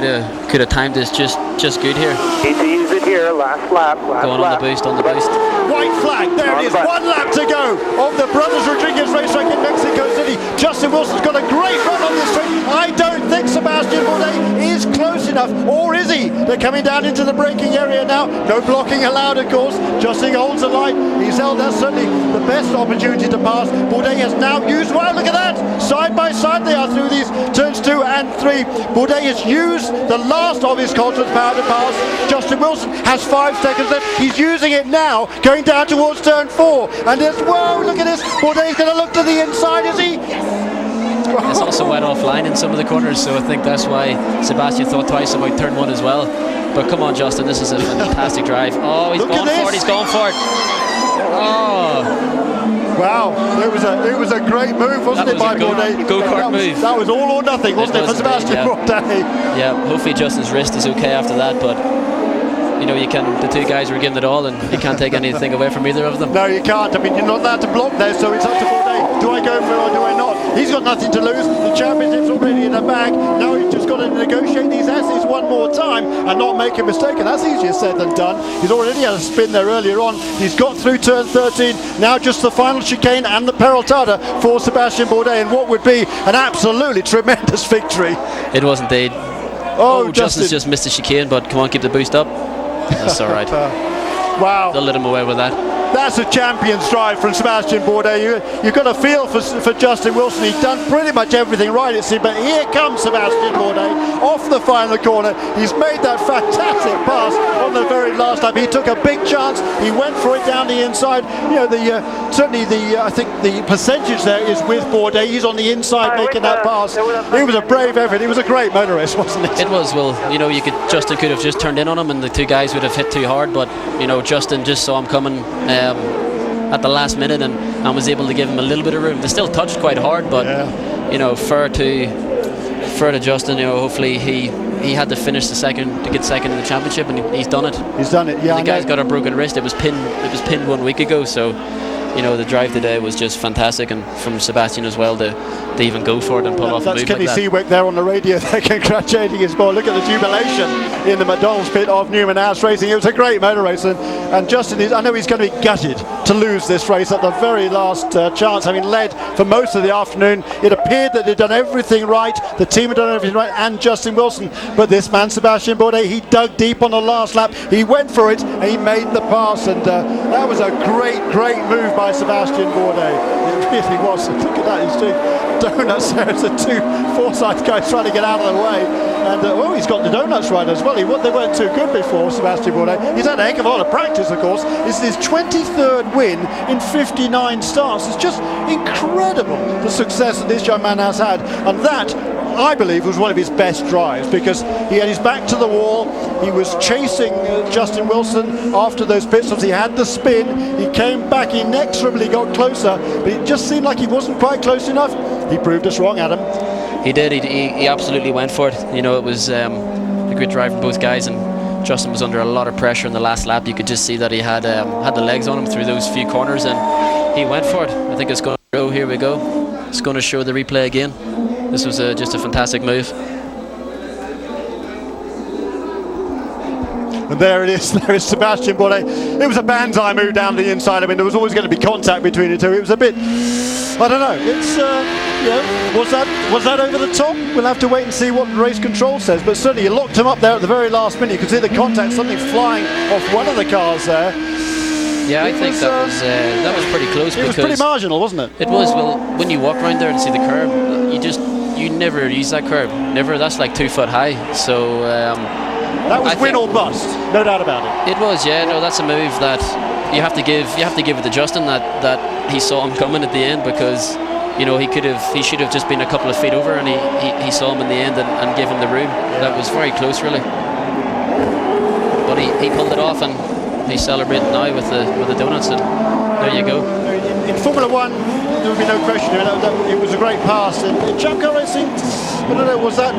could have timed this just good here. Need to use it here, last lap. Going on the boost, White flag, there it is, 1 lap to go of the Brothers Rodriguez racetrack in Mexico City. Justin Wilson's got a great run on this straight. I don't think Sebastian Bourdais is close enough, or is he? They're coming down into the braking area now. No blocking allowed, of course. Justin holds the line. He's held, that's certainly the best opportunity to pass. Bourdais has now used, wow, look at that! Side by side they are through these turns 2 and 3. Bourdais has used the last of his Coltrane's power to pass. Justin Wilson has 5 seconds left. He's using it now, going down towards turn 4. And there's, whoa, look at this. Bourdais going to look to the inside, is he? It's also wet offline in some of the corners, so I think that's why Sebastian thought twice about turn 1 as well. But come on, Justin, this is a fantastic drive. Oh, he's going for it, he's going for it. Oh. Wow, it was a great move, wasn't it, by Bourdais? Go-kart move. That was all or nothing, wasn't it, for Sebastian Bourdais? Yeah, hopefully Justin's wrist is okay after that, but you know, the two guys were giving it all, and you can't take anything away from either of them. No, you can't. I mean, you're not allowed to block there, so it's up to Bourdais. Do I go for it or do I not? He's got nothing to lose. The championship's already in the bag. Now he's just got to negotiate these S's one more time and not make a mistake, and that's easier said than done. He's already had a spin there earlier on. He's got through turn 13. Now just the final chicane and the Peraltada for Sebastian Bourdais, and what would be an absolutely tremendous victory. It was indeed. Oh, Justin's just missed the chicane, but come on, keep the boost up. That's all right. Wow. They'll let him away with that. That's a champion's drive from Sebastian Bourdais. You've got a feel for Justin Wilson. He's done pretty much everything right, it seems. But here comes Sebastian Bourdais off the final corner. He's made that fantastic pass on the very last lap. He took a big chance. He went for it down the inside. You know, certainly I think the percentage there is with Bourdais. He's on the inside making that pass. It was a brave effort. It was a great motor race, wasn't it? It was. Well, you know, Justin could have just turned in on him, and the two guys would have hit too hard. But you know, Justin just saw him coming at the last minute and was able to give him a little bit of room. They still touched quite hard, but you know, fair to Justin. You know, hopefully he had to finish to get second in the championship, and he's done it. He's done it. Yeah. And the guy's got a broken wrist. It was pinned 1 week ago. So you know, the drive today was just fantastic, and from Sebastian as well to even go for it and pull off a move Kenny like that. Seawick there on the radio. They're congratulating his boy. Look at the jubilation in the McDonald's pit of Newman House Racing. It was a great motor race, and Justin, I know he's going to be gutted to lose this race at the very last chance, having led for most of the afternoon. It appeared that they'd done everything right, the team had done everything right, and Justin Wilson, but this man Sebastian Bourdais, he dug deep on the last lap, he went for it and he made the pass, and that was a great move by Sebastian Bourdais. It really was. Look at that, he's doing donuts there as the two Forsyth guys trying to get out of the way, and he's got the donuts right as well. They weren't too good before, Sebastian Bourdais. He's had a heck of a lot of practice, of course. It's his 23rd win in 59 starts. It's just incredible the success that this young man has had, and that, I believe, was one of his best drives, because he had his back to the wall. He was chasing Justin Wilson after those pit stops. He had the spin. He came back, he inexorably got closer, but it just seemed like he wasn't quite close enough. He proved us wrong, Adam. He did. He absolutely went for it. You know, it was a great drive from both guys, and Justin was under a lot of pressure in the last lap. You could just see that he had the legs on him through those few corners, and he went for it. I think it's going to show. Here we go. It's going to show the replay again. This was just a fantastic move. And there it is. There is Sebastian Bourdais. It was a banzai move down the inside. I mean, there was always going to be contact between the two. It was a bit, I don't know. It's was that over the top? We'll have to wait and see what the race control says. But certainly, you locked him up there at the very last minute. You could see the contact, something flying off one of the cars there. Yeah, I think that was pretty close. It was pretty marginal, wasn't it? It was. Well, when you walk around there and see the curb, you never use that curb. Never. That's like 2 foot high. So that was win or bust, no doubt about it. It was. Yeah. No, that's a move that you have to give. You have to give it to Justin that he saw him coming at the end, because you know he should have just been a couple of feet over, and he saw him in the end and gave him the room. Yeah. That was very close, really. But he pulled it off, and he's celebrating now with the donuts, and there you go. In Formula One, there would be no question. It was a great pass. In Champ Car Racing, I don't know, was that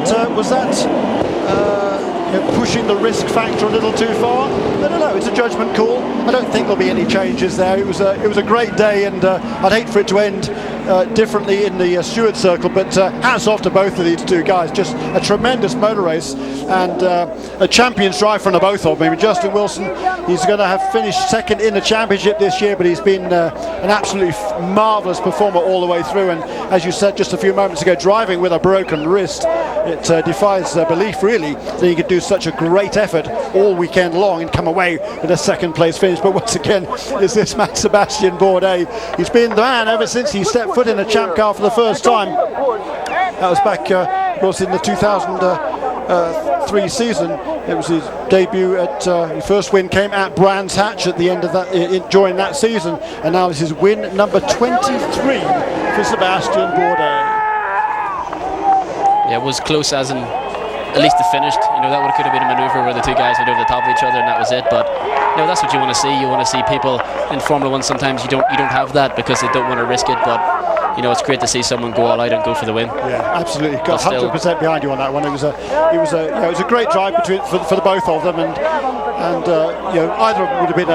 pushing the risk factor a little too far? I don't know. It's a judgment call. I don't think there'll be any changes there. It was a great day, and I'd hate for it to end differently in the steward circle. But hats off to both of these two guys. Just a tremendous motor race, and a champion's drive from the both of them. I mean, Justin Wilson, he's going to have finished second in the championship this year, but he's been an absolutely marvellous performer all the way through. And as you said just a few moments ago, driving with a broken wrist, it defies belief, really, that he could do such a great effort all weekend long and come away with a second place finish. But once again, is this man Sebastian Bourdais. He's been the man ever since he stepped foot in a champ car for the first time. That was back, of course, in the 2003 season. It was his debut at his first win came at Brands Hatch at the end of that during that season, and now this is win number 23 for Sebastian Bourdais. Yeah, it was close as in at least it finished. That could have been a manoeuvre where the two guys went over the top of each other and that was it. But that's what you want to see. You want to see people in Formula One. Sometimes you don't have that because they don't want to risk it. But it's great to see someone go all out and go for the win. Yeah, absolutely. Got 100% behind you on that one. It was a great drive for the both of them, and either of them would have been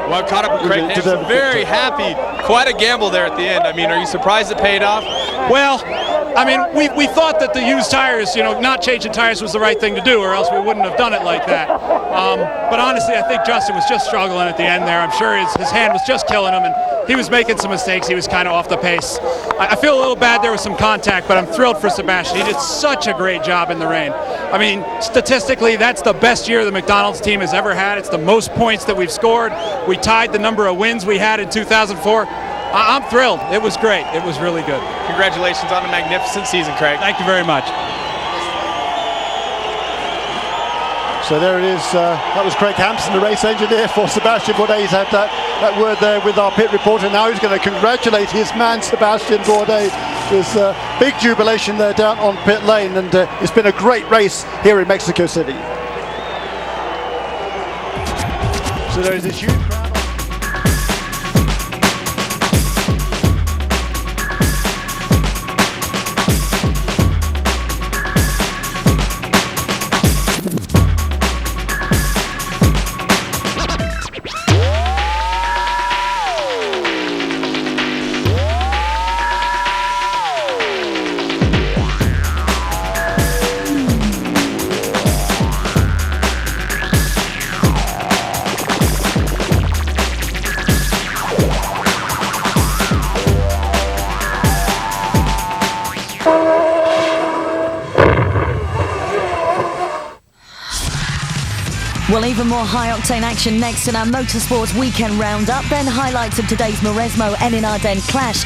well, caught up with Craig Hampson. Very happy. Quite a gamble there at the end. I mean, are you surprised it paid off? Well, I mean, we thought that the used tires, not changing tires was the right thing to do, or else we wouldn't have done it like that. But honestly, I think Justin was just struggling at the end there. I'm sure his hand was just killing him, and he was making some mistakes. He was kind of off the pace. I feel a little bad there was some contact, but I'm thrilled for Sebastian. He did such a great job in the rain. I mean, statistically, that's the best year the McDonald's team has ever had. It's the most points that we've scored. We tied the number of wins we had in 2004. I'm thrilled. It was great. It was really good. Congratulations on a magnificent season, Craig. Thank you very much. So there it is. That was Craig Hampson, the race engineer for Sebastian Bourdais. He's had that word there with our pit reporter. Now he's going to congratulate his man, Sebastian Bourdais. There's big jubilation there down on pit lane, and it's been a great race here in Mexico City. So there is this huge crowd. Well, even more high-octane action next in our Motorsports Weekend Roundup. Then highlights of today's Mauresmo Enin Ardennes clash